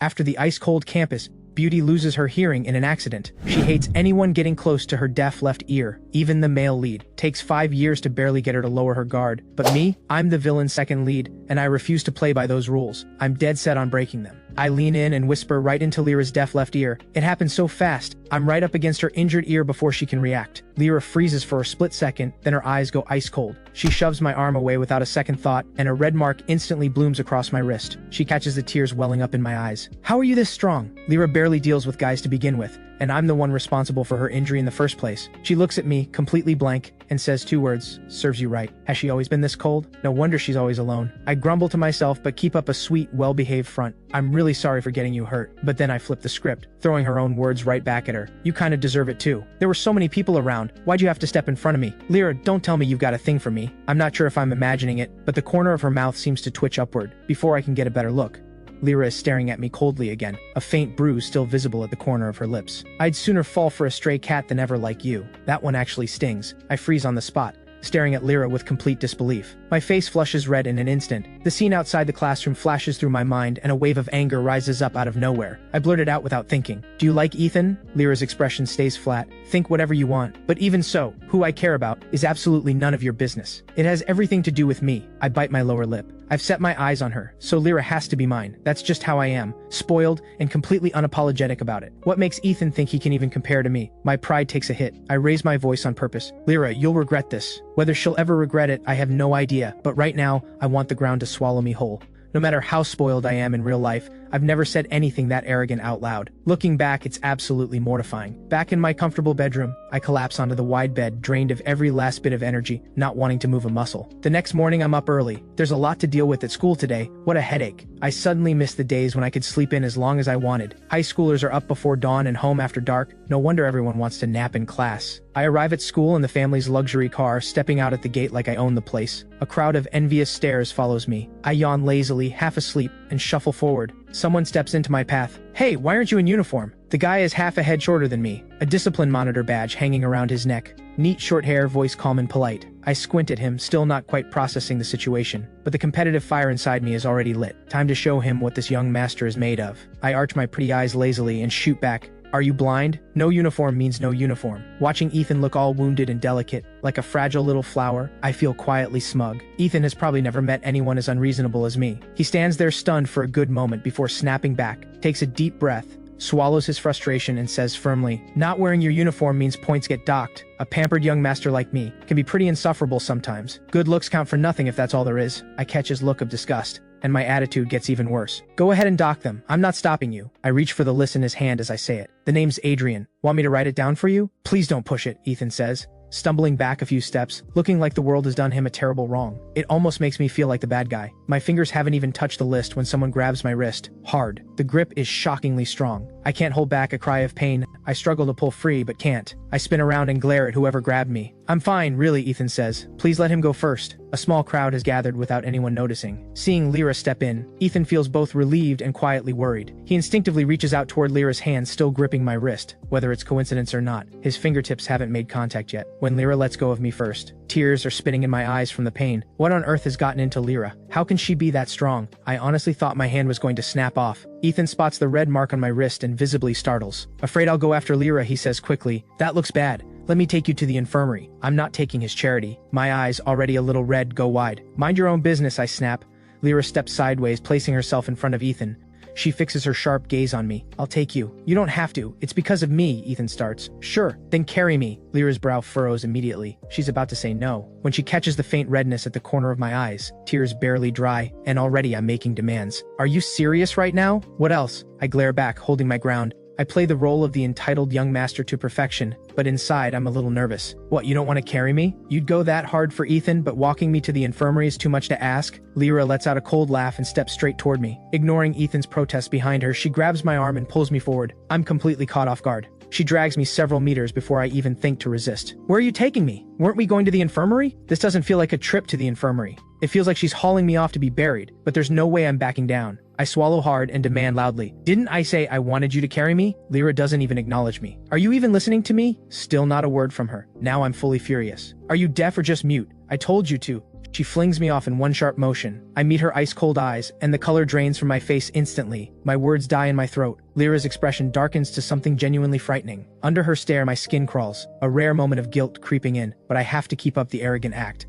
After the ice-cold campus, Beauty loses her hearing in an accident. She hates anyone getting close to her deaf left ear, even the male lead. Takes 5 years to barely get her to lower her guard. But me, I'm the villain's second lead, and I refuse to play by those rules. I'm dead set on breaking them. I lean in and whisper right into Lyra's deaf left ear. It happens so fast. I'm right up against her injured ear before she can react. Lyra freezes for a split second, then her eyes go ice cold. She shoves my arm away without a second thought, and a red mark instantly blooms across my wrist. She catches the tears welling up in my eyes. How are you this strong? Lyra barely deals with guys to begin with, and I'm the one responsible for her injury in the first place. She looks at me, completely blank, and says 2 words, serves you right. Has she always been this cold? No wonder she's always alone. I grumble to myself but keep up a sweet, well-behaved front. I'm really sorry for getting you hurt. But then I flip the script, throwing her own words right back at her. You kinda deserve it too. There were so many people around. Why'd you have to step in front of me? Lyra, don't tell me you've got a thing for me. I'm not sure if I'm imagining it, but the corner of her mouth seems to twitch upward. Before I can get a better look, Lyra is staring at me coldly again, a faint bruise still visible at the corner of her lips. I'd sooner fall for a stray cat than ever like you. That one actually stings. I freeze on the spot, staring at Lyra with complete disbelief. My face flushes red in an instant. The scene outside the classroom flashes through my mind and a wave of anger rises up out of nowhere. I blurt it out without thinking. Do you like Ethan? Lyra's expression stays flat. Think whatever you want. But even so, who I care about is absolutely none of your business. It has everything to do with me. I bite my lower lip. I've set my eyes on her, so Lyra has to be mine. That's just how I am. Spoiled and completely unapologetic about it. What makes Ethan think he can even compare to me? My pride takes a hit. I raise my voice on purpose. Lyra, you'll regret this. Whether she'll ever regret it, I have no idea. But right now, I want the ground to swallow me whole. No matter how spoiled I am in real life, I've never said anything that arrogant out loud. Looking back, it's absolutely mortifying. Back in my comfortable bedroom, I collapse onto the wide bed, drained of every last bit of energy, not wanting to move a muscle. The next morning, I'm up early. There's a lot to deal with at school today. What a headache. I suddenly miss the days when I could sleep in as long as I wanted. High schoolers are up before dawn and home after dark. No wonder everyone wants to nap in class. I arrive at school in the family's luxury car, stepping out at the gate like I own the place. A crowd of envious stares follows me. I yawn lazily, half asleep, and shuffle forward. Someone steps into my path. Hey, why aren't you in uniform? The guy is half a head shorter than me, a discipline monitor badge hanging around his neck. Neat short hair, voice calm and polite. I squint at him, still not quite processing the situation, but the competitive fire inside me is already lit. Time to show him what this young master is made of. I arch my pretty eyes lazily and shoot back. Are you blind? No uniform means no uniform. Watching Ethan look all wounded and delicate, like a fragile little flower, I feel quietly smug. Ethan has probably never met anyone as unreasonable as me. He stands there stunned for a good moment before snapping back, takes a deep breath, swallows his frustration and says firmly, not wearing your uniform means points get docked. A pampered young master like me can be pretty insufferable sometimes. Good looks count for nothing if that's all there is. I catch his look of disgust, and my attitude gets even worse. Go ahead and dock them. I'm not stopping you. I reach for the list in his hand as I say it. The name's Adrian. Want me to write it down for you? Please don't push it, Ethan says, stumbling back a few steps, looking like the world has done him a terrible wrong. It almost makes me feel like the bad guy. My fingers haven't even touched the list when someone grabs my wrist, hard. The grip is shockingly strong. I can't hold back a cry of pain. I struggle to pull free, but can't. I spin around and glare at whoever grabbed me. I'm fine, really, Ethan says. Please let him go first. A small crowd has gathered without anyone noticing. Seeing Lyra step in, Ethan feels both relieved and quietly worried. He instinctively reaches out toward Lyra's hand, still gripping my wrist. Whether it's coincidence or not, his fingertips haven't made contact yet. When Lyra lets go of me first, tears are spitting in my eyes from the pain. What on earth has gotten into Lyra? How can she be that strong? I honestly thought my hand was going to snap off. Ethan spots the red mark on my wrist and visibly startles. Afraid I'll go after Lyra, he says quickly. That looks bad. Let me take you to the infirmary. I'm not taking his charity. My eyes, already a little red, go wide. Mind your own business, I snap. Lyra steps sideways, placing herself in front of Ethan. She fixes her sharp gaze on me. I'll take you. You don't have to. It's because of me, Ethan starts. Sure, then carry me. Lyra's brow furrows immediately. She's about to say no, when she catches the faint redness at the corner of my eyes. Tears barely dry, and already I'm making demands. Are you serious right now? What else? I glare back, holding my ground. I play the role of the entitled young master to perfection, but inside I'm a little nervous. What, you don't want to carry me? You'd go that hard for Ethan, but walking me to the infirmary is too much to ask? Lyra lets out a cold laugh and steps straight toward me. Ignoring Ethan's protest behind her, she grabs my arm and pulls me forward. I'm completely caught off guard. She drags me several meters before I even think to resist. Where are you taking me? Weren't we going to the infirmary? This doesn't feel like a trip to the infirmary. It feels like she's hauling me off to be buried, but there's no way I'm backing down. I swallow hard and demand loudly. Didn't I say I wanted you to carry me? Lyra doesn't even acknowledge me. Are you even listening to me? Still not a word from her. Now I'm fully furious. Are you deaf or just mute? I told you to. She flings me off in one sharp motion. I meet her ice-cold eyes, and the color drains from my face instantly. My words die in my throat. Lyra's expression darkens to something genuinely frightening. Under her stare, my skin crawls, a rare moment of guilt creeping in, but I have to keep up the arrogant act.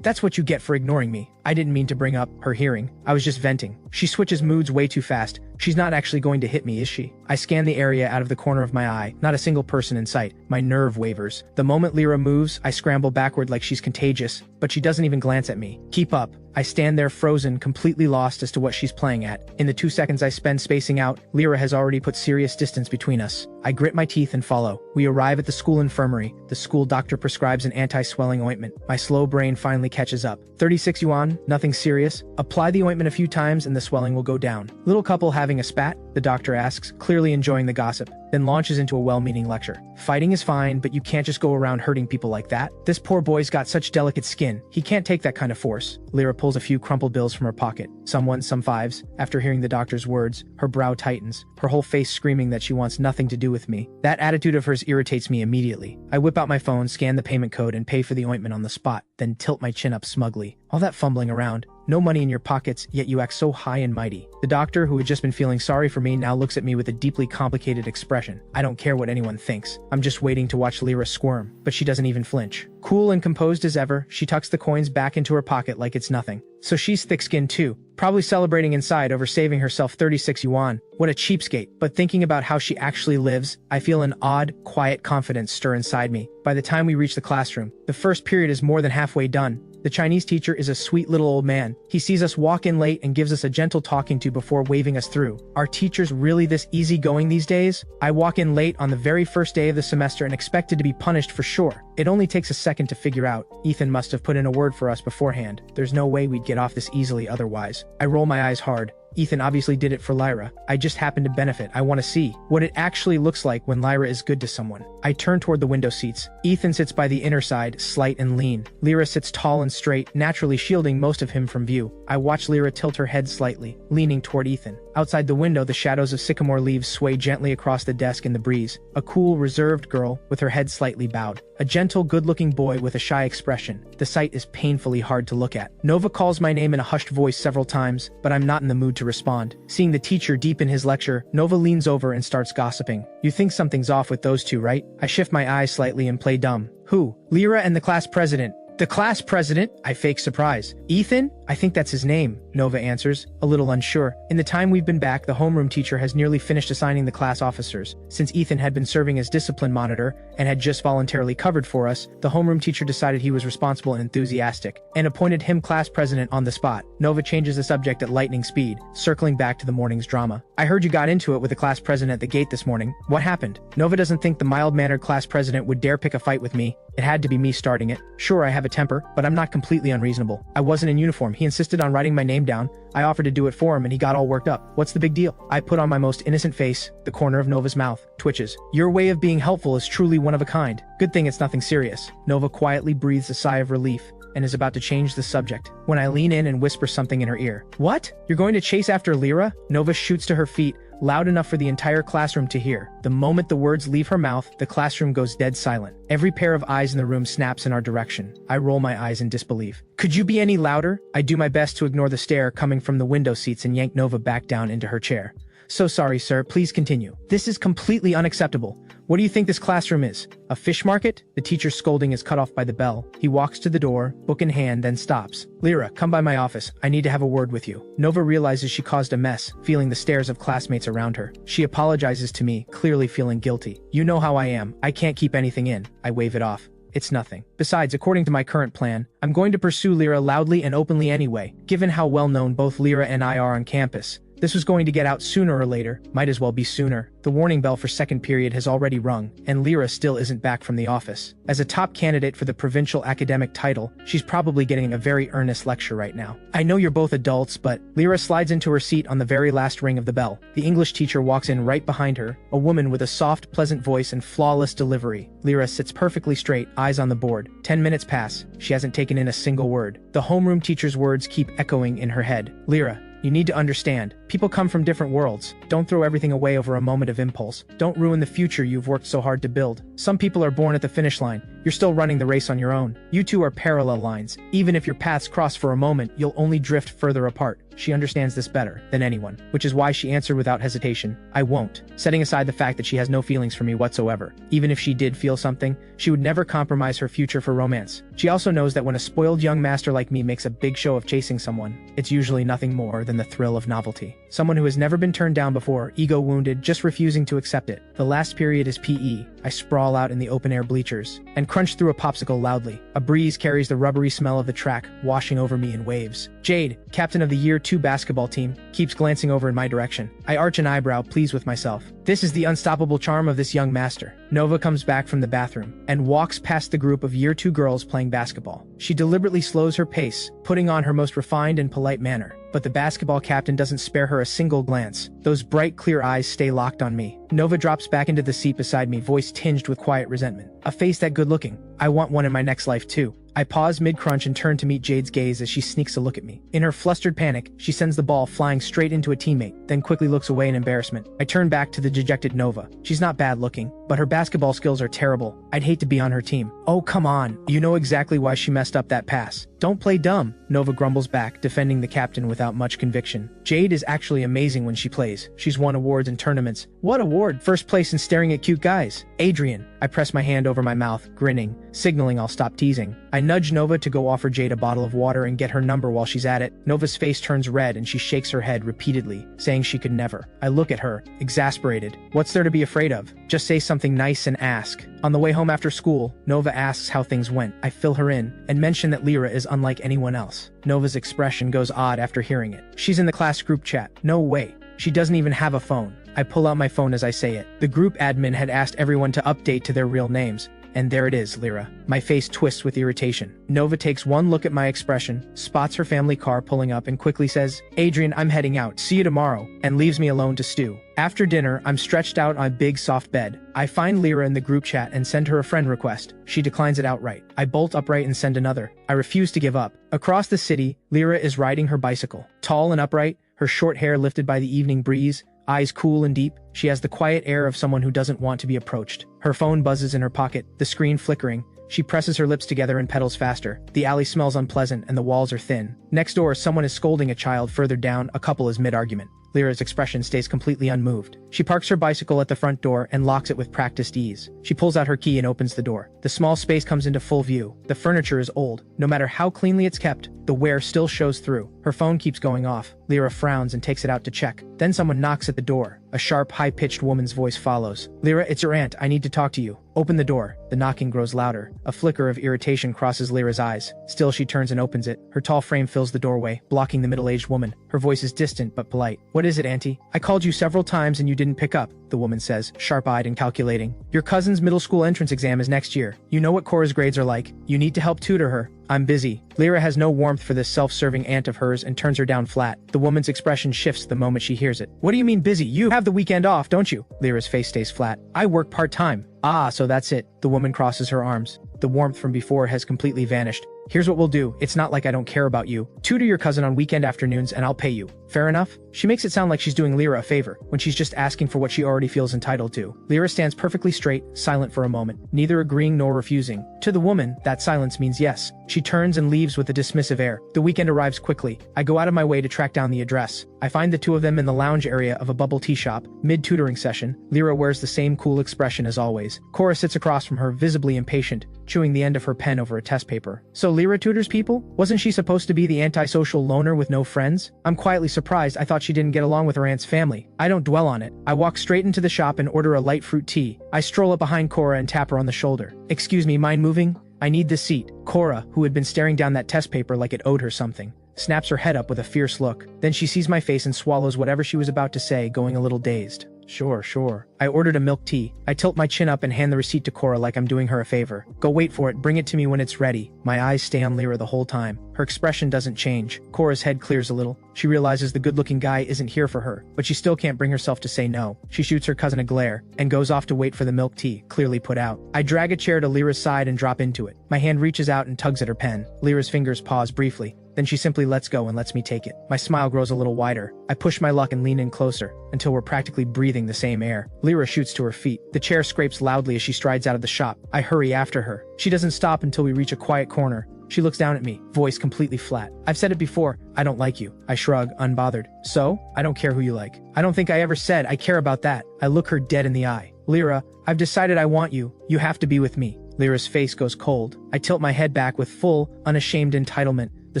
That's what you get for ignoring me. I didn't mean to bring up her hearing. I was just venting. She switches moods way too fast. She's not actually going to hit me, is she? I scan the area out of the corner of my eye. Not a single person in sight. My nerve wavers. The moment Lyra moves, I scramble backward like she's contagious, but she doesn't even glance at me. Keep up. I stand there frozen, completely lost as to what she's playing at. In the 2 seconds I spend spacing out, Lyra has already put serious distance between us. I grit my teeth and follow. We arrive at the school infirmary. The school doctor prescribes an anti-swelling ointment. My slow brain finally catches up. 36 yuan, nothing serious. Apply the ointment a few times and the swelling will go down. Little couple having a spat? The doctor asks, clearly enjoying the gossip, then launches into a well-meaning lecture. Fighting is fine, but you can't just go around hurting people like that. This poor boy's got such delicate skin. He can't take that kind of force. Lyra pulls a few crumpled bills from her pocket. Some ones, some fives. After hearing the doctor's words, her brow tightens, her whole face screaming that she wants nothing to do with me. That attitude of hers irritates me immediately. I whip out my phone, scan the payment code, and pay for the ointment on the spot, then tilt my chin up smugly. All that fumbling around. No money in your pockets, yet you act so high and mighty. The doctor, who had just been feeling sorry for me, now looks at me with a deeply complicated expression. I don't care what anyone thinks. I'm just waiting to watch Lyra squirm, but she doesn't even flinch. Cool and composed as ever, she tucks the coins back into her pocket like it's nothing. So she's thick-skinned too, probably celebrating inside over saving herself 36 yuan. What a cheapskate. But thinking about how she actually lives, I feel an odd, quiet confidence stir inside me. By the time we reach the classroom, the first period is more than halfway done. The Chinese teacher is a sweet little old man. He sees us walk in late and gives us a gentle talking to before waving us through. Are teachers really this easygoing these days? I walk in late on the very first day of the semester and expected to be punished for sure. It only takes a second to figure out. Ethan must have put in a word for us beforehand. There's no way we'd get off this easily otherwise. I roll my eyes hard. Ethan obviously did it for Lyra. I just happen to benefit. I want to see what it actually looks like when Lyra is good to someone. I turn toward the window seats. Ethan sits by the inner side, slight and lean. Lyra sits tall and straight, naturally shielding most of him from view. I watch Lyra tilt her head slightly, leaning toward Ethan. Outside the window, the shadows of sycamore leaves sway gently across the desk in the breeze. A cool, reserved girl, with her head slightly bowed. A gentle, good-looking boy with a shy expression. The sight is painfully hard to look at. Nova calls my name in a hushed voice several times, but I'm not in the mood to respond. Seeing the teacher deep in his lecture, Nova leans over and starts gossiping. You think something's off with those two, right? I shift my eyes slightly and play dumb. Who? Lyra and the class president. The class president? I fake surprise. Ethan? I think that's his name, Nova answers, a little unsure. In the time we've been back, the homeroom teacher has nearly finished assigning the class officers. Since Ethan had been serving as discipline monitor and had just voluntarily covered for us, the homeroom teacher decided he was responsible and enthusiastic, and appointed him class president on the spot. Nova changes the subject at lightning speed, circling back to the morning's drama. I heard you got into it with the class president at the gate this morning. What happened? Nova doesn't think the mild-mannered class president would dare pick a fight with me. It had to be me starting it. Sure, I have a temper, but I'm not completely unreasonable. I wasn't in uniform. He insisted on writing my name down. I offered to do it for him and he got all worked up. What's the big deal? I put on my most innocent face. The corner of Nova's mouth twitches. Your way of being helpful is truly one of a kind. Good thing it's nothing serious. Nova quietly breathes a sigh of relief and is about to change the subject when I lean in and whisper something in her ear. What? You're going to chase after Lyra? Nova shoots to her feet, loud enough for the entire classroom to hear. The moment the words leave her mouth, the classroom goes dead silent. Every pair of eyes in the room snaps in our direction. I roll my eyes in disbelief. Could you be any louder? I do my best to ignore the stare coming from the window seats and yank Nova back down into her chair. So sorry, sir. Please continue. This is completely unacceptable. What do you think this classroom is? A fish market? The teacher's scolding is cut off by the bell. He walks to the door, book in hand, then stops. Lyra, come by my office. I need to have a word with you. Nova realizes she caused a mess, feeling the stares of classmates around her. She apologizes to me, clearly feeling guilty. You know how I am. I can't keep anything in. I wave it off. It's nothing. Besides, according to my current plan, I'm going to pursue Lyra loudly and openly anyway, given how well known both Lyra and I are on campus. This was going to get out sooner or later, might as well be sooner. The warning bell for second period has already rung, and Lyra still isn't back from the office. As a top candidate for the provincial academic title, she's probably getting a very earnest lecture right now. I know you're both adults, but Lyra slides into her seat on the very last ring of the bell. The English teacher walks in right behind her, a woman with a soft, pleasant voice and flawless delivery. Lyra sits perfectly straight, eyes on the board. 10 minutes pass. She hasn't taken in a single word. The homeroom teacher's words keep echoing in her head. Lyra, you need to understand. People come from different worlds. Don't throw everything away over a moment of impulse. Don't ruin the future you've worked so hard to build. Some people are born at the finish line, You're still running the race on your own. You two are parallel lines. Even if your paths cross for a moment, you'll only drift further apart. She understands this better than anyone, which is why she answered without hesitation, I won't, setting aside the fact that she has no feelings for me whatsoever. Even if she did feel something, she would never compromise her future for romance. She also knows that when a spoiled young master like me makes a big show of chasing someone, it's usually nothing more than the thrill of novelty. Someone who has never been turned down before, ego wounded, just refusing to accept it. The last period is PE. I sprawl out in the open-air bleachers and crunch through a popsicle loudly. A breeze carries the rubbery smell of the track, washing over me in waves. Jade, captain of the Year 2 basketball team, keeps glancing over in my direction. I arch an eyebrow, pleased with myself. This is the unstoppable charm of this young master. Nova comes back from the bathroom and walks past the group of Year 2 girls playing basketball. She deliberately slows her pace, putting on her most refined and polite manner. But the basketball captain doesn't spare her a single glance. Those bright, clear eyes stay locked on me. Nova drops back into the seat beside me, voice tinged with quiet resentment. A face that good looking. I want one in my next life too. I pause mid-crunch and turn to meet Jade's gaze as she sneaks a look at me. In her flustered panic, she sends the ball flying straight into a teammate, then quickly looks away in embarrassment. I turn back to the dejected Nova. She's not bad looking, but her basketball skills are terrible. I'd hate to be on her team. Oh, come on. You know exactly why she messed up that pass. Don't play dumb, Nova grumbles back, defending the captain without much conviction. Jade is actually amazing when she plays. She's won awards and tournaments. What award? First place in staring at cute guys. Adrian. I press my hand over my mouth, grinning, signaling I'll stop teasing. I nudge Nova to go offer Jade a bottle of water and get her number while she's at it. Nova's face turns red and she shakes her head repeatedly, saying she could never. I look at her, exasperated. What's there to be afraid of? Just say something nice and ask. On the way home after school, Nova asks how things went. I fill her in and mention that Lyra is unlike anyone else. Nova's expression goes odd after hearing it. She's in the class group chat. No way. She doesn't even have a phone. I pull out my phone as I say it. The group admin had asked everyone to update to their real names. And there it is, Lyra. My face twists with irritation. Nova takes one look at my expression, spots her family car pulling up and quickly says, Adrian, I'm heading out. See you tomorrow, and leaves me alone to stew. After dinner, I'm stretched out on a big soft bed. I find Lyra in the group chat and send her a friend request. She declines it outright. I bolt upright and send another. I refuse to give up. Across the city, Lyra is riding her bicycle. Tall and upright, her short hair lifted by the evening breeze, eyes cool and deep, she has the quiet air of someone who doesn't want to be approached. Her phone buzzes in her pocket, the screen flickering. She presses her lips together and pedals faster. The alley smells unpleasant and the walls are thin. Next door, someone is scolding a child. Further down, a couple is mid-argument. Lyra's expression stays completely unmoved. She parks her bicycle at the front door and locks it with practiced ease. She pulls out her key and opens the door. The small space comes into full view. The furniture is old. No matter how cleanly it's kept, the wear still shows through. Her phone keeps going off. Lyra frowns and takes it out to check. Then someone knocks at the door. A sharp, high-pitched woman's voice follows. Lyra, it's your aunt. I need to talk to you. Open the door. The knocking grows louder. A flicker of irritation crosses Lyra's eyes. Still, she turns and opens it. Her tall frame fills the doorway, blocking the middle-aged woman. Her voice is distant but polite. What is it, Auntie? I called you several times and you didn't pick up, the woman says, sharp-eyed and calculating. Your cousin's middle school entrance exam is next year. You know what Cora's grades are like. You need to help tutor her. I'm busy. Lyra has no warmth for this self-serving aunt of hers and turns her down flat. The woman's expression shifts the moment she hears it. What do you mean busy? You have the weekend off, don't you? Lyra's face stays flat. I work part-time. Ah, so that's it. The woman crosses her arms. The warmth from before has completely vanished. Here's what we'll do. It's not like I don't care about you. Tutor your cousin on weekend afternoons and I'll pay you. Fair enough? She makes it sound like she's doing Lyra a favor, when she's just asking for what she already feels entitled to. Lyra stands perfectly straight, silent for a moment, neither agreeing nor refusing. To the woman, that silence means yes. She turns and leaves with a dismissive air. The weekend arrives quickly. I go out of my way to track down the address. I find the two of them in the lounge area of a bubble tea shop, mid-tutoring session. Lyra wears the same cool expression as always. Cora sits across from her, visibly impatient, chewing the end of her pen over a test paper. So Lyra tutors people? Wasn't she supposed to be the antisocial loner with no friends? I'm quietly surprised. I thought she didn't get along with her aunt's family. I don't dwell on it. I walk straight into the shop and order a light fruit tea. I stroll up behind Cora and tap her on the shoulder. Excuse me, mind moving? I need this seat. Cora, who had been staring down that test paper like it owed her something, snaps her head up with a fierce look. Then she sees my face and swallows whatever she was about to say, going a little dazed. Sure. I ordered a milk tea. I tilt my chin up and hand the receipt to Cora like I'm doing her a favor. Go wait for it, bring it to me when it's ready. My eyes stay on Lyra the whole time. Her expression doesn't change. Cora's head clears a little. She realizes the good-looking guy isn't here for her, but she still can't bring herself to say no. She shoots her cousin a glare, and goes off to wait for the milk tea, clearly put out. I drag a chair to Lyra's side and drop into it. My hand reaches out and tugs at her pen. Lyra's fingers pause briefly, then she simply lets go and lets me take it. My smile grows a little wider. I push my luck and lean in closer, until we're practically breathing the same air. Lyra shoots to her feet. The chair scrapes loudly as she strides out of the shop. I hurry after her. She doesn't stop until we reach a quiet corner. She looks down at me, voice completely flat. I've said it before, I don't like you. I shrug, unbothered. So? I don't care who you like. I don't think I ever said I care about that. I look her dead in the eye. Lyra, I've decided I want you. You have to be with me. Lyra's face goes cold. I tilt my head back with full, unashamed entitlement. The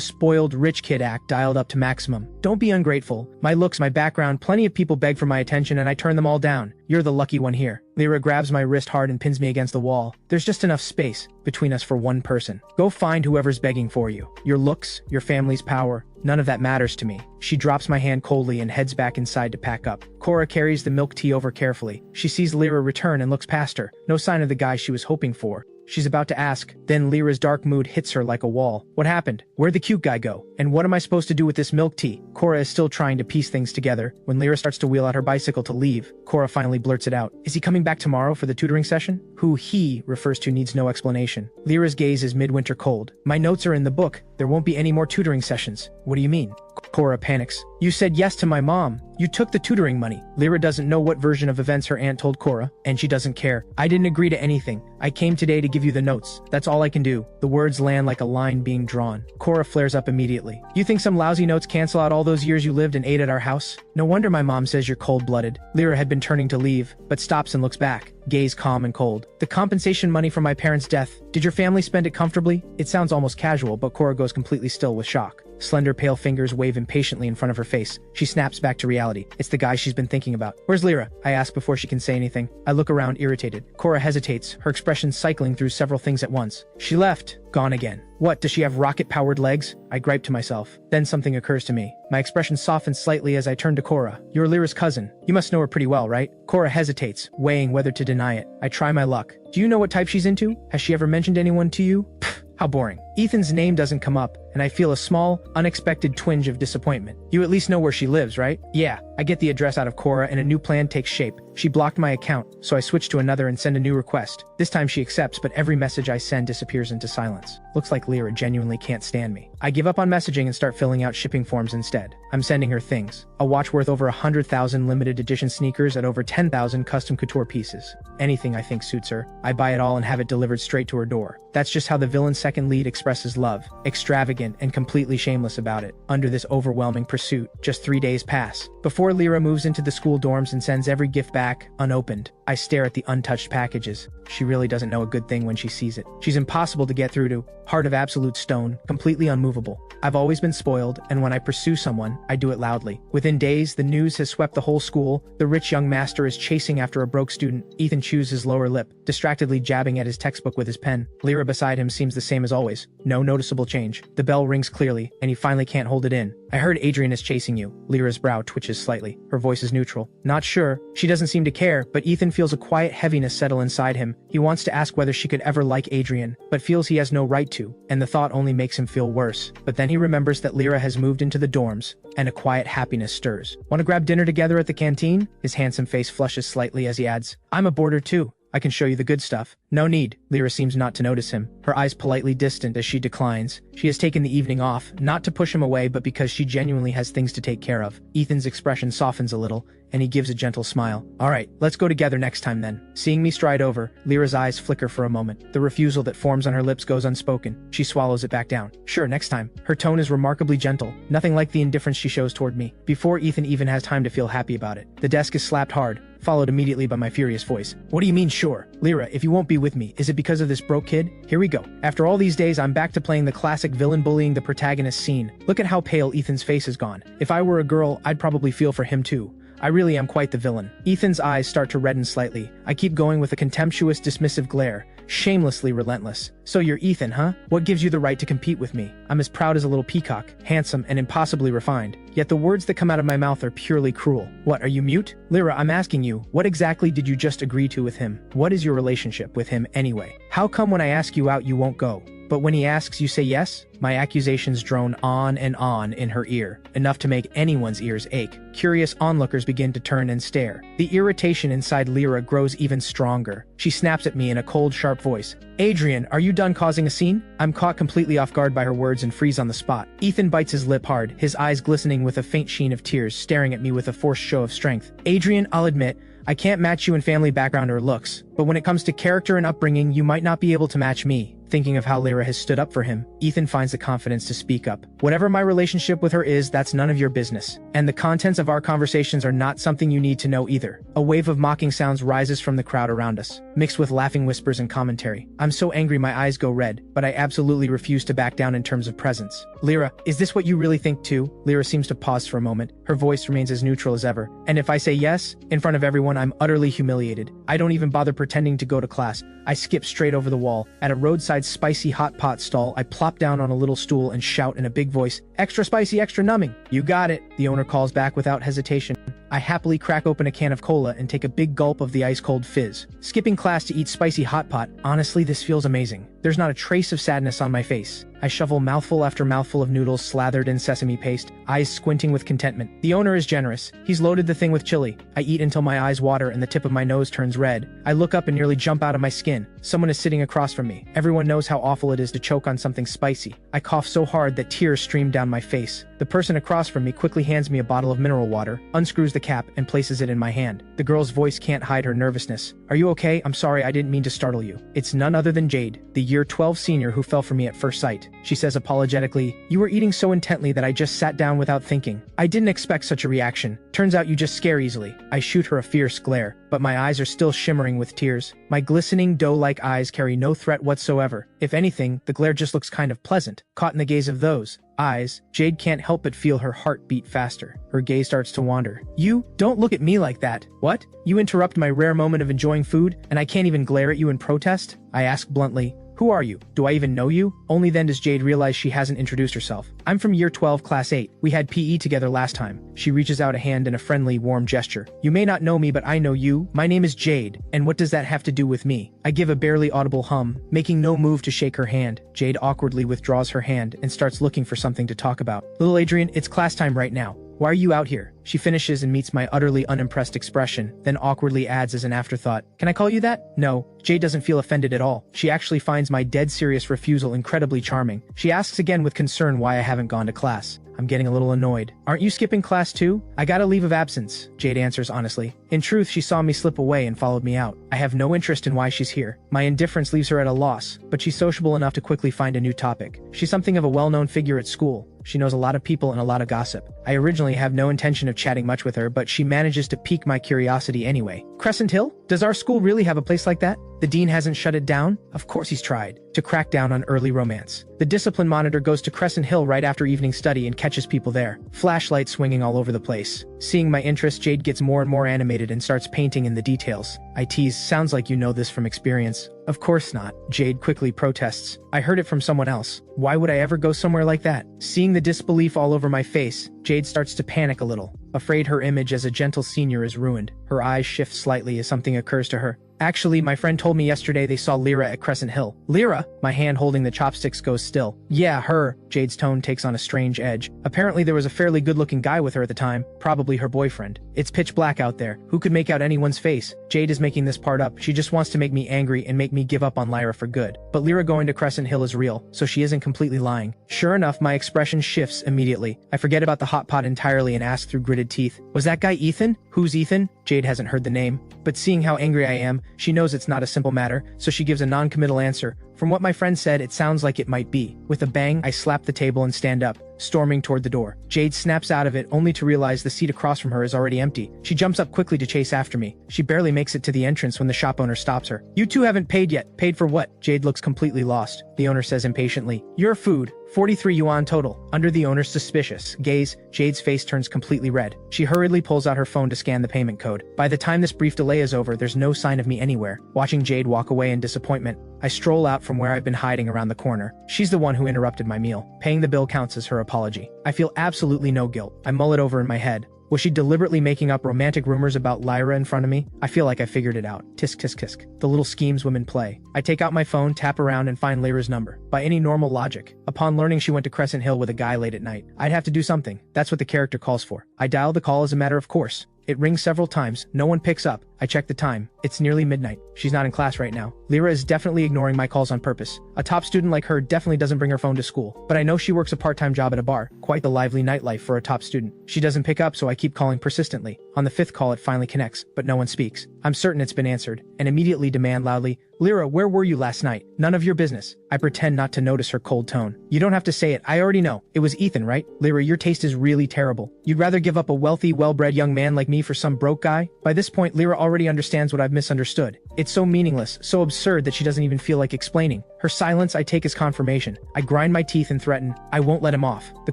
spoiled rich kid act dialed up to maximum. Don't be ungrateful. My looks, my background, plenty of people beg for my attention and I turn them all down. You're the lucky one here. Lyra grabs my wrist hard and pins me against the wall. There's just enough space between us for one person. Go find whoever's begging for you. Your looks, your family's power, none of that matters to me. She drops my hand coldly and heads back inside to pack up. Cora carries the milk tea over carefully. She sees Lyra return and looks past her. No sign of the guy she was hoping for. She's about to ask, then Lyra's dark mood hits her like a wall. What happened? Where'd the cute guy go? And what am I supposed to do with this milk tea? Cora is still trying to piece things together. When Lyra starts to wheel out her bicycle to leave, Cora finally blurts it out. Is he coming back tomorrow for the tutoring session? Who he refers to needs no explanation. Lyra's gaze is midwinter cold. My notes are in the book. There won't be any more tutoring sessions. What do you mean? Cora panics. You said yes to my mom. You took the tutoring money. Lyra doesn't know what version of events her aunt told Cora, and she doesn't care. I didn't agree to anything. I came today to give you the notes. That's all I can do. The words land like a line being drawn. Cora flares up immediately. You think some lousy notes cancel out all those years you lived and ate at our house? No wonder my mom says you're cold-blooded. Lyra had been turning to leave, but stops and looks back, gaze calm and cold. The compensation money from my parents' death. Did your family spend it comfortably? It sounds almost casual, but Cora goes completely still with shock. Slender, pale fingers wave impatiently in front of her face. She snaps back to reality. It's the guy she's been thinking about. Where's Lyra? I ask before she can say anything. I look around, irritated. Cora hesitates, her expression cycling through several things at once. She left. Gone again. What, does she have rocket-powered legs? I gripe to myself. Then something occurs to me. My expression softens slightly as I turn to Cora. You're Lyra's cousin. You must know her pretty well, right? Cora hesitates, weighing whether to deny it. I try my luck. Do you know what type she's into? Has she ever mentioned anyone to you? Pfft, how boring. Ethan's name doesn't come up, and I feel a small, unexpected twinge of disappointment. You at least know where she lives, right? Yeah. I get the address out of Cora and a new plan takes shape. She blocked my account, so I switch to another and send a new request. This time she accepts, but every message I send disappears into silence. Looks like Lyra genuinely can't stand me. I give up on messaging and start filling out shipping forms instead. I'm sending her things. A watch worth over 100,000 limited edition sneakers at over 10,000 custom couture pieces. Anything I think suits her. I buy it all and have it delivered straight to her door. That's just how the villain's second lead expresses love. Extravagant and completely shameless about it. Under this overwhelming pursuit, just 3 days pass. Before Lyra moves into the school dorms and sends every gift back, unopened, I stare at the untouched packages. She really doesn't know a good thing when she sees it. She's impossible to get through to, heart of absolute stone, completely unmovable. I've always been spoiled, and when I pursue someone, I do it loudly. Within days, the news has swept the whole school. The rich young master is chasing after a broke student. Ethan chews his lower lip, distractedly jabbing at his textbook with his pen. Lyra beside him seems the same as always. No noticeable change. The bell rings clearly, and he finally can't hold it in. I heard Adrian is chasing you. Lyra's brow twitches slightly. Her voice is neutral. Not sure. She doesn't seem to care, but Ethan feels a quiet heaviness settle inside him. He wants to ask whether she could ever like Adrian, but feels he has no right to, and the thought only makes him feel worse. But then he remembers that Lyra has moved into the dorms, and a quiet happiness stirs. Want to grab dinner together at the canteen? His handsome face flushes slightly as he adds, I'm a boarder too. I can show you the good stuff. No need. Lyra seems not to notice him, her eyes politely distant as she declines. She has taken the evening off, not to push him away but because she genuinely has things to take care of. Ethan's expression softens a little, and he gives a gentle smile. Alright, let's go together next time then. Seeing me stride over, Lyra's eyes flicker for a moment. The refusal that forms on her lips goes unspoken. She swallows it back down. Sure, next time. Her tone is remarkably gentle, nothing like the indifference she shows toward me. Before Ethan even has time to feel happy about it, the desk is slapped hard, followed immediately by my furious voice. What do you mean, sure? Lyra, if you won't be with me, is it because of this broke kid? Here we go. After all these days, I'm back to playing the classic villain bullying the protagonist scene. Look at how pale Ethan's face has gone. If I were a girl, I'd probably feel for him too. I really am quite the villain. Ethan's eyes start to redden slightly. I keep going with a contemptuous, dismissive glare. Shamelessly relentless. So you're Ethan, huh? What gives you the right to compete with me? I'm as proud as a little peacock, handsome and impossibly refined. Yet the words that come out of my mouth are purely cruel. What, are you mute? Lyra, I'm asking you, what exactly did you just agree to with him? What is your relationship with him anyway? How come when I ask you out you won't go? but when he asks, you say yes? My accusations drone on and on in her ear, enough to make anyone's ears ache. Curious onlookers begin to turn and stare. The irritation inside Lyra grows even stronger. She snaps at me in a cold, sharp voice. Adrian, are you done causing a scene? I'm caught completely off guard by her words and freeze on the spot. Ethan bites his lip hard, his eyes glistening with a faint sheen of tears, staring at me with a forced show of strength. Adrian, I'll admit, I can't match you in family background or looks, but when it comes to character and upbringing, you might not be able to match me. Thinking of how Lyra has stood up for him, Ethan finds the confidence to speak up. Whatever my relationship with her is, that's none of your business. And the contents of our conversations are not something you need to know either. A wave of mocking sounds rises from the crowd around us, mixed with laughing whispers and commentary. I'm so angry my eyes go red, but I absolutely refuse to back down in terms of presence. Lyra, is this what you really think too? Lyra seems to pause for a moment. Her voice remains as neutral as ever. And if I say yes, in front of everyone, I'm utterly humiliated. I don't even bother pretending to go to class. I skip straight over the wall. At a roadside spicy hot pot stall, I plop down on a little stool and shout in a big voice, "Extra spicy, extra numbing." You got it, the owner calls back without hesitation. I happily crack open a can of cola and take a big gulp of the ice-cold fizz. Skipping class to eat spicy hot pot, honestly, this feels amazing. There's not a trace of sadness on my face. I shovel mouthful after mouthful of noodles slathered in sesame paste, eyes squinting with contentment. The owner is generous. He's loaded the thing with chili. I eat until my eyes water and the tip of my nose turns red. I look up and nearly jump out of my skin. Someone is sitting across from me. Everyone knows how awful it is to choke on something spicy. I cough so hard that tears stream down my face. The person across from me quickly hands me a bottle of mineral water, unscrews the cap, and places it in my hand. The girl's voice can't hide her nervousness. Are you okay? I'm sorry, I didn't mean to startle you. It's none other than Jade, the year 12 senior who fell for me at first sight. She says apologetically, "You were eating so intently that I just sat down without thinking. I didn't expect such a reaction. Turns out you just scare easily." I shoot her a fierce glare, but my eyes are still shimmering with tears. My glistening dough-like eyes carry no threat whatsoever. If anything, the glare just looks kind of pleasant. Caught in the gaze of those eyes, Jade can't help but feel her heart beat faster. Her gaze starts to wander. "You, don't look at me like that." "What? You interrupt my rare moment of enjoying food, and I can't even glare at you in protest?" I ask bluntly. "Who are you? Do I even know you?" Only then does Jade realize she hasn't introduced herself. "I'm from year 12, class 8. We had PE together last time." She reaches out a hand in a friendly, warm gesture. "You may not know me, but I know you. My name is Jade, and what does that have to do with me?" I give a barely audible hum, making no move to shake her hand. Jade awkwardly withdraws her hand and starts looking for something to talk about. "Little Adrian, it's class time right now. Why are you out here?" She finishes and meets my utterly unimpressed expression, then awkwardly adds as an afterthought, "Can I call you that?" No, Jade doesn't feel offended at all. She actually finds my dead serious refusal incredibly charming. She asks again with concern why I haven't gone to class. I'm getting a little annoyed. "Aren't you skipping class too?" "I got a leave of absence," Jade answers honestly. In truth, she saw me slip away and followed me out. I have no interest in why she's here. My indifference leaves her at a loss, but she's sociable enough to quickly find a new topic. She's something of a well-known figure at school. She knows a lot of people and a lot of gossip. I originally have no intention of chatting much with her, but she manages to pique my curiosity anyway. "Crescent Hill? Does our school really have a place like that? The dean hasn't shut it down?" Of course he's tried to crack down on early romance. The discipline monitor goes to Crescent Hill right after evening study and catches people there. Flashlight swinging all over the place. Seeing my interest, Jade gets more and more animated and starts painting in the details. I tease, "Sounds like you know this from experience." "Of course not," Jade quickly protests. "I heard it from someone else. Why would I ever go somewhere like that?" Seeing the disbelief all over my face, Jade starts to panic a little, afraid her image as a gentle senior is ruined. Her eyes shift slightly as something occurs to her. "Actually, my friend told me yesterday they saw Lyra at Crescent Hill." "Lyra?" My hand holding the chopsticks goes still. "Yeah, her." Jade's tone takes on a strange edge. "Apparently there was a fairly good-looking guy with her at the time, probably her boyfriend. It's pitch black out there. Who could make out anyone's face?" Jade is making this part up. She just wants to make me angry and make me give up on Lyra for good. But Lyra going to Crescent Hill is real, so she isn't completely lying. Sure enough, my expression shifts immediately. I forget about the hot pot entirely and ask through gritted teeth, "Was that guy Ethan?" "Who's Ethan?" Jade hasn't heard the name. But seeing how angry I am, she knows it's not a simple matter, so she gives a non-committal answer. "From what my friend said, it sounds like it might be." With a bang, I slap the table and stand up, storming toward the door. Jade snaps out of it, only to realize the seat across from her is already empty. She jumps up quickly to chase after me. She barely makes it to the entrance when the shop owner stops her. "You two haven't paid yet." "Paid for what?" Jade looks completely lost. The owner says impatiently, "Your food. 43 yuan total." Under the owner's suspicious gaze, Jade's face turns completely red. She hurriedly pulls out her phone to scan the payment code. By the time this brief delay is over, there's no sign of me anywhere. Watching Jade walk away in disappointment, I stroll out from where I've been hiding around the corner. She's the one who interrupted my meal. Paying the bill counts as her apology. I feel absolutely no guilt. I mull it over in my head. Was she deliberately making up romantic rumors about Lyra in front of me? I feel like I figured it out. Tisk tisk tisk. The little schemes women play. I take out my phone, tap around, and find Lyra's number. By any normal logic, upon learning she went to Crescent Hill with a guy late at night, I'd have to do something. That's what the character calls for. I dial the call as a matter of course. It rings several times, no one picks up. I check the time. It's nearly midnight. She's not in class right now. Lyra is definitely ignoring my calls on purpose. A top student like her definitely doesn't bring her phone to school, but I know she works a part-time job at a bar. Quite the lively nightlife for a top student. She doesn't pick up, so I keep calling persistently. On the 5th call it finally connects, but no one speaks. I'm certain it's been answered, and immediately demand loudly, "Lyra, where were you last night? None of your business." I pretend not to notice her cold tone. "You don't have to say it, I already know. It was Ethan, right? Lyra, your taste is really terrible. You'd rather give up a wealthy, well-bred young man like me for some broke guy?" By this point, Lyra already understands what I've misunderstood. It's so meaningless, so absurd that she doesn't even feel like explaining. Her silence I take as confirmation. I grind my teeth and threaten, I won't let him off. The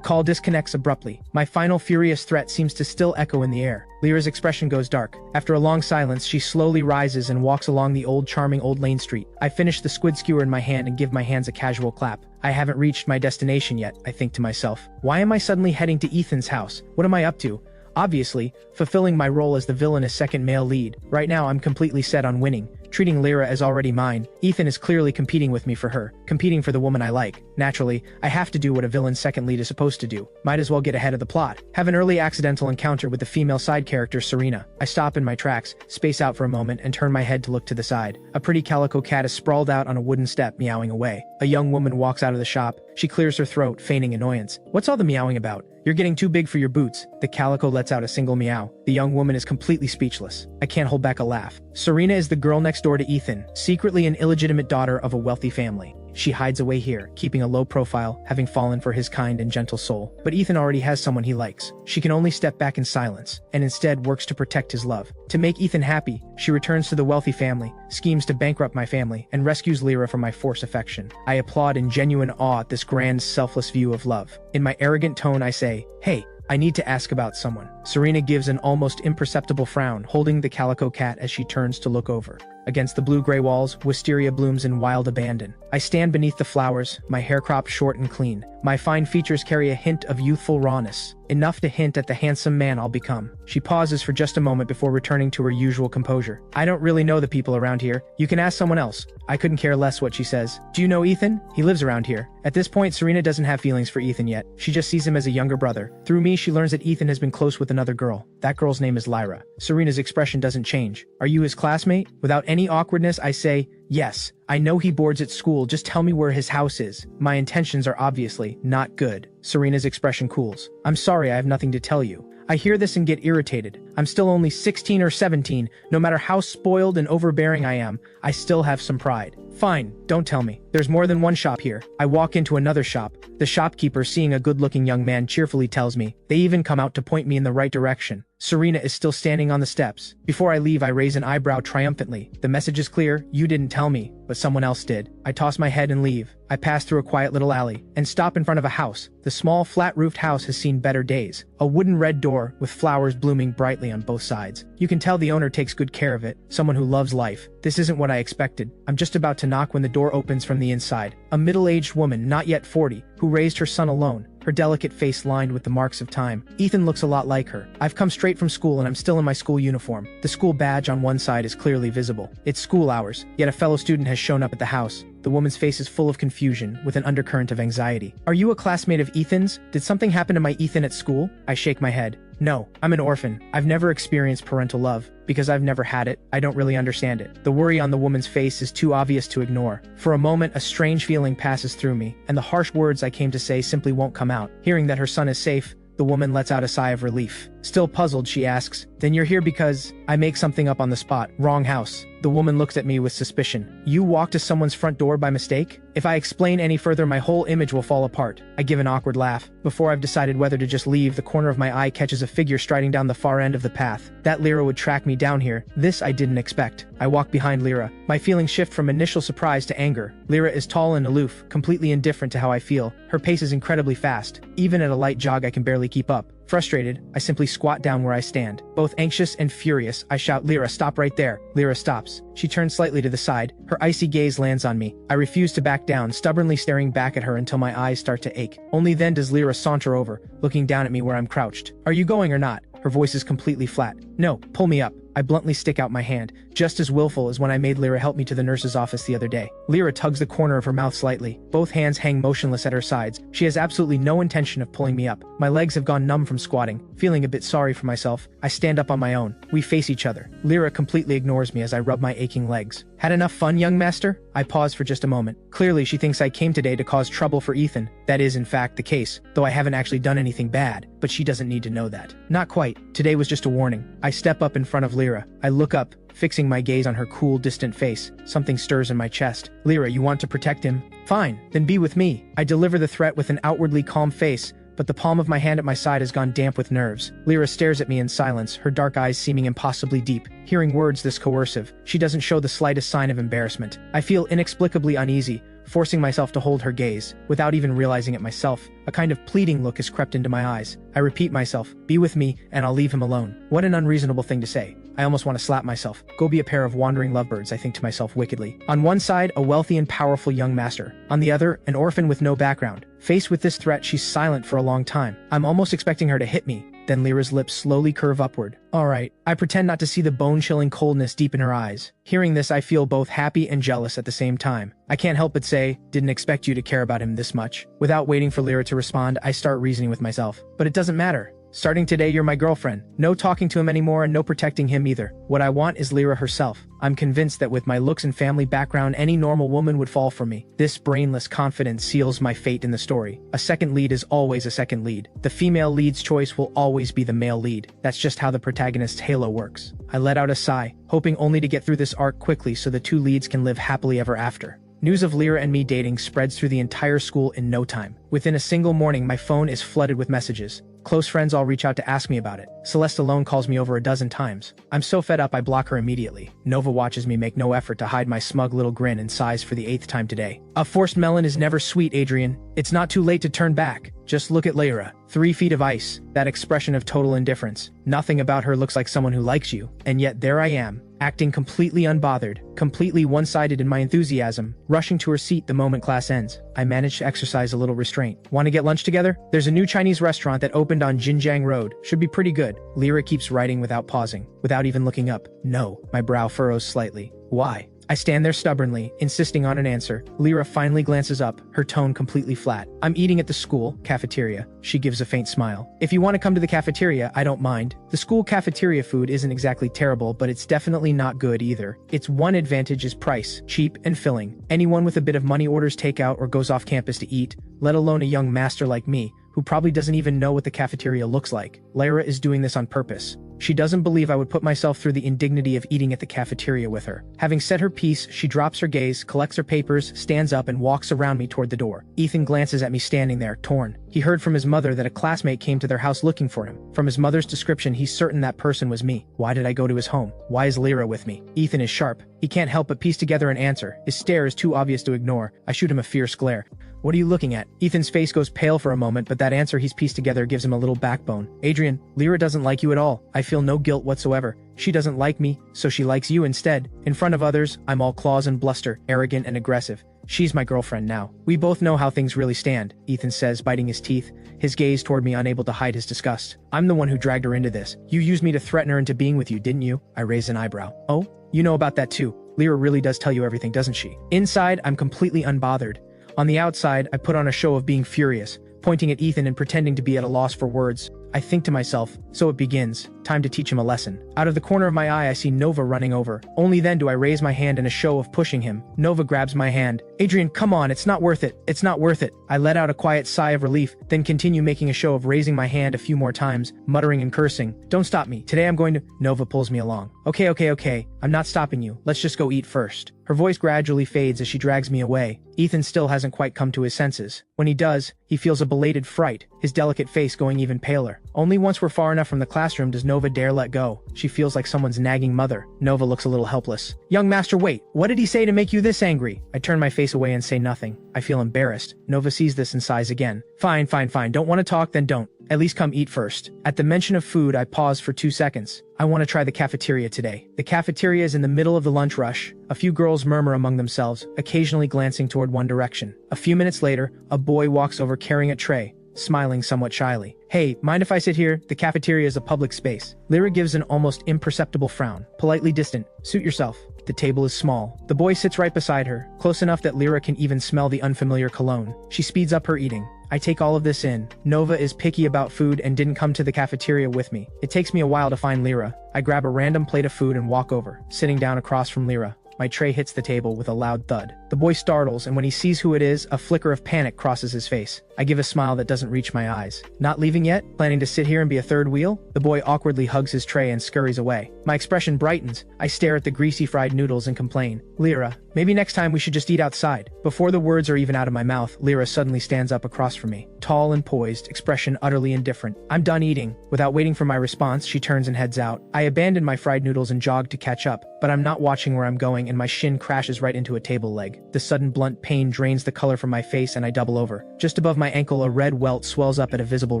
call disconnects abruptly. My final furious threat seems to still echo in the air. Lyra's expression goes dark. After a long silence, she slowly rises and walks along the charming old lane street. I finish the squid skewer in my hand and give my hands a casual clap. I haven't reached my destination yet, I think to myself. Why am I suddenly heading to Ethan's house? What am I up to? Obviously, fulfilling my role as the villainous second male lead. Right now I'm completely set on winning, treating Lyra as already mine. Ethan is clearly competing with me for her, competing for the woman I like. Naturally, I have to do what a villain's second lead is supposed to do. Might as well get ahead of the plot. Have an early accidental encounter with the female side character Serena. I stop in my tracks, space out for a moment, and turn my head to look to the side. A pretty calico cat is sprawled out on a wooden step, meowing away. A young woman walks out of the shop. She clears her throat, feigning annoyance. "What's all the meowing about? You're getting too big for your boots." The calico lets out a single meow. The young woman is completely speechless. I can't hold back a laugh. Serena is the girl next door to Ethan, secretly an illegitimate daughter of a wealthy family. She hides away here, keeping a low profile, having fallen for his kind and gentle soul. But Ethan already has someone he likes. She can only step back in silence, and instead works to protect his love. To make Ethan happy, she returns to the wealthy family, schemes to bankrupt my family, and rescues Lyra from my forced affection. I applaud in genuine awe at this grand, selfless view of love. In my arrogant tone I say, "Hey, I need to ask about someone." Serena gives an almost imperceptible frown, holding the calico cat as she turns to look over. Against the blue-gray walls, wisteria blooms in wild abandon. I stand beneath the flowers, my hair cropped short and clean. My fine features carry a hint of youthful rawness, enough to hint at the handsome man I'll become. She pauses for just a moment before returning to her usual composure. "I don't really know the people around here. You can ask someone else." I couldn't care less what she says. "Do you know Ethan? He lives around here." At this point, Serena doesn't have feelings for Ethan yet. She just sees him as a younger brother. Through me, she learns that Ethan has been close with another girl. That girl's name is Lyra. Serena's expression doesn't change. "Are you his classmate?" Without any awkwardness, I say, "Yes. I know he boards at school, just tell me where his house is." My intentions are obviously not good. Serena's expression cools. "I'm sorry, I have nothing to tell you." I hear this and get irritated. I'm still only 16 or 17. No matter how spoiled and overbearing I am, I still have some pride. "Fine, don't tell me. There's more than one shop here." I walk into another shop. The shopkeeper, seeing a good-looking young man, cheerfully tells me. They even come out to point me in the right direction. Serena is still standing on the steps. Before I leave, I raise an eyebrow triumphantly. The message is clear. You didn't tell me, but someone else did. I toss my head and leave. I pass through a quiet little alley and stop in front of a house. The small, flat-roofed house has seen better days. A wooden red door with flowers blooming brightly on both sides. You can tell the owner takes good care of it. Someone who loves life. This isn't what I expected. I'm just about to knock when the door opens from the inside. A middle-aged woman, not yet 40, who raised her son alone, her delicate face lined with the marks of time. Ethan looks a lot like her. I've come straight from school and I'm still in my school uniform. The school badge on one side is clearly visible. It's school hours, yet a fellow student has shown up at the house. The woman's face is full of confusion, with an undercurrent of anxiety. "Are you a classmate of Ethan's? Did something happen to my Ethan at school?" I shake my head. "No, I'm an orphan. I've never experienced parental love. Because I've never had it, I don't really understand it." The worry on the woman's face is too obvious to ignore. For a moment, a strange feeling passes through me, and the harsh words I came to say simply won't come out. Hearing that her son is safe, the woman lets out a sigh of relief. Still puzzled, she asks, "Then you're here because—" I make something up on the spot. "Wrong house." The woman looks at me with suspicion. "You walked to someone's front door by mistake?" If I explain any further, my whole image will fall apart. I give an awkward laugh. Before I've decided whether to just leave, the corner of my eye catches a figure striding down the far end of the path. That Lyra would track me down here. This I didn't expect. I walk behind Lyra. My feelings shift from initial surprise to anger. Lyra is tall and aloof, completely indifferent to how I feel. Her pace is incredibly fast. Even at a light jog, I can barely keep up. Frustrated, I simply squat down where I stand. Both anxious and furious, I shout, "Lyra, stop right there." Lyra stops. She turns slightly to the side. Her icy gaze lands on me. I refuse to back down, stubbornly staring back at her until my eyes start to ache. Only then does Lyra saunter over, looking down at me where I'm crouched. "Are you going or not?" Her voice is completely flat. No, pull me up. I bluntly stick out my hand, just as willful as when I made Lyra help me to the nurse's office the other day. Lyra tugs the corner of her mouth slightly. Both hands hang motionless at her sides. She has absolutely no intention of pulling me up. My legs have gone numb from squatting. Feeling a bit sorry for myself, I stand up on my own. We face each other. Lyra completely ignores me as I rub my aching legs. Had enough fun, young master? I pause for just a moment. Clearly, she thinks I came today to cause trouble for Ethan. That is, in fact, the case, though I haven't actually done anything bad, but she doesn't need to know that. Not quite. Today was just a warning. I step up in front of Lyra. I look up, fixing my gaze on her cool, distant face. Something stirs in my chest. Lyra, you want to protect him? Fine, then be with me. I deliver the threat with an outwardly calm face, but the palm of my hand at my side has gone damp with nerves. Lyra stares at me in silence, her dark eyes seeming impossibly deep. Hearing words this coercive, she doesn't show the slightest sign of embarrassment. I feel inexplicably uneasy, forcing myself to hold her gaze. Without even realizing it myself, a kind of pleading look has crept into my eyes. I repeat myself, be with me, and I'll leave him alone. What an unreasonable thing to say. I almost want to slap myself. Go be a pair of wandering lovebirds, I think to myself wickedly. On one side, a wealthy and powerful young master. On the other, an orphan with no background. Faced with this threat, she's silent for a long time. I'm almost expecting her to hit me. Then Lyra's lips slowly curve upward. Alright, I pretend not to see the bone-chilling coldness deep in her eyes. Hearing this, I feel both happy and jealous at the same time. I can't help but say, didn't expect you to care about him this much. Without waiting for Lyra to respond, I start reasoning with myself. But it doesn't matter. Starting today, you're my girlfriend. No talking to him anymore and no protecting him either. What I want is Lyra herself. I'm convinced that with my looks and family background, any normal woman would fall for me. This brainless confidence seals my fate in the story. A second lead is always a second lead. The female lead's choice will always be the male lead. That's just how the protagonist's halo works. I let out a sigh, hoping only to get through this arc quickly so the two leads can live happily ever after. News of Lyra and me dating spreads through the entire school in no time. Within a single morning, my phone is flooded with messages. Close friends all reach out to ask me about it. Celeste alone calls me over a dozen times. I'm so fed up I block her immediately. Nova watches me make no effort to hide my smug little grin and sighs for the 8th time today. A forced melon is never sweet, Adrian. It's not too late to turn back. Just look at Lyra. 3 feet of ice. That expression of total indifference. Nothing about her looks like someone who likes you. And yet there I am, acting completely unbothered, completely one-sided in my enthusiasm, rushing to her seat the moment class ends. I manage to exercise a little restraint. Want to get lunch together? There's a new Chinese restaurant that opened on Jinjiang Road. Should be pretty good. Lyra keeps writing without pausing, without even looking up. No. My brow furrows slightly. Why? I stand there stubbornly, insisting on an answer. Lyra finally glances up, her tone completely flat. I'm eating at the school cafeteria. She gives a faint smile. If you want to come to the cafeteria, I don't mind. The school cafeteria food isn't exactly terrible, but it's definitely not good either. Its one advantage is price, cheap and filling. Anyone with a bit of money orders takeout or goes off campus to eat, let alone a young master like me, who probably doesn't even know what the cafeteria looks like. Lyra is doing this on purpose. She doesn't believe I would put myself through the indignity of eating at the cafeteria with her. Having said her piece, she drops her gaze, collects her papers, stands up and walks around me toward the door. Ethan glances at me standing there, torn. He heard from his mother that a classmate came to their house looking for him. From his mother's description, he's certain that person was me. Why did I go to his home? Why is Lyra with me? Ethan is sharp. He can't help but piece together an answer. His stare is too obvious to ignore. I shoot him a fierce glare. What are you looking at? Ethan's face goes pale for a moment, but that answer he's pieced together gives him a little backbone. Adrian, Lyra doesn't like you at all. I feel no guilt whatsoever. She doesn't like me, so she likes you instead. In front of others, I'm all claws and bluster, arrogant and aggressive. She's my girlfriend now. We both know how things really stand, Ethan says, biting his teeth, his gaze toward me unable to hide his disgust. I'm the one who dragged her into this. You used me to threaten her into being with you, didn't you? I raise an eyebrow. Oh? You know about that too. Lyra really does tell you everything, doesn't she? Inside, I'm completely unbothered. On the outside, I put on a show of being furious, pointing at Ethan and pretending to be at a loss for words. I think to myself, so it begins. Time to teach him a lesson. Out of the corner of my eye, I see Nova running over. Only then do I raise my hand in a show of pushing him. Nova grabs my hand. Adrian, come on, it's not worth it. It's not worth it. I let out a quiet sigh of relief, then continue making a show of raising my hand a few more times, muttering and cursing. Don't stop me. Today I'm going to... Nova pulls me along. Okay. I'm not stopping you. Let's just go eat first. Her voice gradually fades as she drags me away. Ethan still hasn't quite come to his senses. When he does, he feels a belated fright, his delicate face going even paler. Only once we're far enough from the classroom does Nova dare let go. She feels like someone's nagging mother. Nova looks a little helpless. Young master, wait. What did he say to make you this angry? I turn my face away and say nothing. I feel embarrassed. Nova sees this and sighs again. Fine. Don't want to talk, then don't. At least come eat first. At the mention of food, I pause for 2 seconds. I want to try the cafeteria today. The cafeteria is in the middle of the lunch rush. A few girls murmur among themselves, occasionally glancing toward one direction. A few minutes later, a boy walks over carrying a tray. smiling somewhat shyly. Hey, mind if I sit here? The cafeteria is a public space. Lyra gives an almost imperceptible frown, politely distant. Suit yourself. The table is small. The boy sits right beside her, close enough that Lyra can even smell the unfamiliar cologne. She speeds up her eating. I take all of this in. Nova is picky about food and didn't come to the cafeteria with me. It takes me a while to find Lyra. I grab a random plate of food and walk over, sitting down across from Lyra. My tray hits the table with a loud thud. The boy startles, and when he sees who it is, a flicker of panic crosses his face. I give a smile that doesn't reach my eyes. Not leaving yet? Planning to sit here and be a third wheel? The boy awkwardly hugs his tray and scurries away. My expression brightens. I stare at the greasy fried noodles and complain. Lyra, maybe next time we should just eat outside. Before the words are even out of my mouth, Lyra suddenly stands up across from me. Tall and poised, expression utterly indifferent. I'm done eating. Without waiting for my response, she turns and heads out. I abandon my fried noodles and jog to catch up, but I'm not watching where I'm going and my shin crashes right into a table leg. The sudden blunt pain drains the color from my face and I double over. Just above my ankle, a red welt swells up at a visible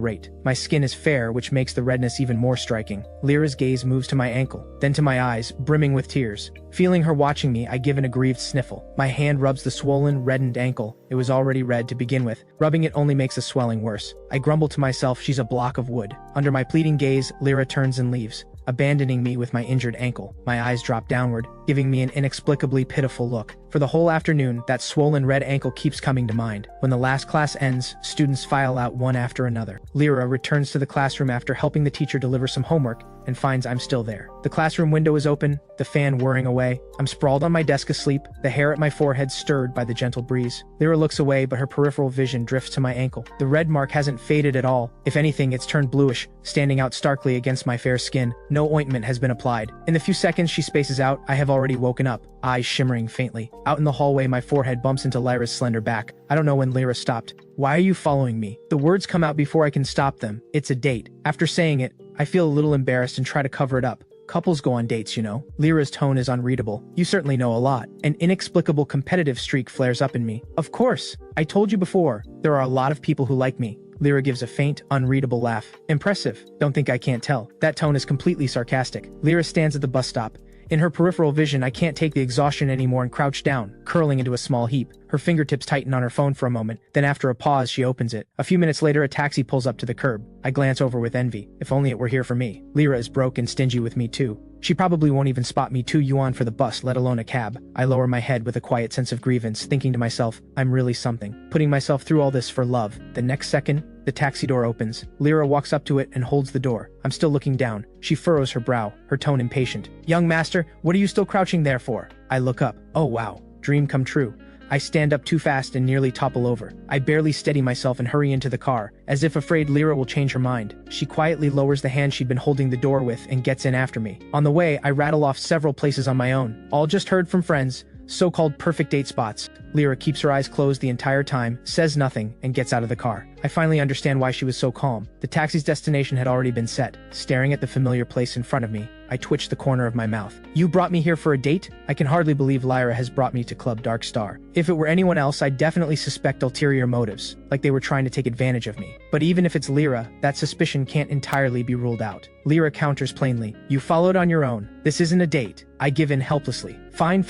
rate. My skin is fair, which makes the redness even more striking. Lyra's gaze moves to my ankle, then to my eyes, brimming with tears. Feeling her watching me, I give an aggrieved sniffle. My hand rubs the swollen, reddened ankle. It was already red to begin with. Rubbing it only makes the swelling worse. I grumble to myself, she's a block of wood. Under my pleading gaze, Lyra turns and leaves, abandoning me with my injured ankle. My eyes drop downward, giving me an inexplicably pitiful look. For the whole afternoon, that swollen red ankle keeps coming to mind. When the last class ends, students file out one after another. Lyra returns to the classroom after helping the teacher deliver some homework and finds I'm still there. The classroom window is open, the fan whirring away. I'm sprawled on my desk asleep, the hair at my forehead stirred by the gentle breeze. Lyra looks away, but her peripheral vision drifts to my ankle. The red mark hasn't faded at all. If anything, it's turned bluish, standing out starkly against my fair skin. No ointment has been applied. In the few seconds she spaces out, I have already woken up, eyes shimmering faintly. Out in the hallway, my forehead bumps into Lyra's slender back. I don't know when Lyra stopped. Why are you following me? The words come out before I can stop them. It's a date. After saying it, I feel a little embarrassed and try to cover it up. Couples go on dates, you know. Lyra's tone is unreadable. You certainly know a lot. An inexplicable competitive streak flares up in me. Of course. I told you before. There are a lot of people who like me. Lyra gives a faint, unreadable laugh. Impressive. Don't think I can't tell. That tone is completely sarcastic. Lyra stands at the bus stop. In her peripheral vision, I can't take the exhaustion anymore and crouch down, curling into a small heap. Her fingertips tighten on her phone for a moment, then after a pause, she opens it. A few minutes later, a taxi pulls up to the curb. I glance over with envy. If only it were here for me. Lyra is broke and stingy with me too. She probably won't even spot me 2 yuan for the bus, let alone a cab. I lower my head with a quiet sense of grievance, thinking to myself, I'm really something. Putting myself through all this for love. The next second, the taxi door opens. Lyra walks up to it and holds the door. I'm still looking down. She furrows her brow, her tone impatient. Young master, what are you still crouching there for? I look up. Oh wow. Dream come true. I stand up too fast and nearly topple over. I barely steady myself and hurry into the car, as if afraid Lyra will change her mind. She quietly lowers the hand she'd been holding the door with and gets in after me. On the way, I rattle off several places on my own. All just heard from friends. So-called perfect date spots. Lyra keeps her eyes closed the entire time, says nothing, and gets out of the car. I finally understand why she was so calm. The taxi's destination had already been set. Staring at the familiar place in front of me, I twitch the corner of my mouth. You brought me here for a date? I can hardly believe Lyra has brought me to Club Dark Star. If it were anyone else, I'd definitely suspect ulterior motives, like they were trying to take advantage of me. But even if it's Lyra, that suspicion can't entirely be ruled out. Lyra counters plainly. You followed on your own. This isn't a date. I give in helplessly. Fine.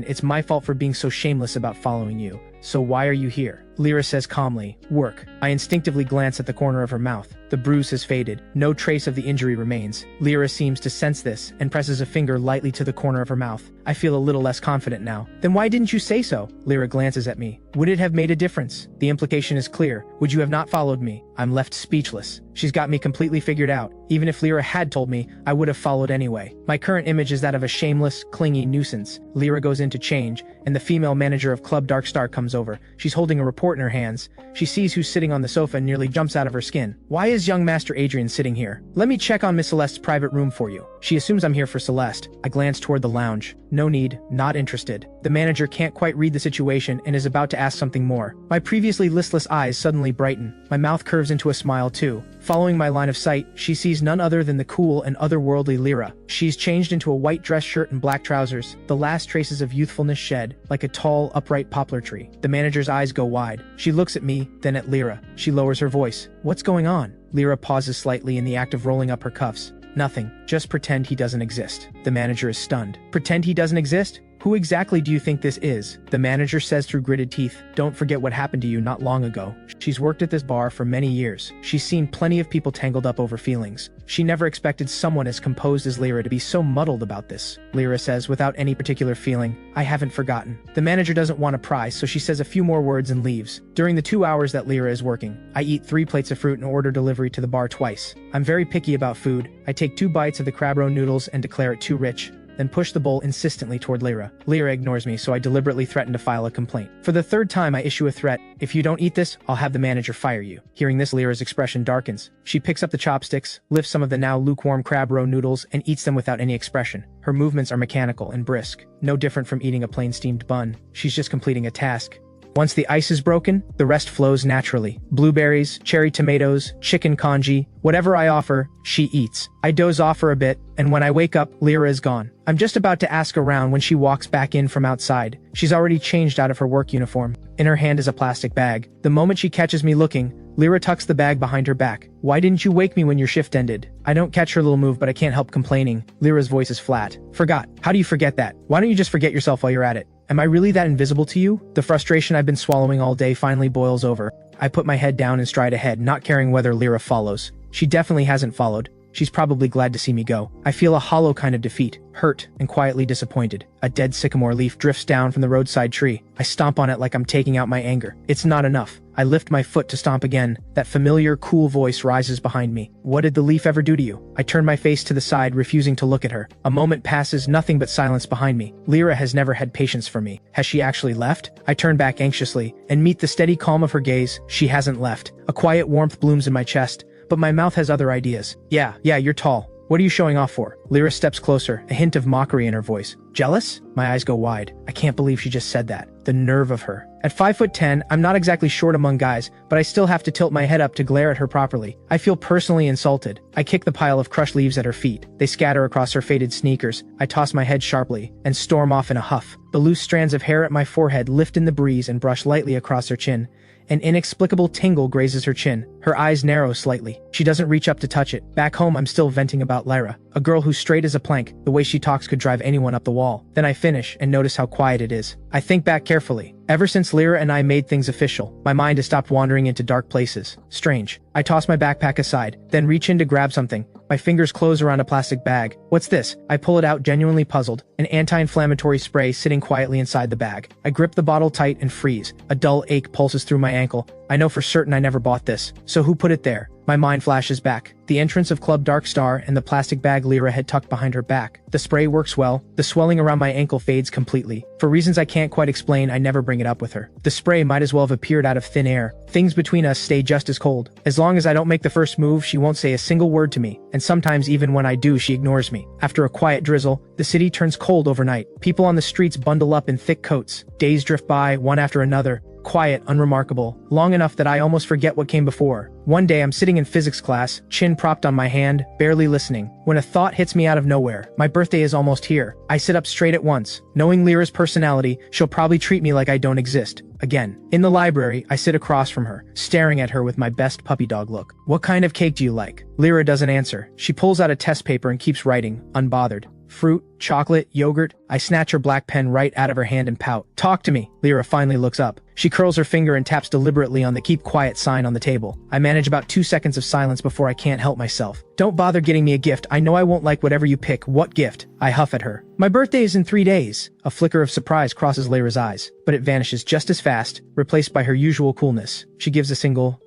It's my fault for being so shameless about following you. So why are you here? Lyra says calmly, work. I instinctively glance at the corner of her mouth. The bruise has faded. No trace of the injury remains. Lyra seems to sense this and presses a finger lightly to the corner of her mouth. I feel a little less confident now. Then why didn't you say so? Lyra glances at me. Would it have made a difference? The implication is clear. Would you have not followed me? I'm left speechless. She's got me completely figured out. Even if Lyra had told me, I would have followed anyway. My current image is that of a shameless, clingy nuisance. Lyra goes in to change, and the female manager of Club Dark Star comes over. She's holding a report in her hands. She sees who's sitting on the sofa and nearly jumps out of her skin. Why is young Master Adrian sitting here? Let me check on Miss Celeste's private room for you. She assumes I'm here for Celeste. I glance toward the lounge. No need, not interested. The manager can't quite read the situation and is about to ask something more. My previously listless eyes suddenly brighten. My mouth curves into a smile too. Following my line of sight, she sees none other than the cool and otherworldly Lyra. She's changed into a white dress shirt and black trousers, the last traces of youthfulness shed, like a tall, upright poplar tree. The manager's eyes go wide. She looks at me, then at Lyra. She lowers her voice. What's going on? Lyra pauses slightly in the act of rolling up her cuffs. Nothing. Just pretend he doesn't exist. The manager is stunned. Pretend he doesn't exist? Who exactly do you think this is? The manager says through gritted teeth. Don't forget what happened to you not long ago. She's worked at this bar for many years. She's seen plenty of people tangled up over feelings. She never expected someone as composed as Lyra to be so muddled about this. Lyra says without any particular feeling, I haven't forgotten. The manager doesn't want a prize, so she says a few more words and leaves. During the 2 hours that Lyra is working, I eat 3 plates of fruit and order delivery to the bar twice. I'm very picky about food. I take 2 bites of the crab roe noodles and declare it too rich, then push the bowl insistently toward Lyra. Lyra ignores me, so I deliberately threaten to file a complaint. For the 3rd time, I issue a threat. If you don't eat this, I'll have the manager fire you. Hearing this, Lyra's expression darkens. She picks up the chopsticks, lifts some of the now lukewarm crab roe noodles, and eats them without any expression. Her movements are mechanical and brisk, no different from eating a plain steamed bun. She's just completing a task. Once the ice is broken, the rest flows naturally. Blueberries, cherry tomatoes, chicken congee, whatever I offer, she eats. I doze off for a bit, and when I wake up, Lyra is gone. I'm just about to ask around when she walks back in from outside. She's already changed out of her work uniform. In her hand is a plastic bag. The moment she catches me looking, Lyra tucks the bag behind her back. Why didn't you wake me when your shift ended? I don't catch her little move, but I can't help complaining. Lyra's voice is flat. Forgot. How do you forget that? Why don't you just forget yourself while you're at it? Am I really that invisible to you? The frustration I've been swallowing all day finally boils over. I put my head down and stride ahead, not caring whether Lyra follows. She definitely hasn't followed. She's probably glad to see me go. I feel a hollow kind of defeat, hurt, and quietly disappointed. A dead sycamore leaf drifts down from the roadside tree. I stomp on it like I'm taking out my anger. It's not enough. I lift my foot to stomp again. That familiar, cool voice rises behind me. What did the leaf ever do to you? I turn my face to the side, refusing to look at her. A moment passes, nothing but silence behind me. Lyra has never had patience for me. Has she actually left? I turn back anxiously and meet the steady calm of her gaze. She hasn't left. A quiet warmth blooms in my chest, but my mouth has other ideas. Yeah, you're tall. What are you showing off for? Lyra steps closer, a hint of mockery in her voice. Jealous? My eyes go wide. I can't believe she just said that. The nerve of her. At 5'10", I'm not exactly short among guys, but I still have to tilt my head up to glare at her properly. I feel personally insulted. I kick the pile of crushed leaves at her feet. They scatter across her faded sneakers. I toss my head sharply and storm off in a huff. The loose strands of hair at my forehead lift in the breeze and brush lightly across her chin. An inexplicable tingle grazes her chin. Her eyes narrow slightly. She doesn't reach up to touch it. Back home, I'm still venting about Lyra, a girl who's straight as a plank. The way she talks could drive anyone up the wall. Then I finish and notice how quiet it is. I think back carefully. Ever since Lyra and I made things official, my mind has stopped wandering into dark places. Strange. I toss my backpack aside, then reach in to grab something. My fingers close around a plastic bag. What's this? I pull it out, genuinely puzzled. An anti-inflammatory spray sitting quietly inside the bag. I grip the bottle tight and freeze. A dull ache pulses through my ankle. I know for certain I never bought this. So who put it there? My mind flashes back. The entrance of Club Dark Star and the plastic bag Lyra had tucked behind her back. The spray works well. The swelling around my ankle fades completely. For reasons I can't quite explain, I never bring it up with her. The spray might as well have appeared out of thin air. Things between us stay just as cold. As long as I don't make the first move, she won't say a single word to me. And sometimes even when I do, she ignores me. After a quiet drizzle, the city turns cold overnight. People on the streets bundle up in thick coats. Days drift by, one after another. Quiet, unremarkable, long enough that I almost forget what came before. One day I'm sitting in physics class, chin propped on my hand, barely listening, when a thought hits me out of nowhere. My birthday is almost here. I sit up straight at once. Knowing Lyra's personality, she'll probably treat me like I don't exist. Again. In the library, I sit across from her, staring at her with my best puppy dog look. What kind of cake do you like? Lyra doesn't answer. She pulls out a test paper and keeps writing, unbothered. Fruit, chocolate, yogurt. I snatch her black pen right out of her hand and pout. Talk to me. Lyra finally looks up. She curls her finger and taps deliberately on the keep quiet sign on the table. I manage about 2 seconds of silence before I can't help myself. Don't bother getting me a gift. I know I won't like whatever you pick. What gift? I huff at her. My birthday is in 3 days. A flicker of surprise crosses Lyra's eyes, but it vanishes just as fast, replaced by her usual coolness. She gives a single,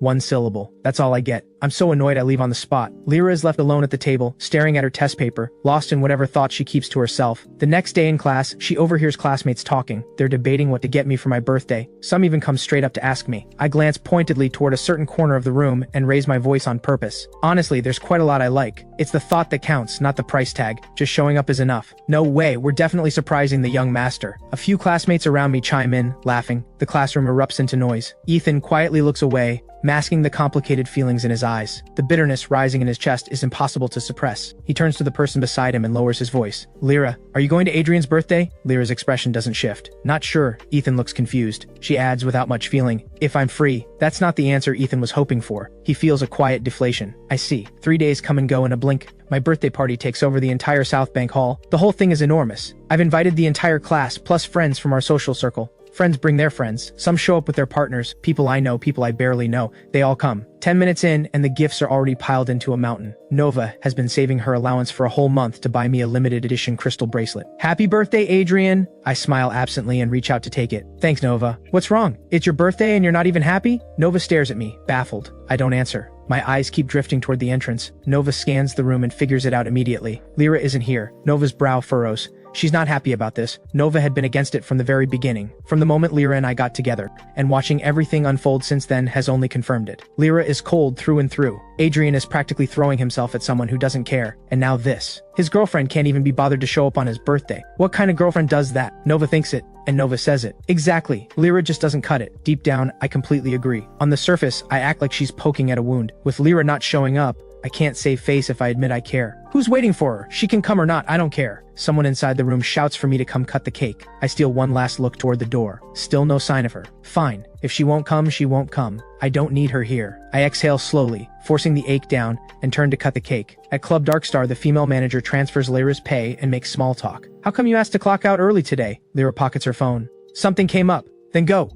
one syllable. That's all I get. I'm so annoyed I leave on the spot. Lyra is left alone at the table, staring at her test paper, lost in whatever thoughts she keeps to herself. The next day in class, she overhears classmates talking. They're debating what to get me for my birthday. Some even come straight up to ask me. I glance pointedly toward a certain corner of the room and raise my voice on purpose. Honestly, there's quite a lot I like. It's the thought that counts, not the price tag. Just showing up is enough. No way, we're definitely surprising the young master. A few classmates around me chime in, laughing. The classroom erupts into noise. Ethan quietly looks away, masking the complicated feelings in his eyes. The bitterness rising in his chest is impossible to suppress. He turns to the person beside him and lowers his voice. Lyra, are you going to Adrian's birthday? Lyra's expression doesn't shift. Not sure. Ethan looks confused. She adds without much feeling, if I'm free. That's not the answer Ethan was hoping for. He feels a quiet deflation. I see. 3 days come and go in a blink. My birthday party takes over the entire South Bank Hall. The whole thing is enormous. I've invited the entire class, plus friends from our social circle. Friends bring their friends. Some show up with their partners. People I know, people I barely know. They all come. 10 minutes in, and the gifts are already piled into a mountain. Nova has been saving her allowance for a whole month to buy me a limited edition crystal bracelet. Happy birthday, Adrian! I smile absently and reach out to take it. Thanks, Nova. What's wrong? It's your birthday and you're not even happy? Nova stares at me, baffled. I don't answer. My eyes keep drifting toward the entrance. Nova scans the room and figures it out immediately. Lyra isn't here. Nova's brow furrows. She's not happy about this. Nova had been against it from the very beginning, from the moment Lyra and I got together, and watching everything unfold since then has only confirmed it. Lyra is cold through and through. Adrian is practically throwing himself at someone who doesn't care, and now this. His girlfriend can't even be bothered to show up on his birthday. What kind of girlfriend does that? Nova thinks it, and Nova says it. Exactly. Lyra just doesn't cut it. Deep down, I completely agree. On the surface, I act like she's poking at a wound. With Lyra not showing up, I can't save face if I admit I care. Who's waiting for her? She can come or not, I don't care. Someone inside the room shouts for me to come cut the cake. I steal one last look toward the door. Still no sign of her. Fine. If she won't come, she won't come. I don't need her here. I exhale slowly, forcing the ache down, and turn to cut the cake. At Club Darkstar, the female manager transfers Lyra's pay and makes small talk. How come you asked to clock out early today? Lyra pockets her phone. Something came up. Then go.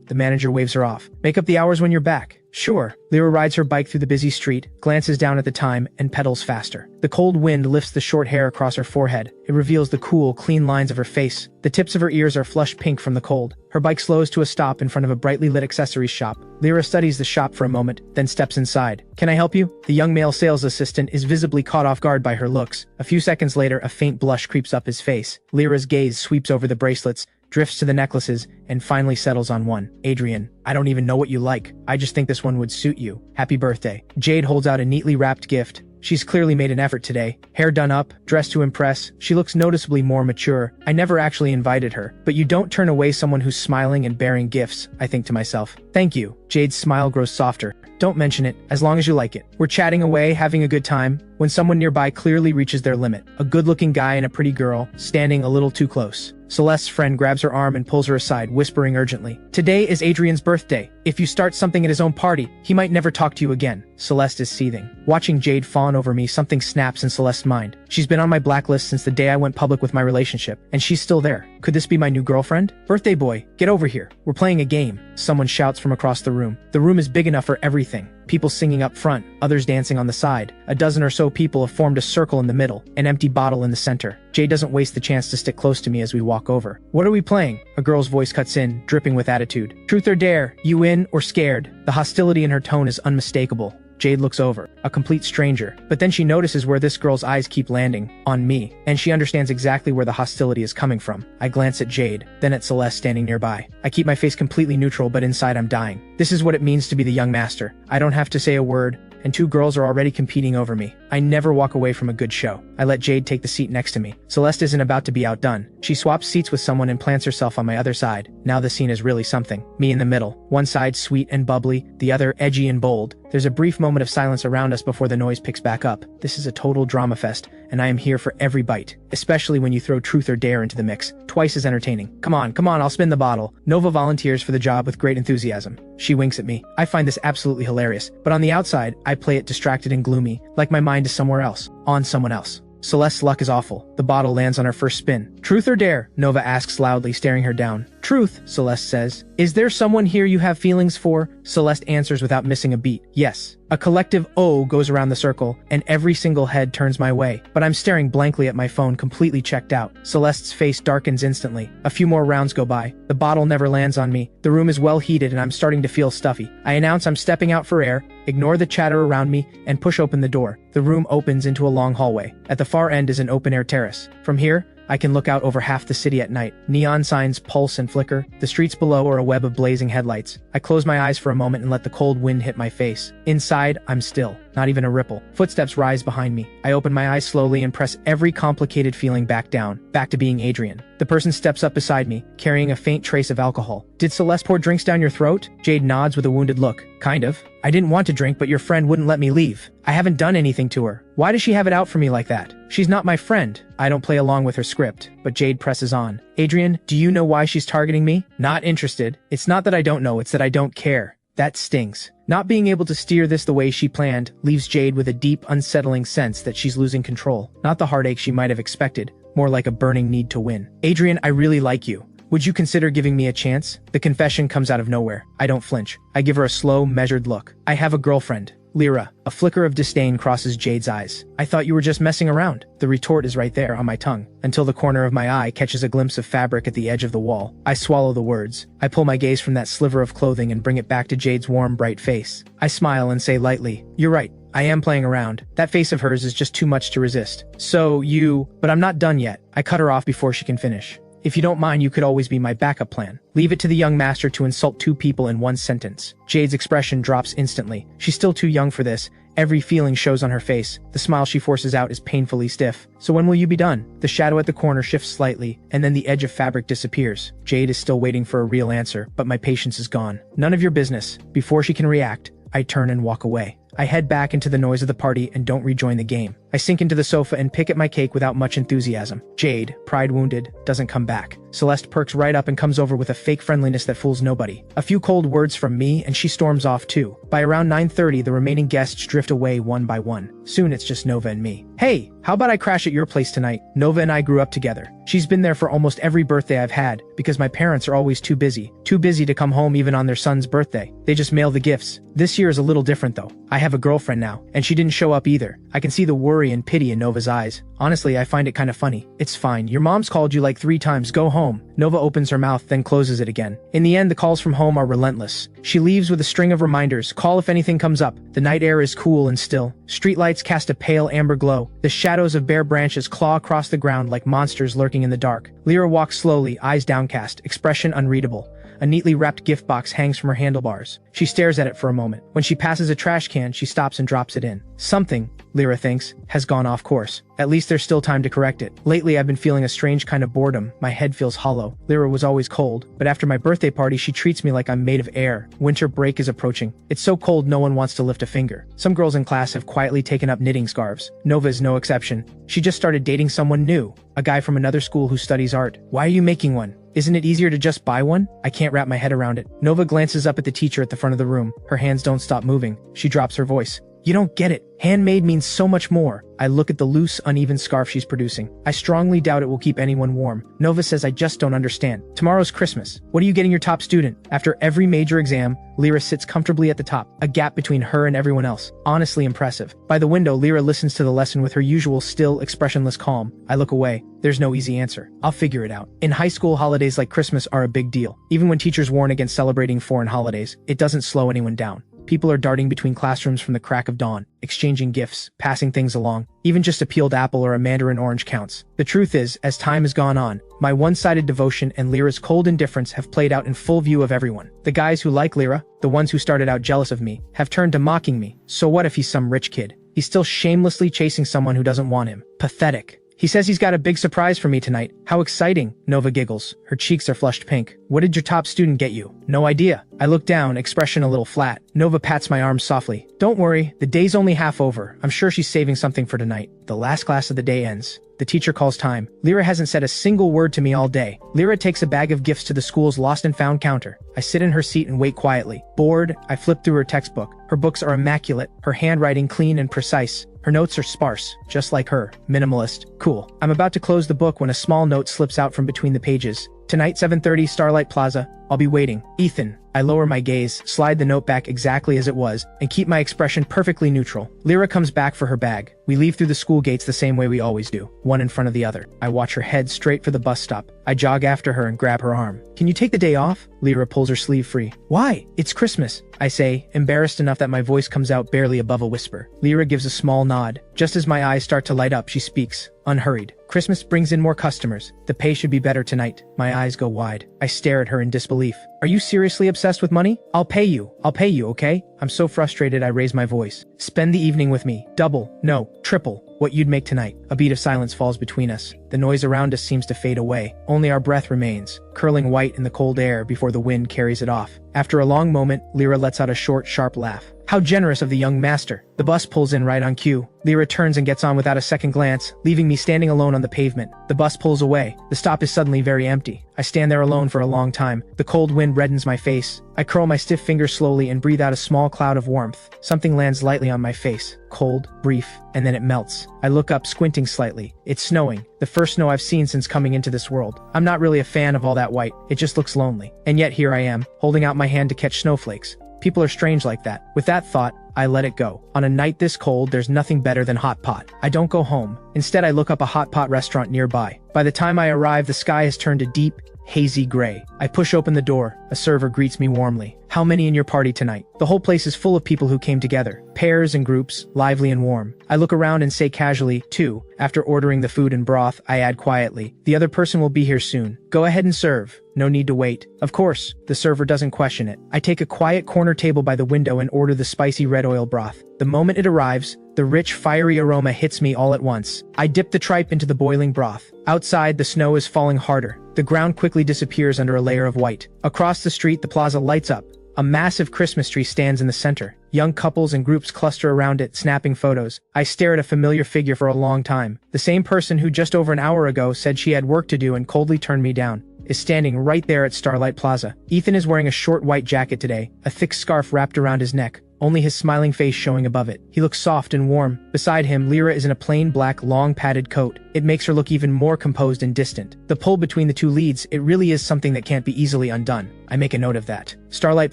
The manager waves her off. Make up the hours when you're back. Sure. Lyra rides her bike through the busy street, glances down at the time, and pedals faster. The cold wind lifts the short hair across her forehead. It reveals the cool, clean lines of her face. The tips of her ears are flush pink from the cold. Her bike slows to a stop in front of a brightly lit accessories shop. Lyra studies the shop for a moment, then steps inside. Can I help you? The young male sales assistant is visibly caught off guard by her looks. A few seconds later, a faint blush creeps up his face. Lyra's gaze sweeps over the bracelets, drifts to the necklaces, and finally settles on one. Adrian, I don't even know what you like. I just think this one would suit you. Happy birthday. Jade holds out a neatly wrapped gift. She's clearly made an effort today. Hair done up, dressed to impress. She looks noticeably more mature. I never actually invited her. But you don't turn away someone who's smiling and bearing gifts, I think to myself. Thank you. Jade's smile grows softer. Don't mention it, as long as you like it. We're chatting away, having a good time, when someone nearby clearly reaches their limit. A good-looking guy and a pretty girl, standing a little too close. Celeste's friend grabs her arm and pulls her aside, whispering urgently. Today is Adrian's birthday. If you start something at his own party, he might never talk to you again. Celeste is seething. Watching Jade fawn over me, something snaps in Celeste's mind. She's been on my blacklist since the day I went public with my relationship, and she's still there. Could this be my new girlfriend? Birthday boy, get over here. We're playing a game. Someone shouts from across the room. The room is big enough for everything. People singing up front, others dancing on the side. A dozen or so people have formed a circle in the middle, an empty bottle in the center. Jay doesn't waste the chance to stick close to me as we walk over. What are we playing? A girl's voice cuts in, dripping with attitude. Truth or dare, you in or scared? The hostility in her tone is unmistakable. Jade looks over, a complete stranger, but then she notices where this girl's eyes keep landing, on me, and she understands exactly where the hostility is coming from. I glance at Jade, then at Celeste standing nearby. I keep my face completely neutral, but inside I'm dying. This is what it means to be the young master. I don't have to say a word, and two girls are already competing over me. I never walk away from a good show. I let Jade take the seat next to me. Celeste isn't about to be outdone. She swaps seats with someone and plants herself on my other side. Now the scene is really something. Me in the middle. One side sweet and bubbly, the other edgy and bold. There's a brief moment of silence around us before the noise picks back up. This is a total drama fest, and I am here for every bite. Especially when you throw truth or dare into the mix. Twice as entertaining. Come on, I'll spin the bottle. Nova volunteers for the job with great enthusiasm. She winks at me. I find this absolutely hilarious, but on the outside, I play it distracted and gloomy, like my mind is somewhere else, on someone else. Celeste's luck is awful. The bottle lands on her first spin. Truth or dare? Nova asks loudly, staring her down. Truth, Celeste says. Is there someone here you have feelings for? Celeste answers without missing a beat. Yes. A collective "oh" goes around the circle, and every single head turns my way, but I'm staring blankly at my phone, completely checked out. Celeste's face darkens instantly. A few more rounds go by. The bottle never lands on me. The room is well heated, and I'm starting to feel stuffy. I announce I'm stepping out for air, ignore the chatter around me, and push open the door. The room opens into a long hallway. At the far end is an open-air terrace. From here, I can look out over half the city at night. Neon signs pulse and flicker. The streets below are a web of blazing headlights. I close my eyes for a moment and let the cold wind hit my face. Inside, I'm still. Not even a ripple. Footsteps rise behind me. I open my eyes slowly and press every complicated feeling back down. Back to being Adrian. The person steps up beside me, carrying a faint trace of alcohol. Did Celeste pour drinks down your throat? Jade nods with a wounded look. Kind of. I didn't want to drink, but your friend wouldn't let me leave. I haven't done anything to her. Why does she have it out for me like that? She's not my friend. I don't play along with her script, but Jade presses on. Adrian, do you know why she's targeting me? Not interested. It's not that I don't know, it's that I don't care. That stings. Not being able to steer this the way she planned leaves Jade with a deep, unsettling sense that she's losing control. Not the heartache she might have expected, more like a burning need to win. Adrian, I really like you. Would you consider giving me a chance? The confession comes out of nowhere. I don't flinch. I give her a slow, measured look. I have a girlfriend. Lyra. A flicker of disdain crosses Jade's eyes. I thought you were just messing around. The retort is right there on my tongue, until the corner of my eye catches a glimpse of fabric at the edge of the wall. I swallow the words. I pull my gaze from that sliver of clothing and bring it back to Jade's warm, bright face. I smile and say lightly, "You're right. I am playing around. That face of hers is just too much to resist. But I'm not done yet." I cut her off before she can finish. "If you don't mind, you could always be my backup plan." Leave it to the young master to insult two people in one sentence. Jade's expression drops instantly. She's still too young for this. Every feeling shows on her face. The smile she forces out is painfully stiff. "So when will you be done?" The shadow at the corner shifts slightly, and then the edge of fabric disappears. Jade is still waiting for a real answer, but my patience is gone. "None of your business." Before she can react, I turn and walk away. I head back into the noise of the party and don't rejoin the game. I sink into the sofa and pick at my cake without much enthusiasm. Jade, pride wounded, doesn't come back. Celeste perks right up and comes over with a fake friendliness that fools nobody. A few cold words from me and she storms off too. By around 9:30, the remaining guests drift away one by one. Soon it's just Nova and me. "Hey, how about I crash at your place tonight?" Nova and I grew up together. She's been there for almost every birthday I've had, because my parents are always too busy to come home even on their son's birthday. They just mail the gifts. This year is a little different though. I have a girlfriend now, and she didn't show up either. I can see the worry and pity in Nova's eyes. Honestly, I find it kind of funny. "It's fine. Your mom's called you like 3 times. Go home." Nova opens her mouth, then closes it again. In the end, the calls from home are relentless. She leaves with a string of reminders. Call if anything comes up. The night air is cool and still. Streetlights cast a pale amber glow. The shadows of bare branches claw across the ground like monsters lurking in the dark. Lyra walks slowly, eyes downcast, expression unreadable. A neatly wrapped gift box hangs from her handlebars. She stares at it for a moment. When she passes a trash can, she stops and drops it in. Something, Lyra thinks, has gone off course. At least there's still time to correct it. Lately, I've been feeling a strange kind of boredom. My head feels hollow. Lyra was always cold, but after my birthday party, she treats me like I'm made of air. Winter break is approaching. It's so cold no one wants to lift a finger. Some girls in class have quietly taken up knitting scarves. Nova is no exception. She just started dating someone new, a guy from another school who studies art. "Why are you making one? Isn't it easier to just buy one?" I can't wrap my head around it. Nova glances up at the teacher at the front of the room. Her hands don't stop moving. She drops her voice. "You don't get it. Handmade means so much more." I look at the loose, uneven scarf she's producing. I strongly doubt it will keep anyone warm. Nova says I just don't understand. "Tomorrow's Christmas. What are you getting your top student?" After every major exam, Lyra sits comfortably at the top, a gap between her and everyone else. Honestly impressive. By the window, Lyra listens to the lesson with her usual still, expressionless calm. I look away. There's no easy answer. I'll figure it out. In high school, holidays like Christmas are a big deal. Even when teachers warn against celebrating foreign holidays, it doesn't slow anyone down. People are darting between classrooms from the crack of dawn, exchanging gifts, passing things along. Even just a peeled apple or a mandarin orange counts. The truth is, as time has gone on, my one-sided devotion and Lyra's cold indifference have played out in full view of everyone. The guys who like Lyra, the ones who started out jealous of me, have turned to mocking me. So what if he's some rich kid? He's still shamelessly chasing someone who doesn't want him. Pathetic. He says he's got a big surprise for me tonight. How exciting. Nova giggles. Her cheeks are flushed pink. "What did your top student get you?" "No idea." I look down, expression a little flat. Nova pats my arm softly. "Don't worry, the day's only half over. I'm sure she's saving something for tonight." The last class of the day ends. The teacher calls time. Lyra hasn't said a single word to me all day. Lyra takes a bag of gifts to the school's lost and found counter. I sit in her seat and wait quietly. Bored, I flip through her textbook. Her books are immaculate, her handwriting clean and precise. Her notes are sparse, just like her. Minimalist. Cool. I'm about to close the book when a small note slips out from between the pages. "Tonight, 7:30, Starlight Plaza. I'll be waiting. Ethan." I lower my gaze, slide the note back exactly as it was, and keep my expression perfectly neutral. Lyra comes back for her bag. We leave through the school gates the same way we always do, one in front of the other. I watch her head straight for the bus stop. I jog after her and grab her arm. Can you take the day off? Lyra pulls her sleeve free. Why? It's Christmas, I say, embarrassed enough that my voice comes out barely above a whisper. Lyra gives a small nod. Just as my eyes start to light up, she speaks, unhurried. Christmas brings in more customers. The pay should be better tonight. My eyes go wide. I stare at her in disbelief. Are you seriously obsessed with money? I'll pay you, okay? I'm so frustrated I raise my voice. Spend the evening with me. Double, no, triple, what you'd make tonight. A beat of silence falls between us. The noise around us seems to fade away. Only our breath remains, curling white in the cold air before the wind carries it off. After a long moment, Lyra lets out a short, sharp laugh. How generous of the young master. The bus pulls in right on cue. Lyra turns and gets on without a second glance, leaving me standing alone on the pavement. The bus pulls away. The stop is suddenly very empty. I stand there alone for a long time. The cold wind reddens my face. I curl my stiff fingers slowly and breathe out a small cloud of warmth. Something lands lightly on my face. Cold, brief, and then it melts. I look up, squinting slightly. It's snowing. The first snow I've seen since coming into this world. I'm not really a fan of all that white. It just looks lonely. And yet here I am, holding out my hand to catch snowflakes. People are strange like that. With that thought, I let it go. On a night this cold, there's nothing better than hot pot. I don't go home. Instead, I look up a hot pot restaurant nearby. By the time I arrive, the sky has turned a deep, hazy gray. I push open the door. A server greets me warmly. How many in your party tonight? The whole place is full of people who came together. Pairs and groups, lively and warm. I look around and say casually, 2. After ordering the food and broth, I add quietly, the other person will be here soon. Go ahead and serve. No need to wait. Of course, the server doesn't question it. I take a quiet corner table by the window and order the spicy red oil broth. The moment it arrives, the rich, fiery aroma hits me all at once. I dip the tripe into the boiling broth. Outside, the snow is falling harder. The ground quickly disappears under a layer of white. Across the street, the plaza lights up. A massive Christmas tree stands in the center. Young couples and groups cluster around it, snapping photos. I stare at a familiar figure for a long time. The same person who just over an hour ago said she had work to do and coldly turned me down is standing right there at Starlight Plaza. Ethan is wearing a short white jacket today, a thick scarf wrapped around his neck, only his smiling face showing above it. He looks soft and warm. Beside him, Lyra is in a plain black, long padded coat. It makes her look even more composed and distant. The pull between the two leads, it really is something that can't be easily undone. I make a note of that. Starlight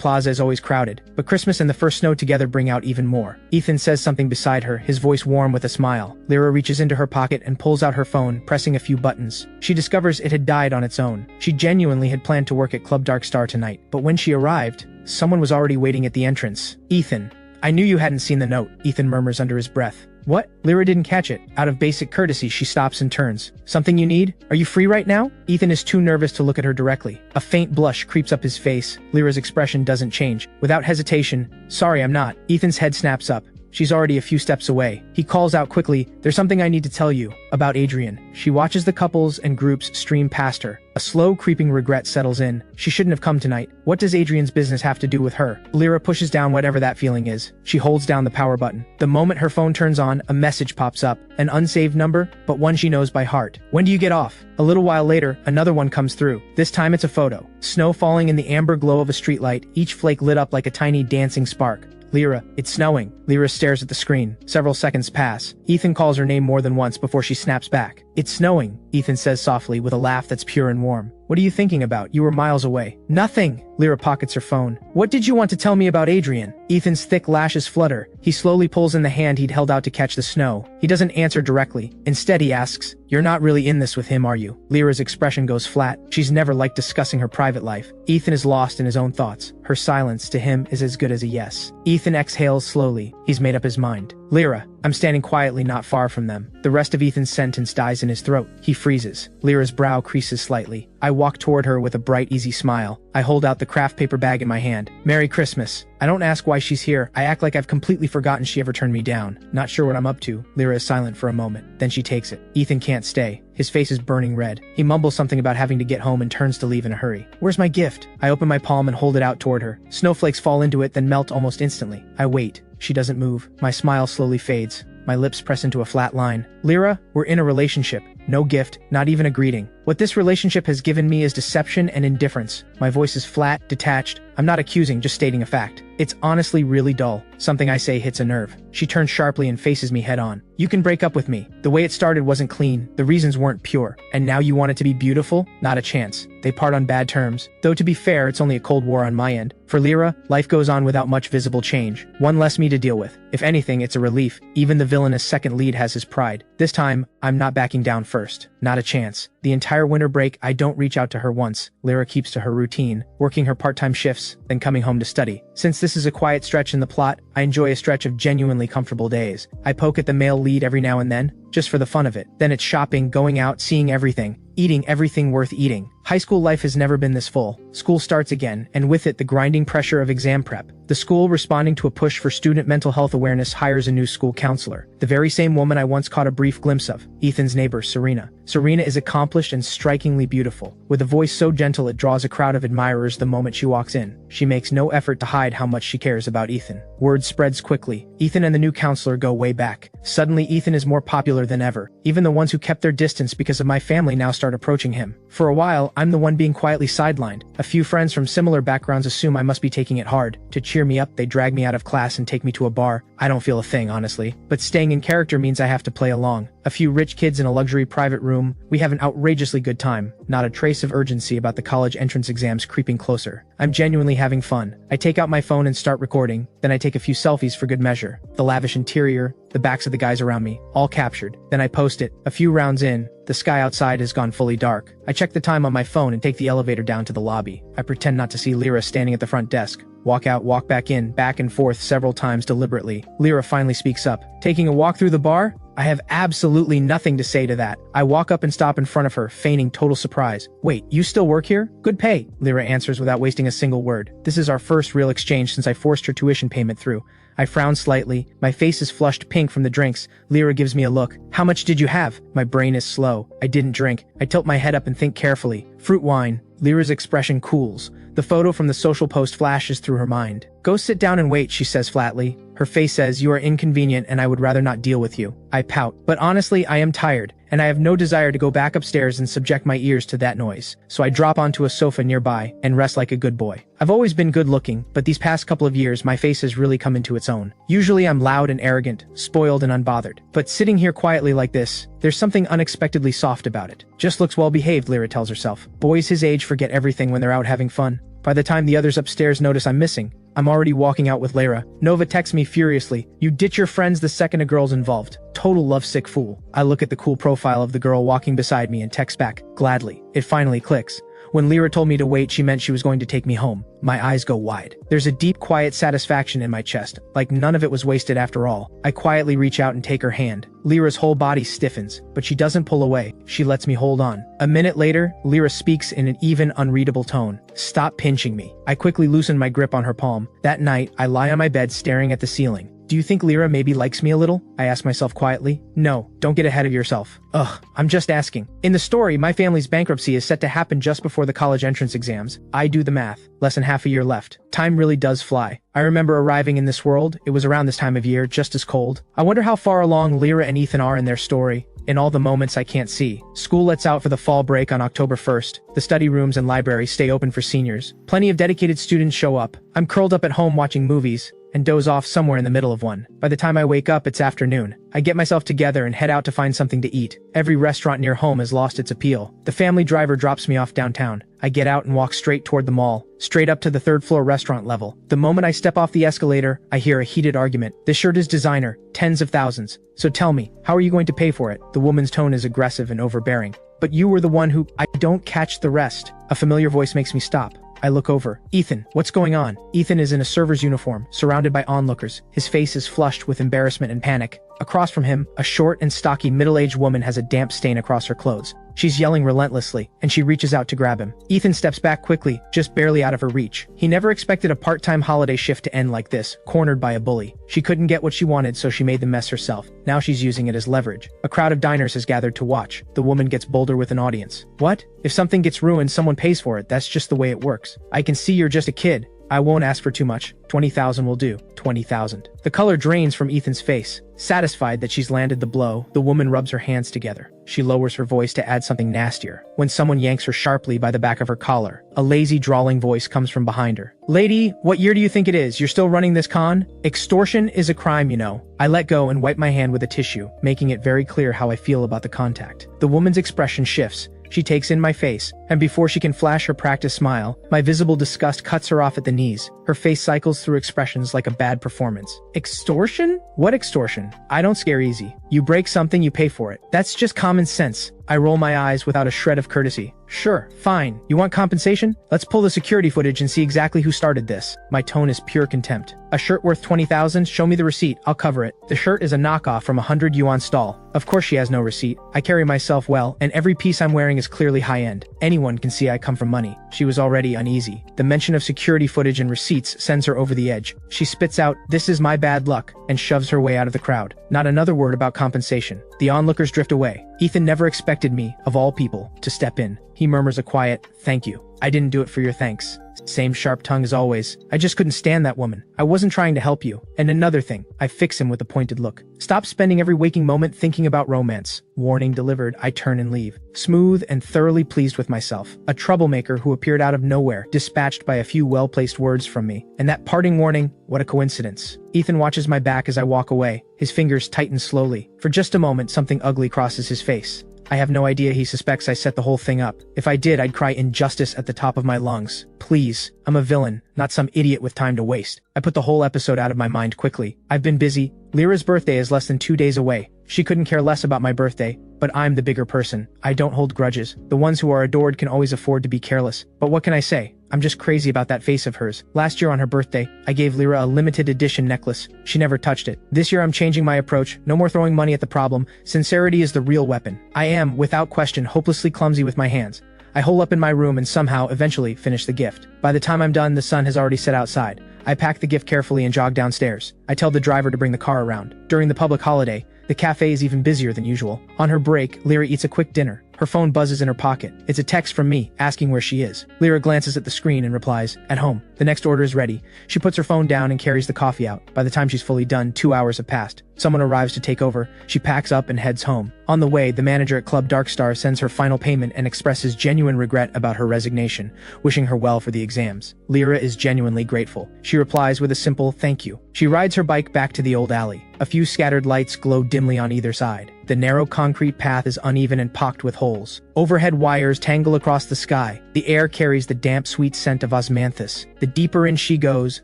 Plaza is always crowded, but Christmas and the first snow together bring out even more. Ethan says something beside her, his voice warm with a smile. Lyra reaches into her pocket and pulls out her phone, pressing a few buttons. She discovers it had died on its own. She genuinely had planned to work at Club Dark Star tonight, but when she arrived, someone was already waiting at the entrance. Ethan. I knew you hadn't seen the note, Ethan murmurs under his breath. What? Lyra didn't catch it. Out of basic courtesy, she stops and turns. Something you need? Are you free right now? Ethan is too nervous to look at her directly. A faint blush creeps up his face. Lyra's expression doesn't change. Without hesitation, sorry, I'm not. Ethan's head snaps up. She's already a few steps away. He calls out quickly, there's something I need to tell you about Adrian. She watches the couples and groups stream past her. A slow, creeping regret settles in. She shouldn't have come tonight. What does Adrian's business have to do with her? Lyra pushes down whatever that feeling is. She holds down the power button. The moment her phone turns on, a message pops up. An unsaved number, but one she knows by heart. When do you get off? A little while later, another one comes through. This time it's a photo. Snow falling in the amber glow of a streetlight, each flake lit up like a tiny dancing spark. Lyra, it's snowing. Lyra stares at the screen. Several seconds pass. Ethan calls her name more than once before she snaps back. It's snowing, Ethan says softly with a laugh that's pure and warm. What are you thinking about? You were miles away. Nothing. Lyra pockets her phone. What did you want to tell me about Adrian? Ethan's thick lashes flutter. He slowly pulls in the hand he'd held out to catch the snow. He doesn't answer directly. Instead, he asks, you're not really in this with him, are you? Lyra's expression goes flat. She's never liked discussing her private life. Ethan is lost in his own thoughts. Her silence, to him, is as good as a yes. Ethan exhales slowly. He's made up his mind. Lyra, I'm standing quietly not far from them. The rest of Ethan's sentence dies in his throat. He freezes. Lyra's brow creases slightly. I walk toward her with a bright, easy smile. I hold out the craft paper bag in my hand. Merry Christmas. I don't ask why she's here. I act like I've completely forgotten she ever turned me down. Not sure what I'm up to. Lyra is silent for a moment. Then she takes it. Ethan can't stay. His face is burning red. He mumbles something about having to get home and turns to leave in a hurry. Where's my gift? I open my palm and hold it out toward her. Snowflakes fall into it, then melt almost instantly. I wait. She doesn't move. My smile slowly fades. My lips press into a flat line. Lyra, we're in a relationship. No gift, not even a greeting. What this relationship has given me is deception and indifference. My voice is flat, detached. I'm not accusing, just stating a fact. It's honestly really dull. Something I say hits a nerve. She turns sharply and faces me head on. You can break up with me. The way it started wasn't clean. The reasons weren't pure. And now you want it to be beautiful? Not a chance. They part on bad terms. Though to be fair, it's only a cold war on my end. For Lyra, life goes on without much visible change. One less me to deal with. If anything, it's a relief. Even the villainous second lead has his pride. This time, I'm not backing down first. Not a chance. The entire winter break, I don't reach out to her once. Lyra keeps to her routine, working her part-time shifts, then coming home to study. Since this is a quiet stretch in the plot, I enjoy a stretch of genuinely comfortable days. I poke at the male lead every now and then, just for the fun of it. Then it's shopping, going out, seeing everything, eating everything worth eating. High school life has never been this full. School starts again, and with it the grinding pressure of exam prep. The school, responding to a push for student mental health awareness, hires a new school counselor. The very same woman I once caught a brief glimpse of, Ethan's neighbor, Serena. Serena is accomplished and strikingly beautiful. With a voice so gentle it draws a crowd of admirers the moment she walks in. She makes no effort to hide how much she cares about Ethan. Word spreads quickly. Ethan and the new counselor go way back. Suddenly Ethan is more popular than ever. Even the ones who kept their distance because of my family now start approaching him. For a while, I'm the one being quietly sidelined. A few friends from similar backgrounds assume I must be taking it hard. To cheer me up, they drag me out of class and take me to a bar. I don't feel a thing, honestly. But staying in character means I have to play along. A few rich kids in a luxury private room. We have an outrageously good time. Not a trace of urgency about the college entrance exams creeping closer. I'm genuinely having fun. I take out my phone and start recording. Then I take a few selfies for good measure. The lavish interior, the backs of the guys around me, all captured. Then I post it. A few rounds in, the sky outside has gone fully dark. I check the time on my phone and take the elevator down to the lobby. I pretend not to see Lyra standing at the front desk. Walk out, walk back in, back and forth several times deliberately. Lyra finally speaks up. Taking a walk through the bar? I have absolutely nothing to say to that. I walk up and stop in front of her, feigning total surprise. Wait, you still work here? Good pay, Lyra answers without wasting a single word. This is our first real exchange since I forced her tuition payment through. I frown slightly. My face is flushed pink from the drinks. Lyra gives me a look. How much did you have? My brain is slow. I didn't drink. I tilt my head up and think carefully. Fruit wine. Lyra's expression cools. The photo from the social post flashes through her mind. Go sit down and wait, she says flatly. Her face says, you are inconvenient and I would rather not deal with you. I pout. But honestly, I am tired, and I have no desire to go back upstairs and subject my ears to that noise. So I drop onto a sofa nearby and rest like a good boy. I've always been good looking, but these past couple of years my face has really come into its own. Usually I'm loud and arrogant, spoiled and unbothered. But sitting here quietly like this, there's something unexpectedly soft about it. Just looks well behaved, Lyra tells herself. Boys his age forget everything when they're out having fun. By the time the others upstairs notice I'm missing, I'm already walking out with Lyra. Nova texts me furiously. You ditch your friends the second a girl's involved. Total lovesick fool. I look at the cool profile of the girl walking beside me and text back, gladly. It finally clicks. When Lyra told me to wait, she meant she was going to take me home. My eyes go wide. There's a deep, quiet satisfaction in my chest, like none of it was wasted after all. I quietly reach out and take her hand. Lyra's whole body stiffens, but she doesn't pull away. She lets me hold on. A minute later, Lyra speaks in an even, unreadable tone. Stop pinching me. I quickly loosen my grip on her palm. That night, I lie on my bed staring at the ceiling. Do you think Lyra maybe likes me a little? I ask myself quietly. No, don't get ahead of yourself. Ugh, I'm just asking. In the story, my family's bankruptcy is set to happen just before the college entrance exams. I do the math. Less than half a year left. Time really does fly. I remember arriving in this world. It was around this time of year, just as cold. I wonder how far along Lyra and Ethan are in their story. In all the moments I can't see. School lets out for the fall break on October 1st. The study rooms and library stay open for seniors. Plenty of dedicated students show up. I'm curled up at home watching movies and doze off somewhere in the middle of one. By the time I wake up, it's afternoon. I get myself together and head out to find something to eat. Every restaurant near home has lost its appeal. The family driver drops me off downtown. I get out and walk straight toward the mall, straight up to the third floor restaurant level. The moment I step off the escalator, I hear a heated argument. This shirt is designer, tens of thousands. So tell me, how are you going to pay for it? The woman's tone is aggressive and overbearing. But you were the one who... I don't catch the rest. A familiar voice makes me stop. I look over. Ethan, what's going on? Ethan is in a server's uniform, surrounded by onlookers. His face is flushed with embarrassment and panic. Across from him, a short and stocky middle-aged woman has a damp stain across her clothes. She's yelling relentlessly, and she reaches out to grab him. Ethan steps back quickly, just barely out of her reach. He never expected a part-time holiday shift to end like this, cornered by a bully. She couldn't get what she wanted, so she made the mess herself. Now she's using it as leverage. A crowd of diners has gathered to watch. The woman gets bolder with an audience. What? If something gets ruined, someone pays for it. That's just the way it works. I can see you're just a kid. I won't ask for too much. 20,000 will do. 20,000. The color drains from Ethan's face. Satisfied that she's landed the blow, the woman rubs her hands together. She lowers her voice to add something nastier. When someone yanks her sharply by the back of her collar, a lazy, drawling voice comes from behind her. Lady, what year do you think it is? You're still running this con? Extortion is a crime, you know. I let go and wipe my hand with a tissue, making it very clear how I feel about the contact. The woman's expression shifts. She takes in my face, and before she can flash her practiced smile, my visible disgust cuts her off at the knees. Her face cycles through expressions like a bad performance. Extortion? What extortion? I don't scare easy. You break something, you pay for it. That's just common sense. I roll my eyes without a shred of courtesy. Sure, fine. You want compensation? Let's pull the security footage and see exactly who started this. My tone is pure contempt. A shirt worth 20,000? Show me the receipt. I'll cover it. The shirt is a knockoff from a 100 yuan stall. Of course she has no receipt. I carry myself well, and every piece I'm wearing is clearly high-end. Anyone can see I come from money. She was already uneasy. The mention of security footage and receipts sends her over the edge. She spits out, "This is my bad luck," and shoves her way out of the crowd. Not another word about compensation. The onlookers drift away. Ethan never expected me, of all people, to step in. He murmurs a quiet, "Thank you. I didn't do it for your thanks." Same sharp tongue as always. I just couldn't stand that woman. I wasn't trying to help you. And another thing, I fix him with a pointed look. Stop spending every waking moment thinking about romance. Warning delivered, I turn and leave. Smooth and thoroughly pleased with myself. A troublemaker who appeared out of nowhere, dispatched by a few well-placed words from me. And that parting warning, what a coincidence. Ethan watches my back as I walk away. His fingers tighten slowly. For just a moment, something ugly crosses his face. I have no idea he suspects I set the whole thing up. If I did, I'd cry injustice at the top of my lungs. Please, I'm a villain, not some idiot with time to waste. I put the whole episode out of my mind quickly. I've been busy. Lyra's birthday is less than 2 days away. She couldn't care less about my birthday, but I'm the bigger person. I don't hold grudges. The ones who are adored can always afford to be careless. But what can I say? I'm just crazy about that face of hers. Last year on her birthday, I gave Lyra a limited edition necklace. She never touched it. This year I'm changing my approach. No more throwing money at the problem. Sincerity is the real weapon. I am, without question, hopelessly clumsy with my hands. I hole up in my room and somehow, eventually, finish the gift. By the time I'm done, the sun has already set outside. I pack the gift carefully and jog downstairs. I tell the driver to bring the car around. During the public holiday, the cafe is even busier than usual. On her break, Lyra eats a quick dinner. Her phone buzzes in her pocket. It's a text from me, asking where she is. Lyra glances at the screen and replies, "At home." The next order is ready. She puts her phone down and carries the coffee out. By the time she's fully done, 2 hours have passed. Someone arrives to take over. She packs up and heads home. On the way, the manager at Club Darkstar sends her final payment and expresses genuine regret about her resignation, wishing her well for the exams. Lyra is genuinely grateful. She replies with a simple thank you. She rides her bike back to the old alley. A few scattered lights glow dimly on either side. The narrow concrete path is uneven and pocked with holes. Overhead wires tangle across the sky. The air carries the damp, sweet scent of osmanthus. The deeper in she goes,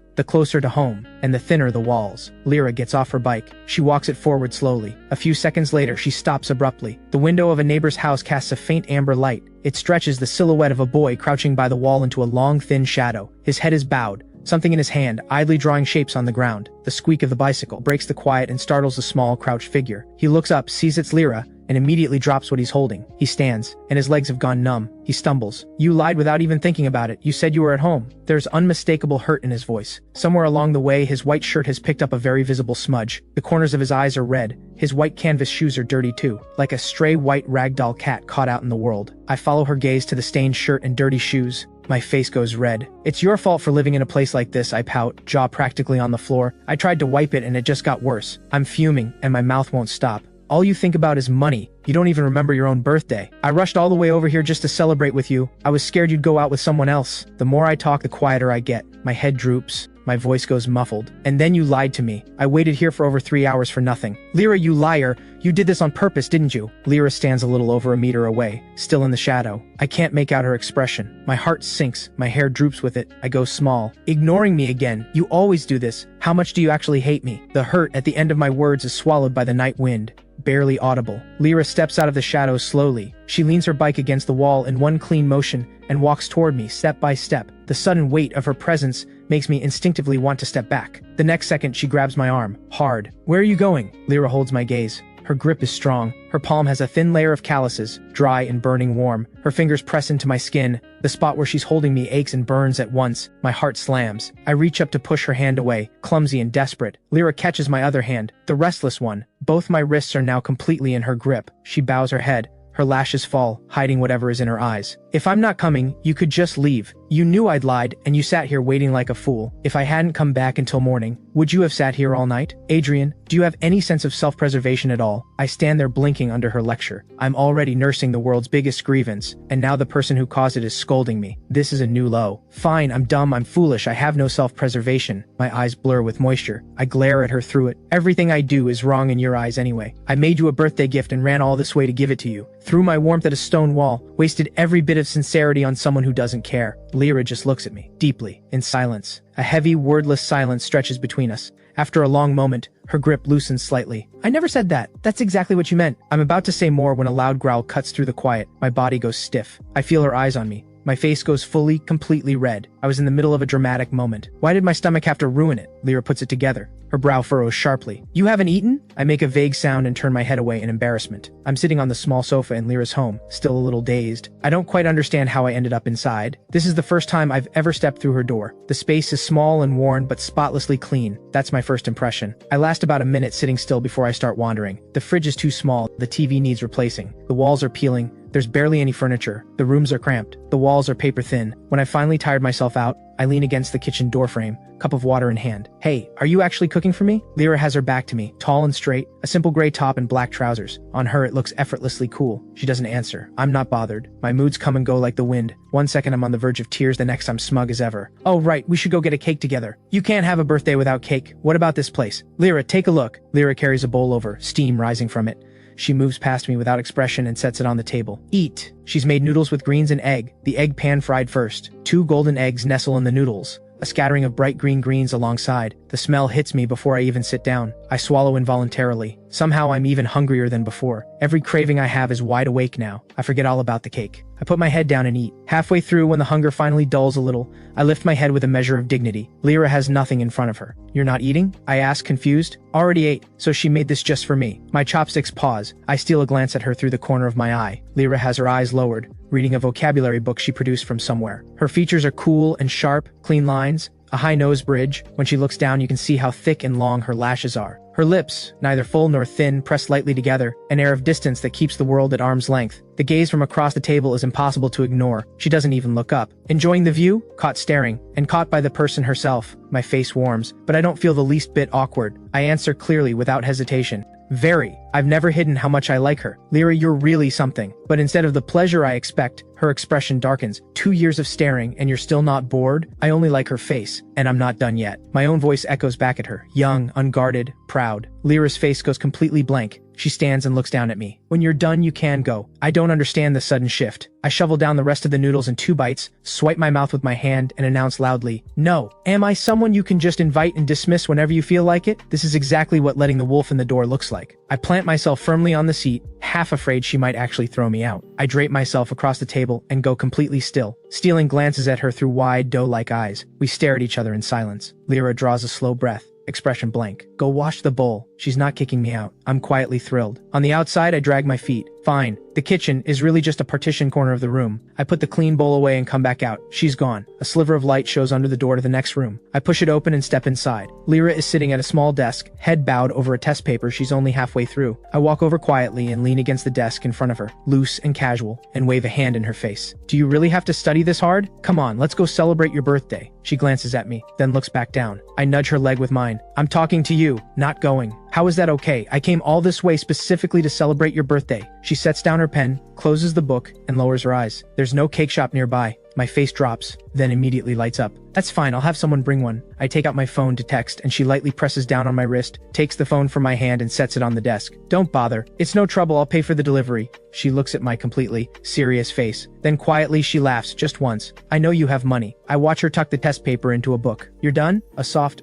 the closer to home, and the thinner the walls. Lyra gets off her bike. She walks it forward slowly. A few seconds later, she stops abruptly. The window of a neighbor's house casts a faint amber light. It stretches the silhouette of a boy crouching by the wall into a long, thin shadow. His head is bowed. Something in his hand, idly drawing shapes on the ground. The squeak of the bicycle breaks the quiet and startles the small, crouched figure. He looks up, sees it's Lyra, and immediately drops what he's holding. He stands, and his legs have gone numb. He stumbles. "You lied without even thinking about it. You said you were at home." There's unmistakable hurt in his voice. Somewhere along the way, his white shirt has picked up a very visible smudge. The corners of his eyes are red. His white canvas shoes are dirty too, like a stray white ragdoll cat caught out in the world. I follow her gaze to the stained shirt and dirty shoes. My face goes red. "It's your fault for living in a place like this," I pout, jaw practically on the floor. "I tried to wipe it and it just got worse. I'm fuming, and my mouth won't stop. All you think about is money. You don't even remember your own birthday. I rushed all the way over here just to celebrate with you. I was scared you'd go out with someone else." The more I talk, the quieter I get. My head droops. My voice goes muffled. "And then you lied to me. I waited here for over 3 hours for nothing. Lyra, you liar. You did this on purpose, didn't you?" Lyra stands a little over a meter away, still in the shadow. I can't make out her expression. My heart sinks. My hair droops with it. I go small. "Ignoring me again. You always do this. How much do you actually hate me?" The hurt at the end of my words is swallowed by the night wind. Barely audible. Lyra steps out of the shadows slowly. She leans her bike against the wall in one clean motion and walks toward me step by step. The sudden weight of her presence makes me instinctively want to step back. The next second, she grabs my arm, hard. "Where are you going?" Lyra holds my gaze. Her grip is strong. Her palm has a thin layer of calluses, dry and burning warm. Her fingers press into my skin. The spot where she's holding me aches and burns at once. My heart slams. I reach up to push her hand away, clumsy and desperate. Lyra catches my other hand, the restless one. Both my wrists are now completely in her grip. She bows her head. Her lashes fall, hiding whatever is in her eyes. "If I'm not coming, you could just leave. You knew I'd lied, and you sat here waiting like a fool. If I hadn't come back until morning, would you have sat here all night? Adrian, do you have any sense of self-preservation at all? I stand there blinking under her lecture. I'm already nursing the world's biggest grievance, and now the person who caused it is scolding me. This is a new low. Fine, I'm dumb, I'm foolish, I have no self-preservation. My eyes blur with moisture. I glare at her through it. Everything I do is wrong in your eyes anyway. I made you a birthday gift and ran all this way to give it to you. Threw my warmth at a stone wall, wasted every bit of sincerity on someone who doesn't care. Lyra just looks at me, deeply, in silence. A heavy, wordless silence stretches between us. After a long moment, her grip loosens slightly. I never said that. That's exactly what you meant. I'm about to say more when a loud growl cuts through the quiet. My body goes stiff. I feel her eyes on me. My face goes fully, completely red. I was in the middle of a dramatic moment. Why did my stomach have to ruin it? Lyra puts it together. Her brow furrows sharply. You haven't eaten? I make a vague sound and turn my head away in embarrassment. I'm sitting on the small sofa in Lyra's home, still a little dazed. I don't quite understand how I ended up inside. This is the first time I've ever stepped through her door. The space is small and worn, but spotlessly clean. That's my first impression. I last about a minute sitting still before I start wandering. The fridge is too small. The TV needs replacing. The walls are peeling. There's barely any furniture. The rooms are cramped. The walls are paper thin. When I finally tired myself out, I lean against the kitchen doorframe, cup of water in hand. Hey, are you actually cooking for me? Lyra has her back to me, tall and straight, a simple gray top and black trousers. On her it looks effortlessly cool. She doesn't answer. I'm not bothered. My moods come and go like the wind. One second I'm on the verge of tears, the next I'm smug as ever. Oh right, we should go get a cake together. You can't have a birthday without cake. What about this place? Lyra, take a look. Lyra carries a bowl over, steam rising from it. She moves past me without expression and sets it on the table. Eat. She's made noodles with greens and egg, the egg pan fried first. 2 golden eggs nestle in the noodles, a scattering of bright green greens alongside. The smell hits me before I even sit down. I swallow involuntarily. Somehow I'm even hungrier than before. Every craving I have is wide awake now. I forget all about the cake. I put my head down and eat. Halfway through, when the hunger finally dulls a little, I lift my head with a measure of dignity. Lyra has nothing in front of her. You're not eating? I ask, confused. Already ate, so she made this just for me. My chopsticks pause. I steal a glance at her through the corner of my eye. Lyra has her eyes lowered, reading a vocabulary book she produced from somewhere. Her features are cool and sharp, clean lines, a high nose bridge. When she looks down, you can see how thick and long her lashes are. Her lips, neither full nor thin, pressed lightly together, an air of distance that keeps the world at arm's length. The gaze from across the table is impossible to ignore. She doesn't even look up. Enjoying the view? Caught staring, and caught by the person herself. My face warms, but I don't feel the least bit awkward. I answer clearly without hesitation. Very. I've never hidden how much I like her. Lyra, you're really something. But instead of the pleasure I expect, her expression darkens. 2 years of staring, and you're still not bored? I only like her face, and I'm not done yet. My own voice echoes back at her, young, unguarded, proud. Lyra's face goes completely blank. She stands and looks down at me. When you're done, you can go. I don't understand the sudden shift. I shovel down the rest of the noodles in 2 bites, swipe my mouth with my hand, and announce loudly, no. Am I someone you can just invite and dismiss whenever you feel like it? This is exactly what letting the wolf in the door looks like. I plant myself firmly on the seat, half afraid she might actually throw me out. I drape myself across the table and go completely still, stealing glances at her through wide, doe-like eyes. We stare at each other in silence. Lyra draws a slow breath, expression blank. Go wash the bowl. She's not kicking me out. I'm quietly thrilled. On the outside, I drag my feet. Fine. The kitchen is really just a partition corner of the room. I put the clean bowl away and come back out. She's gone. A sliver of light shows under the door to the next room. I push it open and step inside. Lyra is sitting at a small desk, head bowed over a test paper she's only halfway through. I walk over quietly and lean against the desk in front of her, loose and casual, and wave a hand in her face. Do you really have to study this hard? Come on, let's go celebrate your birthday. She glances at me, then looks back down. I nudge her leg with mine. I'm talking to you, not going. How is that okay? I came all this way specifically to celebrate your birthday. She sets down her pen, closes the book, and lowers her eyes. There's no cake shop nearby. My face drops, then immediately lights up. That's fine, I'll have someone bring one. I take out my phone to text, and she lightly presses down on my wrist, takes the phone from my hand and sets it on the desk. Don't bother. It's no trouble, I'll pay for the delivery. She looks at my completely serious face. Then quietly she laughs, just once. I know you have money. I watch her tuck the test paper into a book. You're done? A soft,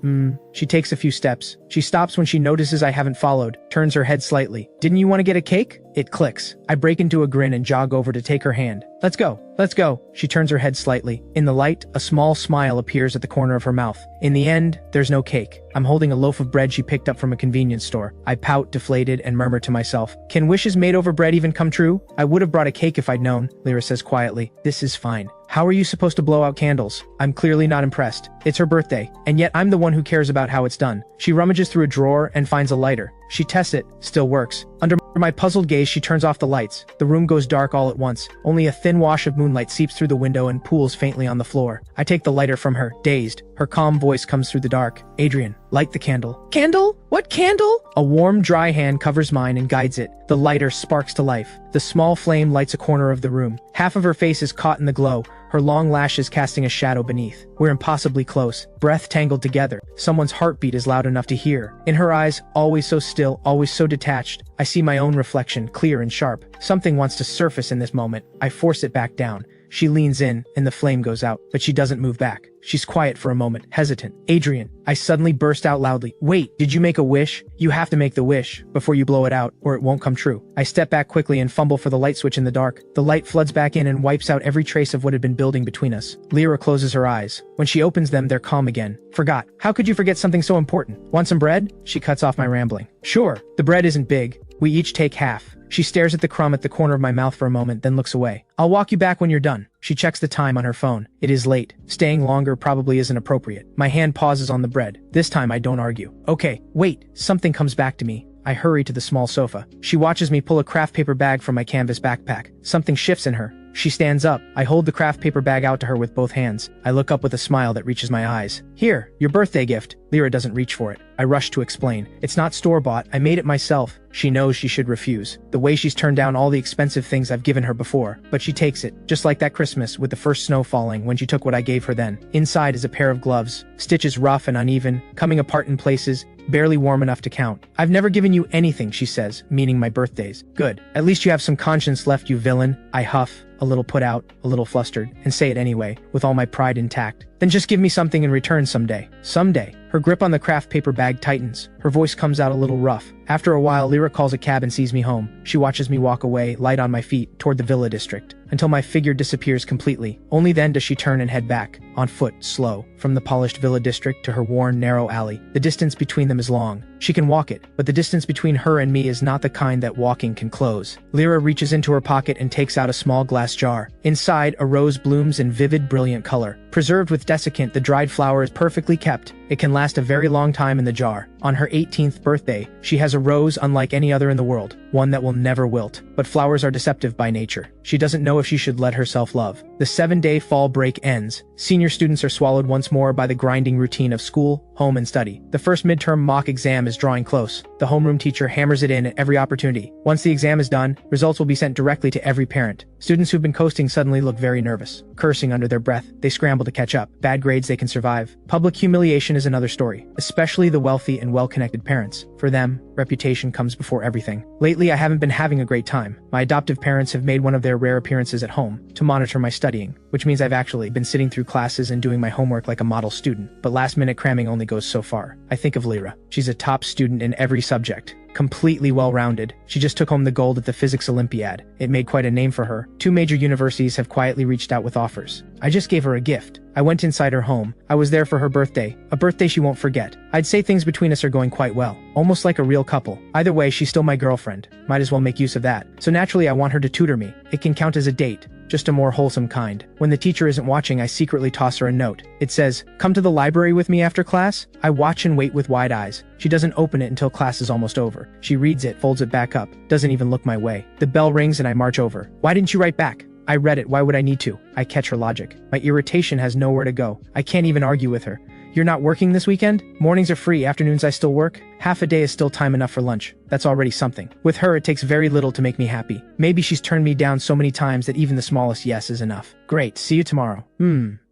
She takes a few steps. She stops when she notices I haven't followed, turns her head slightly. Didn't you want to get a cake? It clicks. I break into a grin and jog over to take her hand. Let's go. Let's go. She turns her head slightly. In the light, a small smile appears at the corner of her mouth. In the end, there's no cake. I'm holding a loaf of bread she picked up from a convenience store. I pout, deflated, and murmur to myself, can wishes made over bread even come true? I would have brought a cake if I'd known, Lyra says quietly. This is fine. How are you supposed to blow out candles? I'm clearly not impressed. It's her birthday, and yet I'm the one who cares about how it's done. She rummages through a drawer and finds a lighter. She tests it, still works. Under For my puzzled gaze, she turns off the lights. The room goes dark all at once. Only a thin wash of moonlight seeps through the window and pools faintly on the floor. I take the lighter from her, dazed. Her calm voice comes through the dark. Adrian, light the candle. Candle? What candle? A warm, dry hand covers mine and guides it. The lighter sparks to life. The small flame lights a corner of the room. Half of her face is caught in the glow, her long lashes casting a shadow beneath. We're impossibly close, breath tangled together. Someone's heartbeat is loud enough to hear. In her eyes, always so still, always so detached, I see my own reflection, clear and sharp. Something wants to surface in this moment. I force it back down. She leans in, and the flame goes out, but she doesn't move back. She's quiet for a moment, hesitant. Adrian, I suddenly burst out loudly. Wait, did you make a wish? You have to make the wish before you blow it out, or it won't come true. I step back quickly and fumble for the light switch in the dark. The light floods back in and wipes out every trace of what had been building between us. Lyra closes her eyes. When she opens them, they're calm again. Forgot. How could you forget something so important? Want some bread? She cuts off my rambling. Sure. The bread isn't big. We each take half. She stares at the crumb at the corner of my mouth for a moment, then looks away. I'll walk you back when you're done. She checks the time on her phone. It is late. Staying longer probably isn't appropriate. My hand pauses on the bread. This time I don't argue. Okay, wait. Something comes back to me. I hurry to the small sofa. She watches me pull a craft paper bag from my canvas backpack. Something shifts in her. She stands up. I hold the craft paper bag out to her with both hands. I look up with a smile that reaches my eyes. Here, your birthday gift. Lyra doesn't reach for it. I rush to explain. It's not store-bought. I made it myself. She knows she should refuse. The way she's turned down all the expensive things I've given her before. But she takes it, just like that Christmas with the first snow falling when she took what I gave her then. Inside is a pair of gloves. Stitches rough and uneven, coming apart in places, barely warm enough to count. I've never given you anything, she says, meaning my birthdays. Good. At least you have some conscience left, you villain. I huff, a little put out, a little flustered, and say it anyway, with all my pride intact. Then just give me something in return someday. Someday. Her grip on the craft paper bag tightens. Her voice comes out a little rough. After a while, Lyra calls a cab and sees me home. She watches me walk away, light on my feet, toward the Villa district, until my figure disappears completely. Only then does she turn and head back, on foot, slow, from the polished Villa district to her worn, narrow alley. The distance between them is long. She can walk it, but the distance between her and me is not the kind that walking can close. Lyra reaches into her pocket and takes out a small glass jar. Inside, a rose blooms in vivid, brilliant color. Preserved with desiccant, the dried flower is perfectly kept. It can last a very long time in the jar. On her 18th birthday, she has a rose unlike any other in the world, one that will never wilt. But flowers are deceptive by nature. She doesn't know if she should let herself love. The 7-day fall break ends. Senior students are swallowed once more by the grinding routine of school, home, and study. The first midterm mock exam is drawing close. The homeroom teacher hammers it in at every opportunity. Once the exam is done, results will be sent directly to every parent. Students who've been coasting suddenly look very nervous. Cursing under their breath, they scramble to catch up. Bad grades they can survive. Public humiliation is another story, especially the wealthy and well-connected parents. For them, reputation comes before everything. Lately, I haven't been having a great time. My adoptive parents have made one of their rare appearances at home to monitor my studying, which means I've actually been sitting through classes and doing my homework like a model student. But last-minute cramming only goes so far. I think of Lyra. She's a top student in every subject. Completely well-rounded. She just took home the gold at the Physics Olympiad. It made quite a name for her. 2 major universities have quietly reached out with offers. I just gave her a gift. I went inside her home. I was there for her birthday, a birthday she won't forget. I'd say things between us are going quite well, almost like a real couple. Either way, she's still my girlfriend. Might as well make use of that. So naturally, I want her to tutor me. It can count as a date, just a more wholesome kind. When the teacher isn't watching, I secretly toss her a note. It says, "Come to the library with me after class." I watch and wait with wide eyes. She doesn't open it until class is almost over. She reads it, folds it back up, doesn't even look my way. The bell rings and I march over. "Why didn't you write back?" "I read it, why would I need to?" I catch her logic. My irritation has nowhere to go. I can't even argue with her. "You're not working this weekend? Mornings are free, afternoons I still work. Half a day is still time enough for lunch. That's already something." With her, it takes very little to make me happy. Maybe she's turned me down so many times that even the smallest yes is enough. Great, see you tomorrow.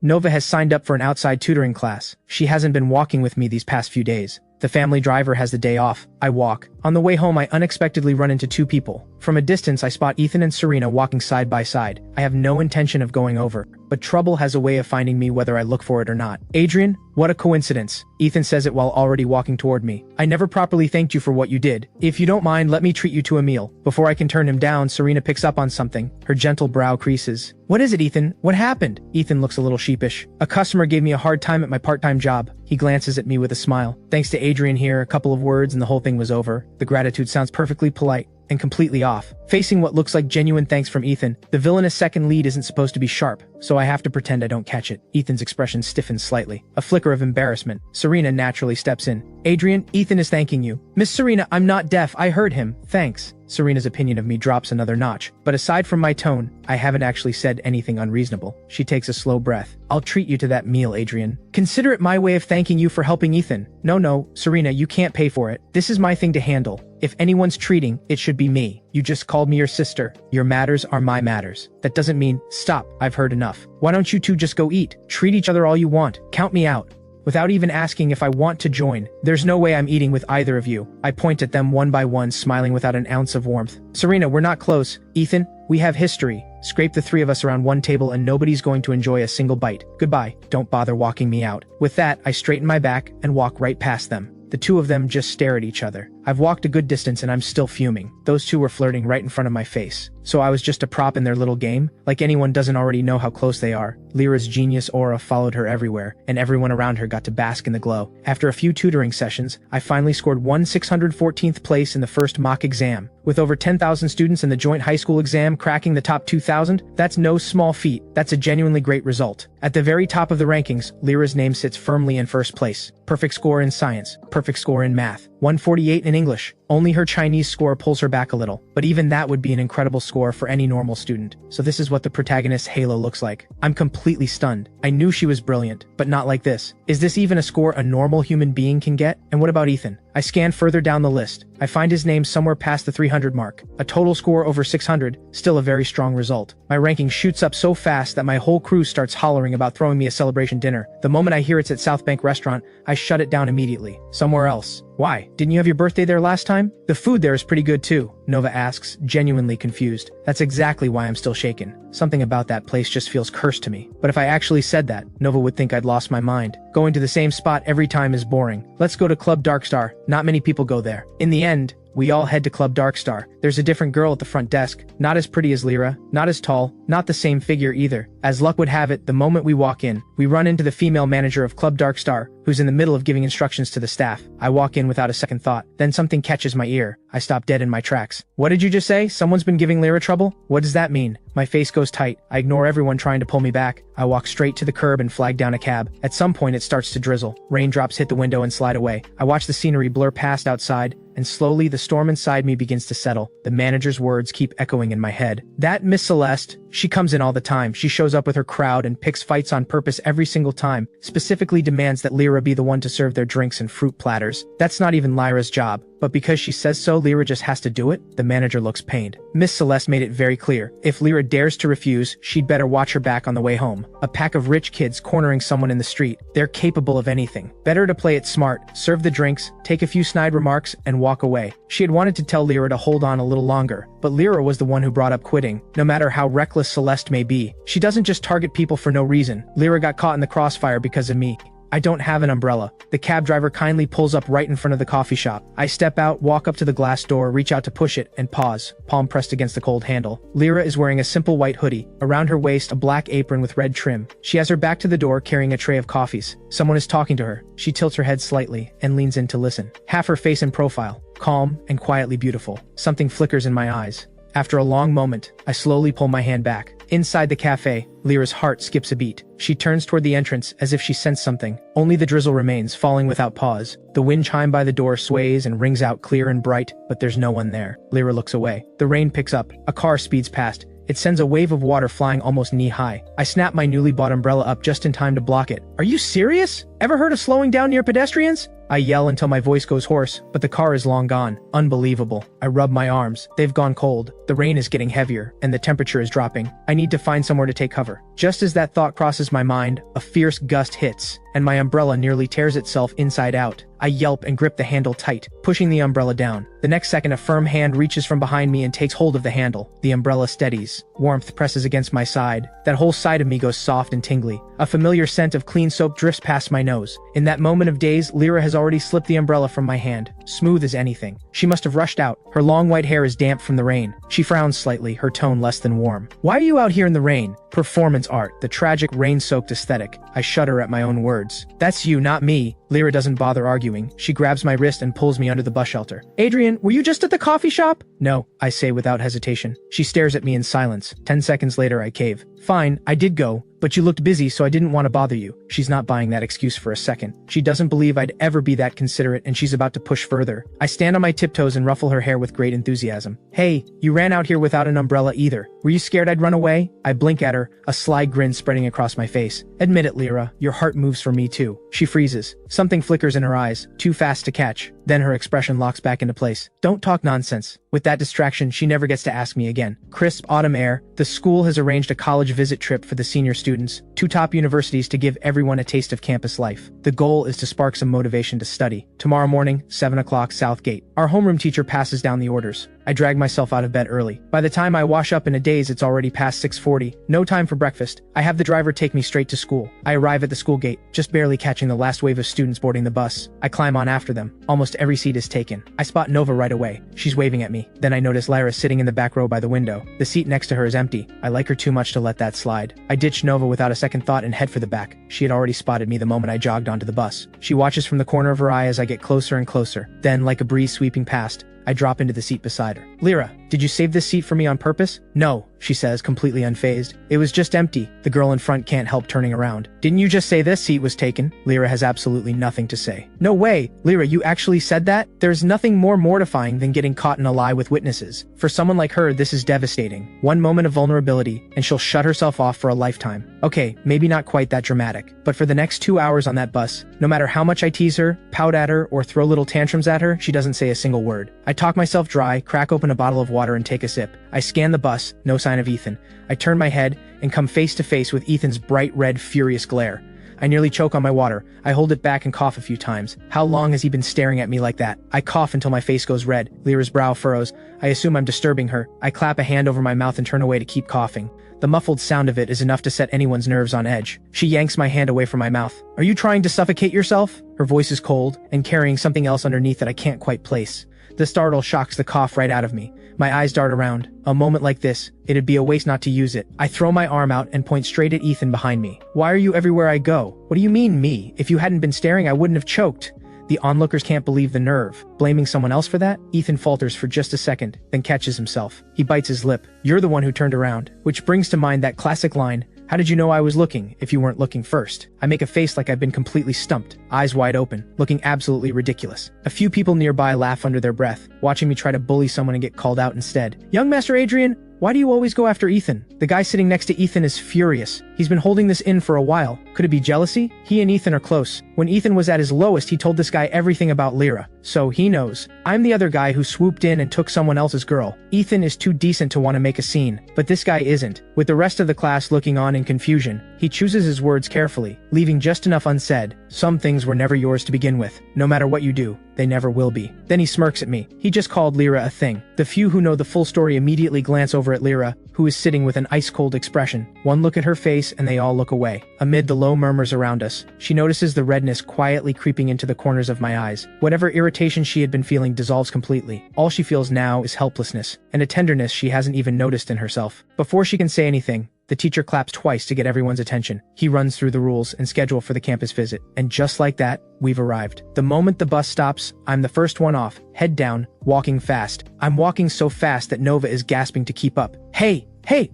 Nova has signed up for an outside tutoring class. She hasn't been walking with me these past few days. The family driver has the day off. I walk. On the way home, I unexpectedly run into 2 people. From a distance, I spot Ethan and Serena walking side by side. I have no intention of going over, but trouble has a way of finding me whether I look for it or not. "Adrian, what a coincidence." Ethan says it while already walking toward me. "I never properly thanked you for what you did. If you don't mind, let me treat you to a meal." Before I can turn him down, Serena picks up on something. Her gentle brow creases. "What is it, Ethan? What happened?" Ethan looks a little sheepish. "A customer gave me a hard time at my part-time job." He glances at me with a smile. Thanks to Adrian here, a couple of words and the whole thing was over. The gratitude sounds perfectly polite. and completely off. Facing what looks like genuine thanks from Ethan, the villainous second lead isn't supposed to be sharp, so I have to pretend I don't catch it. Ethan's expression stiffens slightly. A flicker of embarrassment. Serena naturally steps in. Adrian, Ethan is thanking you. Miss Serena, I'm not deaf. I heard him. Thanks. Serena's opinion of me drops another notch, but aside from my tone, I haven't actually said anything unreasonable. She takes a slow breath. I'll treat you to that meal, Adrian. Consider it my way of thanking you for helping Ethan. No, Serena, you can't pay for it. This is my thing to handle. If anyone's treating, it should be me. You just called me your sister. Your matters are my matters. That doesn't mean, stop, I've heard enough. Why don't you two just go eat? Treat each other all you want. Count me out. Without even asking if I want to join. There's no way I'm eating with either of you. I point at them one by one, smiling without an ounce of warmth. Serena, we're not close. Ethan, we have history. Scrape the three of us around one table and nobody's going to enjoy a single bite. Goodbye. Don't bother walking me out. With that, I straighten my back and walk right past them. The two of them just stare at each other. I've walked a good distance and I'm still fuming. Those two were flirting right in front of my face. So I was just a prop in their little game? Like anyone doesn't already know how close they are. Lyra's genius aura followed her everywhere, and everyone around her got to bask in the glow. After a few tutoring sessions, I finally scored 614th place in the first mock exam. With over 10,000 students in the joint high school exam cracking the top 2,000, that's no small feat. That's a genuinely great result. At the very top of the rankings, Lyra's name sits firmly in first place. Perfect score in science, perfect score in math, 148 in English. Only her Chinese score pulls her back a little, but even that would be an incredible score for any normal student. So this is what the protagonist's halo looks like. I'm completely stunned. I knew she was brilliant, but not like this. Is this even a score a normal human being can get? And what about Ethan? I scan further down the list. I find his name somewhere past the 300 mark. A total score over 600, still a very strong result. My ranking shoots up so fast that my whole crew starts hollering about throwing me a celebration dinner. The moment I hear it's at South Bank Restaurant, I shut it down immediately. Somewhere else. Why? Didn't you have your birthday there last time? The food there is pretty good too, Nova asks, genuinely confused. That's exactly why I'm still shaken. Something about that place just feels cursed to me. But if I actually said that, Nova would think I'd lost my mind. Going to the same spot every time is boring. Let's go to Club Darkstar. Not many people go there. In the end, we all head to Club Darkstar. There's a different girl at the front desk. Not as pretty as Lyra, not as tall, not the same figure either. As luck would have it, the moment we walk in, we run into the female manager of Club Darkstar, who's in the middle of giving instructions to the staff. I walk in without a second thought. Then something catches my ear. I stop dead in my tracks. What did you just say? Someone's been giving Lyra trouble? What does that mean? My face goes tight. I ignore everyone trying to pull me back. I walk straight to the curb and flag down a cab. At some point it starts to drizzle. Raindrops hit the window and slide away. I watch the scenery blur past outside, and slowly the storm inside me begins to settle. The manager's words keep echoing in my head. That Miss Celeste, she comes in all the time. She shows up with her crowd and picks fights on purpose every single time, specifically demands that Lyra be the one to serve their drinks and fruit platters. That's not even Lyra's job. But because she says so, Lyra just has to do it? The manager looks pained. Miss Celeste made it very clear. If Lyra dares to refuse, she'd better watch her back on the way home. A pack of rich kids cornering someone in the street. They're capable of anything. Better to play it smart, serve the drinks, take a few snide remarks, and walk away. She had wanted to tell Lyra to hold on a little longer, but Lyra was the one who brought up quitting. No matter how reckless Celeste may be, she doesn't just target people for no reason. Lyra got caught in the crossfire because of me. I don't have an umbrella. The cab driver kindly pulls up right in front of the coffee shop. I step out, walk up to the glass door, reach out to push it, and pause, palm pressed against the cold handle. Lyra is wearing a simple white hoodie. Around her waist, a black apron with red trim. She has her back to the door, carrying a tray of coffees. Someone is talking to her. She tilts her head slightly and leans in to listen. Half her face in profile, calm and quietly beautiful. Something flickers in my eyes. After a long moment, I slowly pull my hand back. Inside the cafe, Lyra's heart skips a beat. She turns toward the entrance as if she sensed something. Only the drizzle remains, falling without pause. The wind chime by the door sways and rings out clear and bright, but there's no one there. Lyra looks away. The rain picks up. A car speeds past. It sends a wave of water flying almost knee-high. I snap my newly bought umbrella up just in time to block it. Are you serious? Ever heard of slowing down near pedestrians? I yell until my voice goes hoarse, but the car is long gone. Unbelievable. I rub my arms. They've gone cold. The rain is getting heavier, and the temperature is dropping. I need to find somewhere to take cover. Just as that thought crosses my mind, a fierce gust hits, and my umbrella nearly tears itself inside out. I yelp and grip the handle tight, pushing the umbrella down. The next second, a firm hand reaches from behind me and takes hold of the handle. The umbrella steadies. Warmth presses against my side. That whole side of me goes soft and tingly. A familiar scent of clean soap drifts past my nose. In that moment of daze, Lyra has already slipped the umbrella from my hand, smooth as anything. She must have rushed out. Her long white hair is damp from the rain. She frowns slightly, her tone less than warm. Why are you out here in the rain? Performance art, the tragic rain-soaked aesthetic. I shudder at my own words. That's you, not me. Lyra doesn't bother arguing. She grabs my wrist and pulls me under the bus shelter. Adrian, were you just at the coffee shop? No, I say without hesitation. She stares at me in silence. 10 seconds later, I cave. Fine, I did go, but you looked busy, so I didn't want to bother you. She's not buying that excuse for a second. She doesn't believe I'd ever be that considerate, and she's about to push further. I stand on my tiptoes and ruffle her hair with great enthusiasm. Hey, you ran out here without an umbrella either. Were you scared I'd run away? I blink at her, a sly grin spreading across my face. Admit it, Lyra, your heart moves for me too. She freezes. Something flickers in her eyes, too fast to catch. Then her expression locks back into place. Don't talk nonsense. With that distraction, she never gets to ask me again. Crisp autumn air. The school has arranged a college visit trip for the senior students, 2 top universities to give everyone a taste of campus life. The goal is to spark some motivation to study. Tomorrow morning, 7 o'clock, South Gate. Our homeroom teacher passes down the orders. I drag myself out of bed early. By the time I wash up in a daze, it's already past 6:40. No time for breakfast. I have the driver take me straight to school. I arrive at the school gate, just barely catching the last wave of students boarding the bus. I climb on after them. Almost every seat is taken. I spot Nova right away. She's waving at me. Then I notice Lyra sitting in the back row by the window. The seat next to her is empty. I like her too much to let that slide. I ditch Nova without a second thought and head for the back. She had already spotted me the moment I jogged onto the bus. She watches from the corner of her eye as I get closer and closer. Then, like a breeze sweeping past, I drop into the seat beside her. Lyra, did you save this seat for me on purpose? No, she says, completely unfazed. It was just empty. The girl in front can't help turning around. Didn't you just say this seat was taken? Lyra has absolutely nothing to say. No way. Lyra, you actually said that? There's nothing more mortifying than getting caught in a lie with witnesses. For someone like her, this is devastating. One moment of vulnerability, and she'll shut herself off for a lifetime. Okay, maybe not quite that dramatic, but for the next 2 hours on that bus, no matter how much I tease her, pout at her, or throw little tantrums at her, she doesn't say a single word. I talk myself dry, crack open a bottle of water and take a sip. I scan the bus, no sign of Ethan. I turn my head and come face to face with Ethan's bright red, furious glare. I nearly choke on my water. I hold it back and cough a few times. How long has he been staring at me like that? I cough until my face goes red. Lyra's brow furrows. I assume I'm disturbing her. I clap a hand over my mouth and turn away to keep coughing. The muffled sound of it is enough to set anyone's nerves on edge. She yanks my hand away from my mouth. Are you trying to suffocate yourself? Her voice is cold and carrying something else underneath that I can't quite place. The startle shocks the cough right out of me. My eyes dart around. A moment like this, it'd be a waste not to use it. I throw my arm out and point straight at Ethan behind me. Why are you everywhere I go? What do you mean, me? If you hadn't been staring, I wouldn't have choked. The onlookers can't believe the nerve. Blaming someone else for that? Ethan falters for just a second, then catches himself. He bites his lip. You're the one who turned around. Which brings to mind that classic line, how did you know I was looking if you weren't looking first? I make a face like I've been completely stumped, eyes wide open, looking absolutely ridiculous. A few people nearby laugh under their breath, watching me try to bully someone and get called out instead. Young Master Adrian, why do you always go after Ethan? The guy sitting next to Ethan is furious. He's been holding this in for a while. Could it be jealousy? He and Ethan are close. When Ethan was at his lowest, he told this guy everything about Lyra. So he knows. I'm the other guy who swooped in and took someone else's girl. Ethan is too decent to want to make a scene, but this guy isn't. With the rest of the class looking on in confusion, he chooses his words carefully, leaving just enough unsaid. Some things were never yours to begin with. No matter what you do, they never will be. Then he smirks at me. He just called Lyra a thing. The few who know the full story immediately glance over at Lyra, who is sitting with an ice-cold expression. One look at her face and they all look away. Amid the low murmurs around us, she notices the redness quietly creeping into the corners of my eyes. Whatever irritation she had been feeling dissolves completely. All she feels now is helplessness, and a tenderness she hasn't even noticed in herself. Before she can say anything, the teacher claps twice to get everyone's attention. He runs through the rules and schedule for the campus visit. And just like that, we've arrived. The moment the bus stops, I'm the first one off, head down, walking fast. I'm walking so fast that Nova is gasping to keep up. Hey,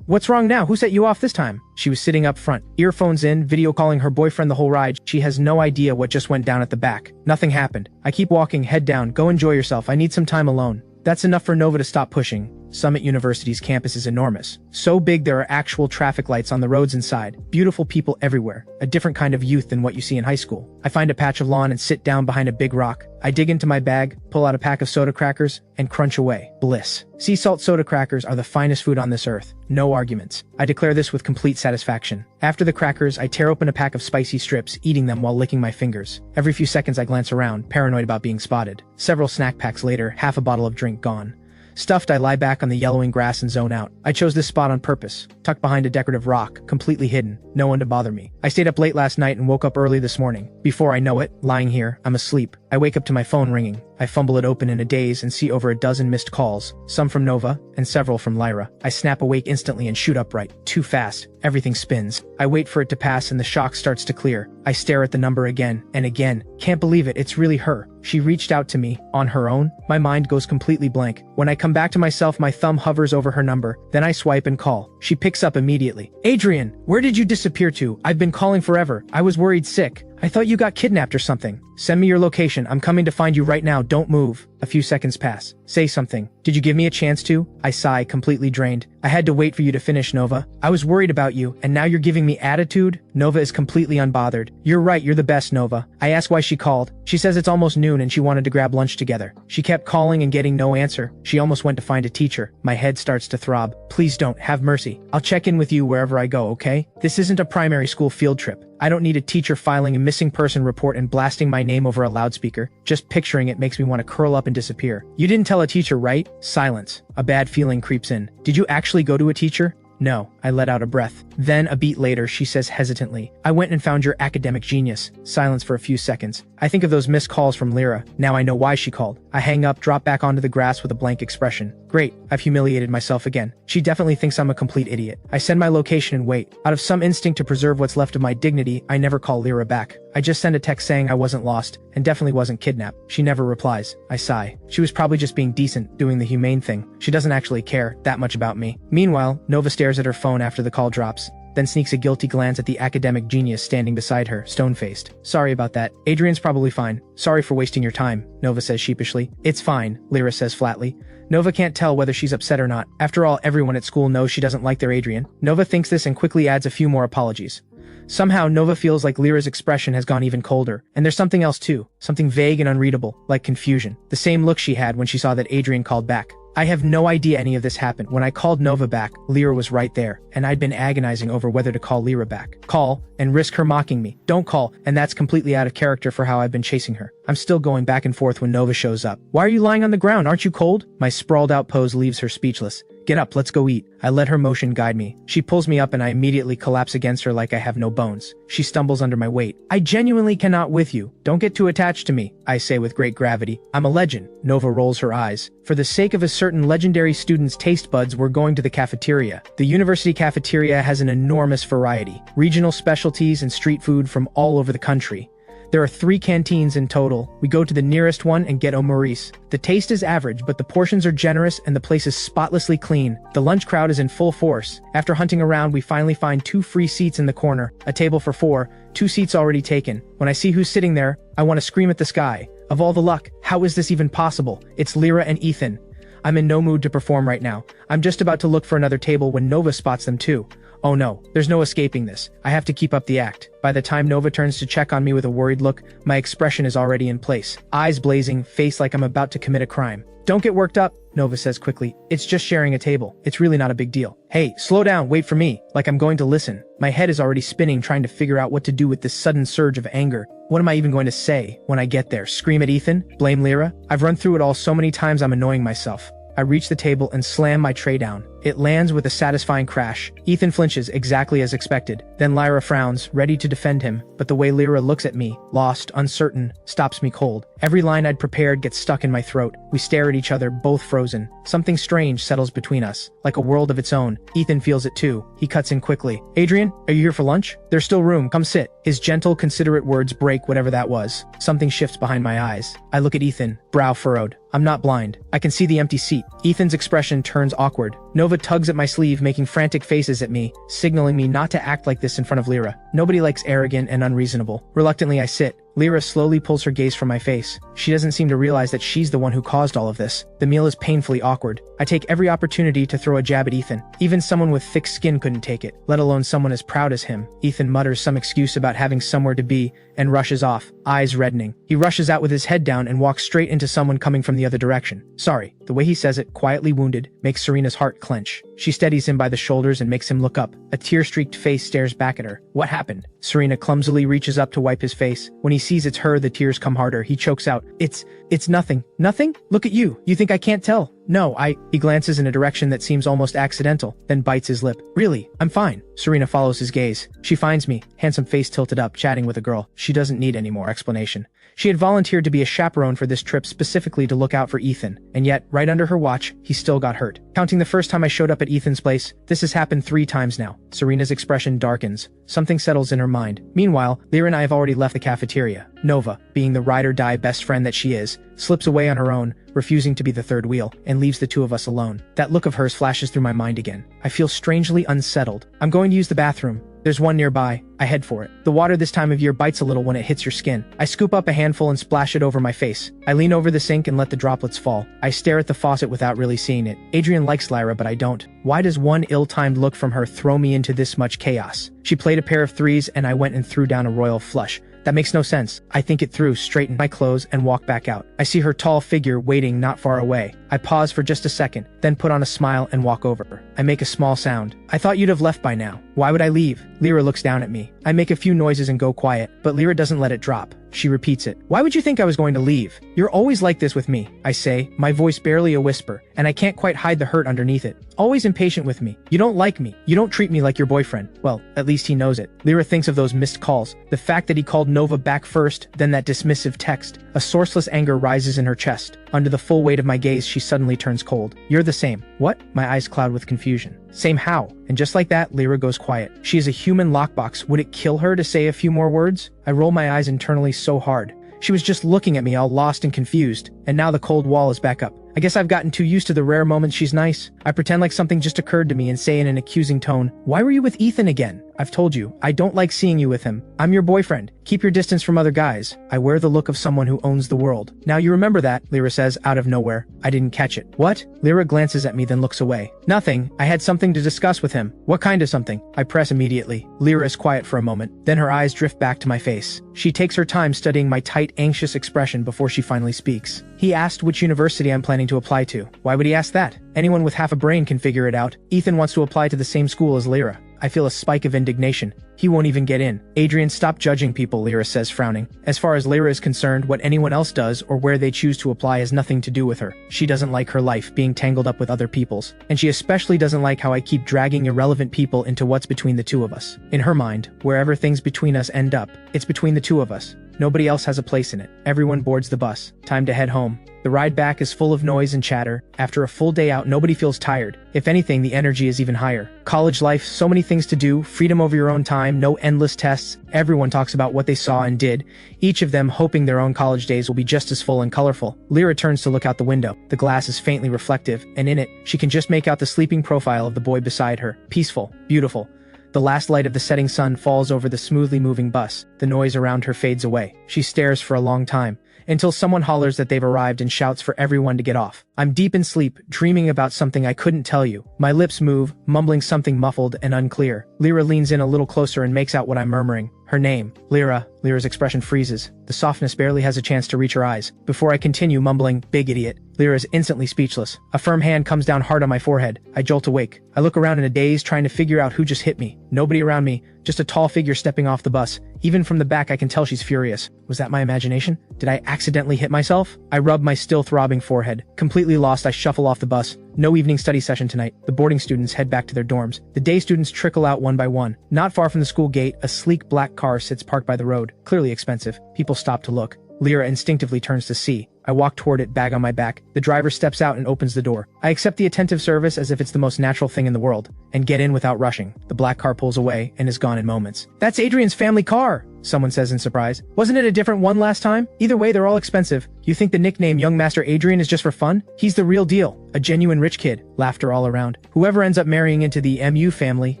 what's wrong now? Who set you off this time? She was sitting up front, earphones in, video calling her boyfriend the whole ride. She has no idea what just went down at the back. Nothing happened. I keep walking, head down, go enjoy yourself. I need some time alone. That's enough for Nova to stop pushing. Summit University's campus is enormous. So big there are actual traffic lights on the roads inside. Beautiful people everywhere. A different kind of youth than what you see in high school. I find a patch of lawn and sit down behind a big rock. I dig into my bag, pull out a pack of soda crackers, and crunch away. Bliss. Sea salt soda crackers are the finest food on this earth. No arguments. I declare this with complete satisfaction. After the crackers, I tear open a pack of spicy strips, eating them while licking my fingers. Every few seconds I glance around, paranoid about being spotted. Several snack packs later, half a bottle of drink gone. Stuffed, I lie back on the yellowing grass and zone out. I chose this spot on purpose, tucked behind a decorative rock, completely hidden, no one to bother me. I stayed up late last night and woke up early this morning. Before I know it, lying here, I'm asleep. I wake up to my phone ringing. I fumble it open in a daze and see over a dozen missed calls, some from Nova and several from Lyra. I snap awake instantly and shoot upright. Too fast. Everything spins. I wait for it to pass and the shock starts to clear. I stare at the number again and again. Can't believe it, it's really her. She reached out to me, on her own. My mind goes completely blank. When I come back to myself, my thumb hovers over her number. Then I swipe and call. She picks up immediately. Adrian, where did you disappear to? I've been calling forever. I was worried sick. I thought you got kidnapped or something. Send me your location. I'm coming to find you right now. Don't move. A few seconds pass. Say something. Did you give me a chance to? I sigh, completely drained. I had to wait for you to finish, Nova. I was worried about you, and now you're giving me attitude? Nova is completely unbothered. You're right, you're the best, Nova. I asked why she called. She says it's almost noon and she wanted to grab lunch together. She kept calling and getting no answer. She almost went to find a teacher. My head starts to throb. Please don't. Have mercy. I'll check in with you wherever I go, okay? This isn't a primary school field trip. I don't need a teacher filing a missing person report and blasting my name over a loudspeaker. Just picturing it makes me want to curl up and disappear. You didn't tell a teacher, right? Silence. A bad feeling creeps in. Did you actually go to a teacher? No, I let out a breath. Then, a beat later, she says hesitantly, I went and found your academic genius. Silence for a few seconds. I think of those missed calls from Lyra. Now I know why she called. I hang up, drop back onto the grass with a blank expression. Great, I've humiliated myself again. She definitely thinks I'm a complete idiot. I send my location and wait. Out of some instinct to preserve what's left of my dignity, I never call Lyra back. I just send a text saying I wasn't lost, and definitely wasn't kidnapped. She never replies. I sigh. She was probably just being decent, doing the humane thing. She doesn't actually care that much about me. Meanwhile, Nova stares at her phone after the call drops, then sneaks a guilty glance at the academic genius standing beside her, stone-faced. Sorry about that. Adrian's probably fine. Sorry for wasting your time, Nova says sheepishly. It's fine, Lyra says flatly. Nova can't tell whether she's upset or not. After all, everyone at school knows she doesn't like their Adrian. Nova thinks this and quickly adds a few more apologies. Somehow, Nova feels like Lyra's expression has gone even colder. And there's something else too. Something vague and unreadable, like confusion. The same look she had when she saw that Adrian called back. I have no idea any of this happened. When I called Nova back, Lyra was right there, and I'd been agonizing over whether to call Lyra back. Call, and risk her mocking me. Don't call, and that's completely out of character for how I've been chasing her. I'm still going back and forth when Nova shows up. Why are you lying on the ground? Aren't you cold? My sprawled out pose leaves her speechless. Get up, let's go eat. I let her motion guide me. She pulls me up and I immediately collapse against her like I have no bones. She stumbles under my weight. I genuinely cannot with you. Don't get too attached to me, I say with great gravity. I'm a legend. Nova rolls her eyes. For the sake of a certain legendary student's taste buds, we're going to the cafeteria. The university cafeteria has an enormous variety. Regional specialties and street food from all over the country. There are 3 canteens in total. We go to the nearest one and get Maurice. The taste is average, but the portions are generous and the place is spotlessly clean. The lunch crowd is in full force. After hunting around, we finally find 2 free seats in the corner, a table for 4, 2 seats already taken. When I see who's sitting there, I want to scream at the sky. Of all the luck, how is this even possible? It's Lyra and Ethan. I'm in no mood to perform right now. I'm just about to look for another table when Nova spots them too. Oh no, there's no escaping this. I have to keep up the act. By the time Nova turns to check on me with a worried look, my expression is already in place. Eyes blazing, face like I'm about to commit a crime. Don't get worked up, Nova says quickly. It's just sharing a table. It's really not a big deal. Hey, slow down, wait for me. Like I'm going to listen. My head is already spinning trying to figure out what to do with this sudden surge of anger. What am I even going to say when I get there? Scream at Ethan? Blame Lyra? I've run through it all so many times I'm annoying myself. I reach the table and slam my tray down. It lands with a satisfying crash. Ethan flinches exactly as expected. Then Lyra frowns, ready to defend him, but the way Lyra looks at me, lost, uncertain, stops me cold. Every line I'd prepared gets stuck in my throat. We stare at each other, both frozen. Something strange settles between us, like a world of its own. Ethan feels it too. He cuts in quickly. Adrian, are you here for lunch? There's still room, come sit. His gentle, considerate words break whatever that was. Something shifts behind my eyes. I look at Ethan, brow furrowed. I'm not blind. I can see the empty seat. Ethan's expression turns awkward. Nova tugs at my sleeve, making frantic faces at me, signaling me not to act like this in front of Lyra. Nobody likes arrogant and unreasonable. Reluctantly, I sit. Lyra slowly pulls her gaze from my face. She doesn't seem to realize that she's the one who caused all of this. The meal is painfully awkward. I take every opportunity to throw a jab at Ethan. Even someone with thick skin couldn't take it, let alone someone as proud as him. Ethan mutters some excuse about having somewhere to be and rushes off, eyes reddening. He rushes out with his head down and walks straight into someone coming from the other direction. Sorry. The way he says it, quietly wounded, makes Serena's heart clench. She steadies him by the shoulders and makes him look up. A tear-streaked face stares back at her. What happened? Serena clumsily reaches up to wipe his face. When he sees it's her, the tears come harder. He chokes out, It's nothing. Nothing? Look at you. You think I can't tell? No, He glances in a direction that seems almost accidental, then bites his lip. Really, I'm fine. Serena follows his gaze. She finds me, handsome face tilted up, chatting with a girl. She doesn't need any more explanation. She had volunteered to be a chaperone for this trip specifically to look out for Ethan, and yet, right under her watch, he still got hurt. Counting the first time I showed up at Ethan's place, this has happened 3 times now. Serena's expression darkens. Something settles in her mind. Meanwhile, Lyra and I have already left the cafeteria. Nova, being the ride-or-die best friend that she is, slips away on her own, refusing to be the third wheel, and leaves the two of us alone. That look of hers flashes through my mind again. I feel strangely unsettled. I'm going to use the bathroom. There's one nearby. I head for it. The water this time of year bites a little when it hits your skin. I scoop up a handful and splash it over my face. I lean over the sink and let the droplets fall. I stare at the faucet without really seeing it. Adrian likes Lyra, but I don't. Why does one ill-timed look from her throw me into this much chaos? She played a pair of threes and I went and threw down a royal flush. That makes no sense. I think it through, straighten my clothes, and walk back out. I see her tall figure waiting not far away. I pause for just a second, then put on a smile and walk over. I make a small sound. I thought you'd have left by now. Why would I leave? Lyra looks down at me. I make a few noises and go quiet, but Lyra doesn't let it drop. She repeats it. Why would you think I was going to leave? You're always like this with me, I say, my voice barely a whisper, and I can't quite hide the hurt underneath it. Always impatient with me. You don't like me. You don't treat me like your boyfriend. Well, at least he knows it. Lyra thinks of those missed calls. The fact that he called Nova back first, then that dismissive text. A sourceless anger rises in her chest. Under the full weight of my gaze, she suddenly turns cold. You're the same. What? My eyes cloud with confusion. Same how? And just like that, Lyra goes quiet. She is a human lockbox. Would it kill her to say a few more words? I roll my eyes internally so hard. She was just looking at me all lost and confused, and now the cold wall is back up. I guess I've gotten too used to the rare moments she's nice. I pretend like something just occurred to me and say in an accusing tone, why were you with Ethan again? I've told you, I don't like seeing you with him. I'm your boyfriend. Keep your distance from other guys. I wear the look of someone who owns the world. Now you remember that, Lyra says out of nowhere. I didn't catch it. What? Lyra glances at me then looks away. Nothing. I had something to discuss with him. What kind of something? I press immediately. Lyra is quiet for a moment. Then her eyes drift back to my face. She takes her time studying my tight, anxious expression before she finally speaks. He asked which university I'm planning to apply to. Why would he ask that? Anyone with half a brain can figure it out. Ethan wants to apply to the same school as Lyra. I feel a spike of indignation. He won't even get in. Adrian, stop judging people, Lyra says, frowning. As far as Lyra is concerned, what anyone else does or where they choose to apply has nothing to do with her. She doesn't like her life being tangled up with other people's, and she especially doesn't like how I keep dragging irrelevant people into what's between the two of us. In her mind, wherever things between us end up, it's between the two of us. Nobody else has a place in it. Everyone boards the bus. Time to head home. The ride back is full of noise and chatter. After a full day out, nobody feels tired. If anything, the energy is even higher. College life, so many things to do, freedom over your own time, no endless tests. Everyone talks about what they saw and did, each of them hoping their own college days will be just as full and colorful. Lyra turns to look out the window. The glass is faintly reflective, and in it, she can just make out the sleeping profile of the boy beside her. Peaceful, beautiful. The last light of the setting sun falls over the smoothly moving bus. The noise around her fades away. She stares for a long time, until someone hollers that they've arrived and shouts for everyone to get off. I'm deep in sleep, dreaming about something I couldn't tell you. My lips move, mumbling something muffled and unclear. Lyra leans in a little closer and makes out what I'm murmuring. Her name, Lyra. Lyra's expression freezes. The softness barely has a chance to reach her eyes. Before I continue mumbling, big idiot, Lyra is instantly speechless. A firm hand comes down hard on my forehead. I jolt awake. I look around in a daze, trying to figure out who just hit me. Nobody around me, just a tall figure stepping off the bus. Even from the back I can tell she's furious. Was that my imagination? Did I accidentally hit myself? I rub my still throbbing forehead. Completely lost, I shuffle off the bus. No evening study session tonight. The boarding students head back to their dorms. The day students trickle out one by one. Not far from the school gate, a sleek black car sits parked by the road. Clearly expensive. People stop to look. Lyra instinctively turns to see. I walk toward it, bag on my back. The driver steps out and opens the door. I accept the attentive service as if it's the most natural thing in the world, and get in without rushing. The black car pulls away and is gone in moments. That's Adrian's family car, someone says in surprise. Wasn't it a different one last time? Either way, they're all expensive. You think the nickname Young Master Adrian is just for fun? He's the real deal. A genuine rich kid. Laughter all around. Whoever ends up marrying into the MU family,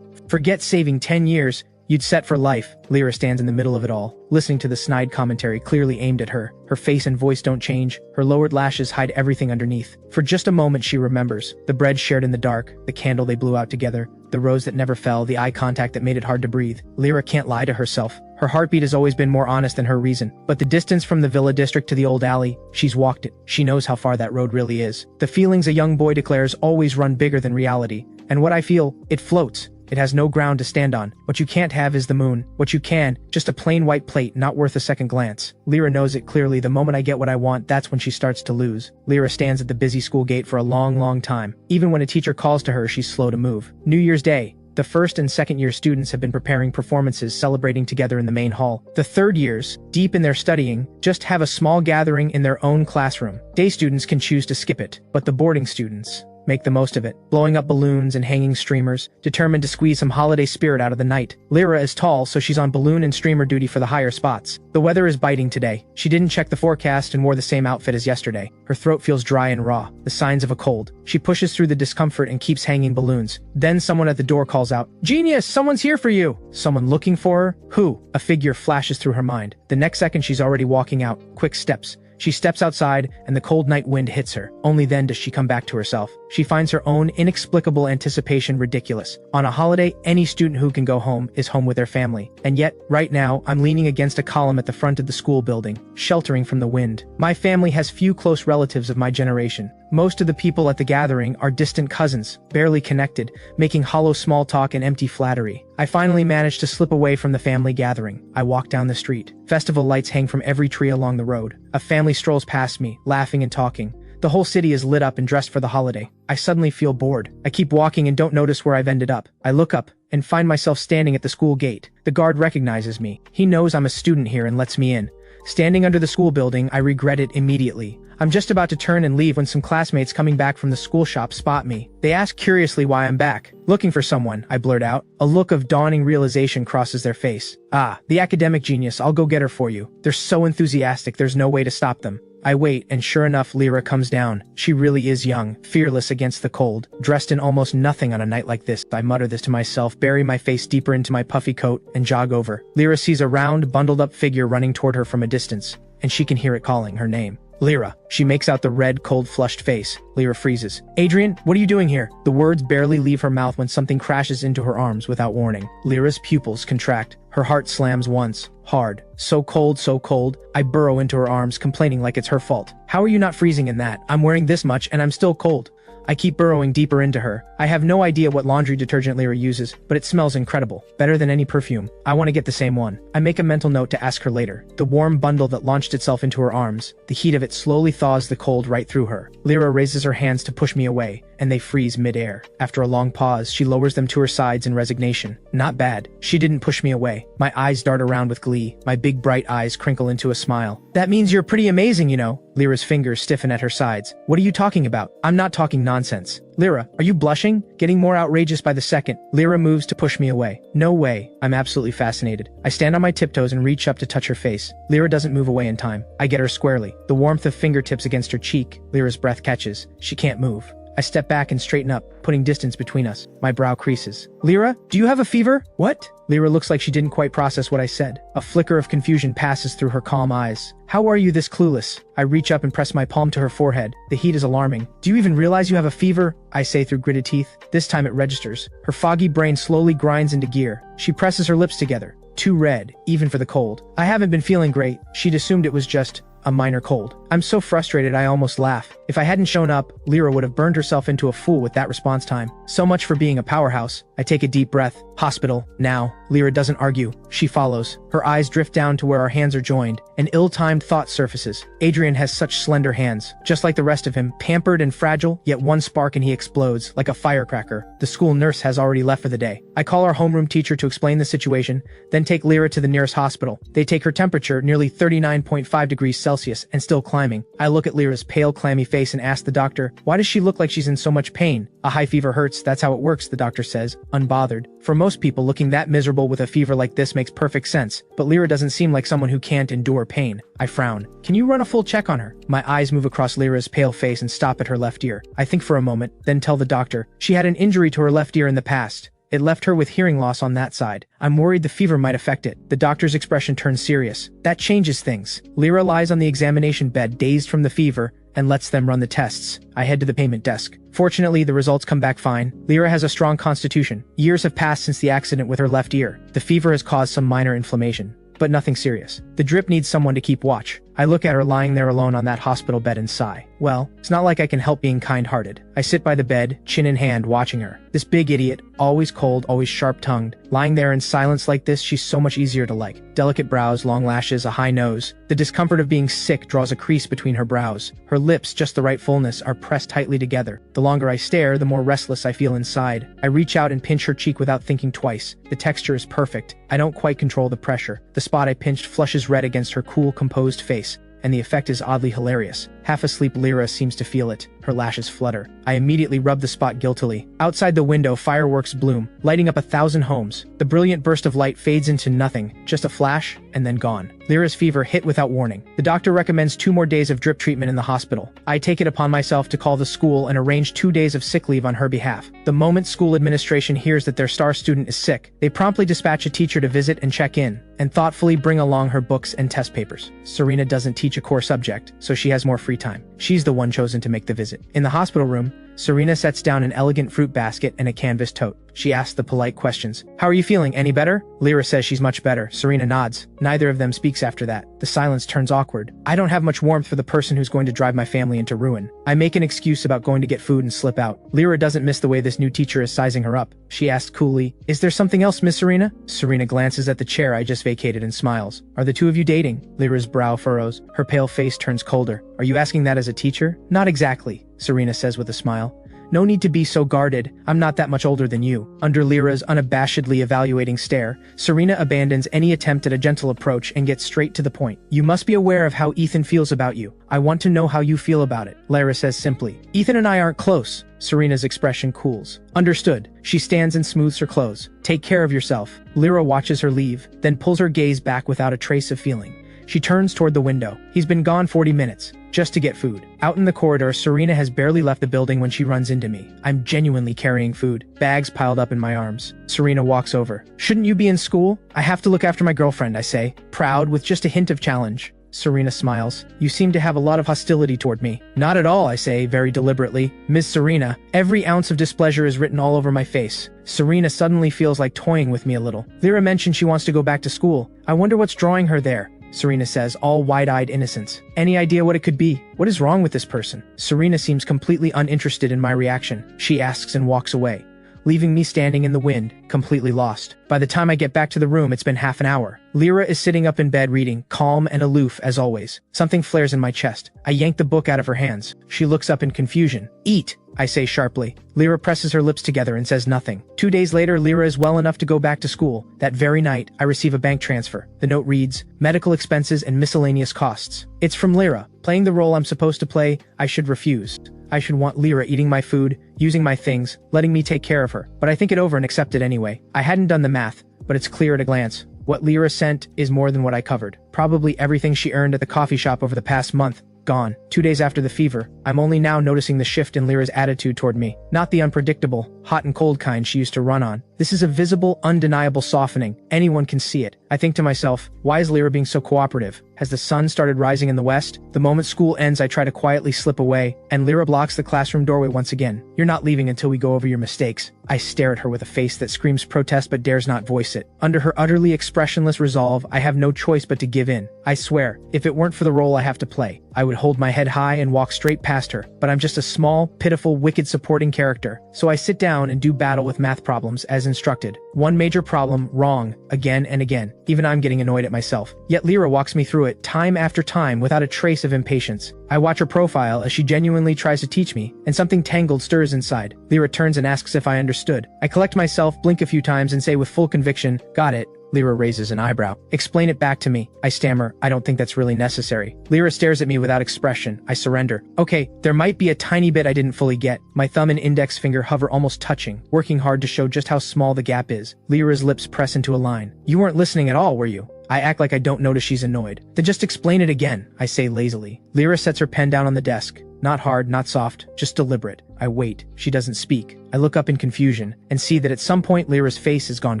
forget saving 10 years. You'd set for life. Lyra stands in the middle of it all, listening to the snide commentary clearly aimed at her. Her face and voice don't change. Her lowered lashes hide everything underneath. For just a moment she remembers. The bread shared in the dark, the candle they blew out together, the rose that never fell, the eye contact that made it hard to breathe. Lyra can't lie to herself. Her heartbeat has always been more honest than her reason. But the distance from the Villa district to the old alley, she's walked it. She knows how far that road really is. The feelings a young boy declares always run bigger than reality. And what I feel, it floats. It has no ground to stand on. What you can't have is the moon. What you can, just a plain white plate not worth a second glance. Lyra knows it clearly. The moment I get what I want, that's when she starts to lose. Lyra stands at the busy school gate for a long time. Even when a teacher calls to her, she's slow to move. New Year's Day. The first and second year students have been preparing performances, celebrating together in the main hall. The third years, deep in their studying, just have a small gathering in their own classroom. Day students can choose to skip it, but the boarding students make the most of it, blowing up balloons and hanging streamers, determined to squeeze some holiday spirit out of the night. Lyra is tall, so she's on balloon and streamer duty for the higher spots. The weather is biting today. She didn't check the forecast and wore the same outfit as yesterday. Her throat feels dry and raw, the signs of a cold. She pushes through the discomfort and keeps hanging balloons. Then someone at the door calls out, "Genius, someone's here for you!" Someone looking for her? Who? A figure flashes through her mind. The next second she's already walking out. Quick steps. She steps outside, and the cold night wind hits her. Only then does she come back to herself. She finds her own inexplicable anticipation ridiculous. On a holiday, any student who can go home is home with their family. And yet, right now, I'm leaning against a column at the front of the school building, sheltering from the wind. My family has few close relatives of my generation. Most of the people at the gathering are distant cousins, barely connected, making hollow small talk and empty flattery. I finally managed to slip away from the family gathering. I walk down the street. Festival lights hang from every tree along the road. A family strolls past me, laughing and talking. The whole city is lit up and dressed for the holiday. I suddenly feel bored. I keep walking and don't notice where I've ended up. I look up and find myself standing at the school gate. The guard recognizes me. He knows I'm a student here and lets me in. Standing under the school building, I regret it immediately. I'm just about to turn and leave when some classmates coming back from the school shop spot me. They ask curiously why I'm back. "Looking for someone," I blurt out. A look of dawning realization crosses their face. "Ah, the academic genius, I'll go get her for you." They're so enthusiastic, there's no way to stop them. I wait, and sure enough, Lyra comes down. She really is young, fearless against the cold, dressed in almost nothing on a night like this. I mutter this to myself, bury my face deeper into my puffy coat, and jog over. Lyra sees a round, bundled-up figure running toward her from a distance, and she can hear it calling her name. "Lyra." She makes out the red, cold, flushed face. Lyra freezes. "Adrian, what are you doing here?" The words barely leave her mouth when something crashes into her arms without warning. Lyra's pupils contract. Her heart slams once. Hard. So cold, so cold. I burrow into her arms, complaining like it's her fault. "How are you not freezing in that? I'm wearing this much and I'm still cold." I keep burrowing deeper into her. I have no idea what laundry detergent Lyra uses, but it smells incredible. Better than any perfume. I want to get the same one. I make a mental note to ask her later. The warm bundle that launched itself into her arms, the heat of it slowly thaws the cold right through her. Lyra raises her hands to push me away, and they freeze mid-air. After a long pause, she lowers them to her sides in resignation. Not bad. She didn't push me away. My eyes dart around with glee. My big bright eyes crinkle into a smile. "That means you're pretty amazing, you know." Lyra's fingers stiffen at her sides. "What are you talking about?" "I'm not talking nonsense." "Lyra, are you blushing?" Getting more outrageous by the second, Lyra moves to push me away. "No way." I'm absolutely fascinated. I stand on my tiptoes and reach up to touch her face. Lyra doesn't move away in time. I get her squarely. The warmth of fingertips against her cheek. Lyra's breath catches. She can't move. I step back and straighten up, putting distance between us. My brow creases. "Lyra, do you have a fever?" "What?" Lyra looks like she didn't quite process what I said. A flicker of confusion passes through her calm eyes. "How are you this clueless?" I reach up and press my palm to her forehead. The heat is alarming. "Do you even realize you have a fever?" I say through gritted teeth. This time it registers. Her foggy brain slowly grinds into gear. She presses her lips together. Too red, even for the cold. "I haven't been feeling great." She'd assumed it was just a minor cold. I'm so frustrated I almost laugh. If I hadn't shown up, Lyra would have burned herself into a fool with that response time. So much for being a powerhouse. I take a deep breath. Hospital, now. Lyra doesn't argue. She follows. Her eyes drift down to where our hands are joined. An ill-timed thought surfaces. Adrian has such slender hands. Just like the rest of him, pampered and fragile, yet one spark and he explodes, like a firecracker. The school nurse has already left for the day. I call our homeroom teacher to explain the situation, then take Lyra to the nearest hospital. They take her temperature, nearly 39.5 degrees Celsius, and still climbing. I look at Lyra's pale, clammy face and ask the doctor, why does she look like she's in so much pain? A high fever hurts, that's how it works, the doctor says, unbothered. For most people, looking that miserable with a fever like this makes perfect sense, but Lyra doesn't seem like someone who can't endure pain. I frown. Can you run a full check on her? My eyes move across Lyra's pale face and stop at her left ear. I think for a moment, then tell the doctor, she had an injury to her left ear in the past. It left her with hearing loss on that side. I'm worried the fever might affect it. The doctor's expression turns serious. That changes things. Lyra lies on the examination bed, dazed from the fever, and lets them run the tests. I head to the payment desk. Fortunately, the results come back fine. Lyra has a strong constitution. Years have passed since the accident with her left ear. The fever has caused some minor inflammation, but nothing serious. The drip needs someone to keep watch. I look at her lying there alone on that hospital bed and sigh. Well, it's not like I can help being kind-hearted. I sit by the bed, chin in hand, watching her. This big idiot, always cold, always sharp-tongued. Lying there in silence like this, she's so much easier to like. Delicate brows, long lashes, a high nose. The discomfort of being sick draws a crease between her brows. Her lips, just the right fullness, are pressed tightly together. The longer I stare, the more restless I feel inside. I reach out and pinch her cheek without thinking twice. The texture is perfect. I don't quite control the pressure. The spot I pinched flushes red against her cool, composed face, and the effect is oddly hilarious. Half asleep Lyra seems to feel it. Her lashes flutter. I immediately rub the spot guiltily. Outside the window, fireworks bloom, lighting up 1,000 homes. The brilliant burst of light fades into nothing, just a flash, and then gone. Lyra's fever hit without warning. The doctor recommends 2 more days of drip treatment in the hospital. I take it upon myself to call the school and arrange 2 days of sick leave on her behalf. The moment school administration hears that their star student is sick, they promptly dispatch a teacher to visit and check in, and thoughtfully bring along her books and test papers. Serena doesn't teach a core subject, so she has more free time. She's the one chosen to make the visit. In the hospital room, Serena sets down an elegant fruit basket and a canvas tote. She asks the polite questions. How are you feeling? Any better? Lyra says she's much better. Serena nods. Neither of them speaks after that. The silence turns awkward. I don't have much warmth for the person who's going to drive my family into ruin. I make an excuse about going to get food and slip out. Lyra doesn't miss the way this new teacher is sizing her up. She asks coolly, "Is there something else, Miss Serena?" Serena glances at the chair I just vacated and smiles. Are the two of you dating? Lyra's brow furrows. Her pale face turns colder. Are you asking that as a teacher? Not exactly, Serena says with a smile. No need to be so guarded. I'm not that much older than you. Under Lyra's unabashedly evaluating stare, Serena abandons any attempt at a gentle approach and gets straight to the point. You must be aware of how Ethan feels about you. I want to know how you feel about it, Lyra says simply. Ethan and I aren't close. Serena's expression cools. Understood. She stands and smooths her clothes. Take care of yourself. Lyra watches her leave, then pulls her gaze back without a trace of feeling. She turns toward the window. He's been gone 40 minutes, just to get food. Out in the corridor, Serena has barely left the building when she runs into me. I'm genuinely carrying food, bags piled up in my arms. Serena walks over. Shouldn't you be in school? I have to look after my girlfriend, I say, proud with just a hint of challenge. Serena smiles. You seem to have a lot of hostility toward me. Not at all, I say, very deliberately. Miss Serena, every ounce of displeasure is written all over my face. Serena suddenly feels like toying with me a little. Lyra mentioned she wants to go back to school. I wonder what's drawing her there. Serena says, all wide-eyed innocence. Any idea what it could be? What is wrong with this person? Serena seems completely uninterested in my reaction. She asks and walks away, leaving me standing in the wind, completely lost. By the time I get back to the room, it's been half an hour. Lyra is sitting up in bed reading, calm and aloof as always. Something flares in my chest. I yank the book out of her hands. She looks up in confusion. Eat, I say sharply. Lyra presses her lips together and says nothing. 2 days later, Lyra is well enough to go back to school. That very night, I receive a bank transfer. The note reads, medical expenses and miscellaneous costs. It's from Lyra. Playing the role I'm supposed to play, I should refuse. I should want Lyra eating my food, using my things, letting me take care of her. But I think it over and accept it anyway. I hadn't done the math, but it's clear at a glance. What Lyra sent is more than what I covered. Probably everything she earned at the coffee shop over the past month. Gone. 2 days after the fever, I'm only now noticing the shift in Lyra's attitude toward me. Not the unpredictable, hot and cold kind she used to run on. This is a visible, undeniable softening. Anyone can see it. I think to myself, why is Lyra being so cooperative? Has the sun started rising in the west? The moment school ends, I try to quietly slip away, and Lyra blocks the classroom doorway once again. You're not leaving until we go over your mistakes. I stare at her with a face that screams protest but dares not voice it. Under her utterly expressionless resolve, I have no choice but to give in. I swear, if it weren't for the role I have to play, I would hold my head high and walk straight past her. But I'm just a small, pitiful, wicked supporting character. So I sit down and do battle with math problems as instructed. One major problem, wrong, again and again. Even I'm getting annoyed at myself. Yet Lyra walks me through it time after time without a trace of impatience. I watch her profile as she genuinely tries to teach me, and something tangled stirs inside. Lyra turns and asks if I understood. I collect myself, blink a few times, and say with full conviction, got it. Lyra raises an eyebrow. Explain it back to me. I stammer, I don't think that's really necessary. Lyra stares at me without expression. I surrender. Okay, there might be a tiny bit I didn't fully get. My thumb and index finger hover almost touching, working hard to show just how small the gap is. Lyra's lips press into a line. You weren't listening at all, were you? I act like I don't notice she's annoyed. Then just explain it again, I say lazily. Lyra sets her pen down on the desk. Not hard, not soft, just deliberate. I wait. She doesn't speak. I look up in confusion and see that at some point Lyra's face has gone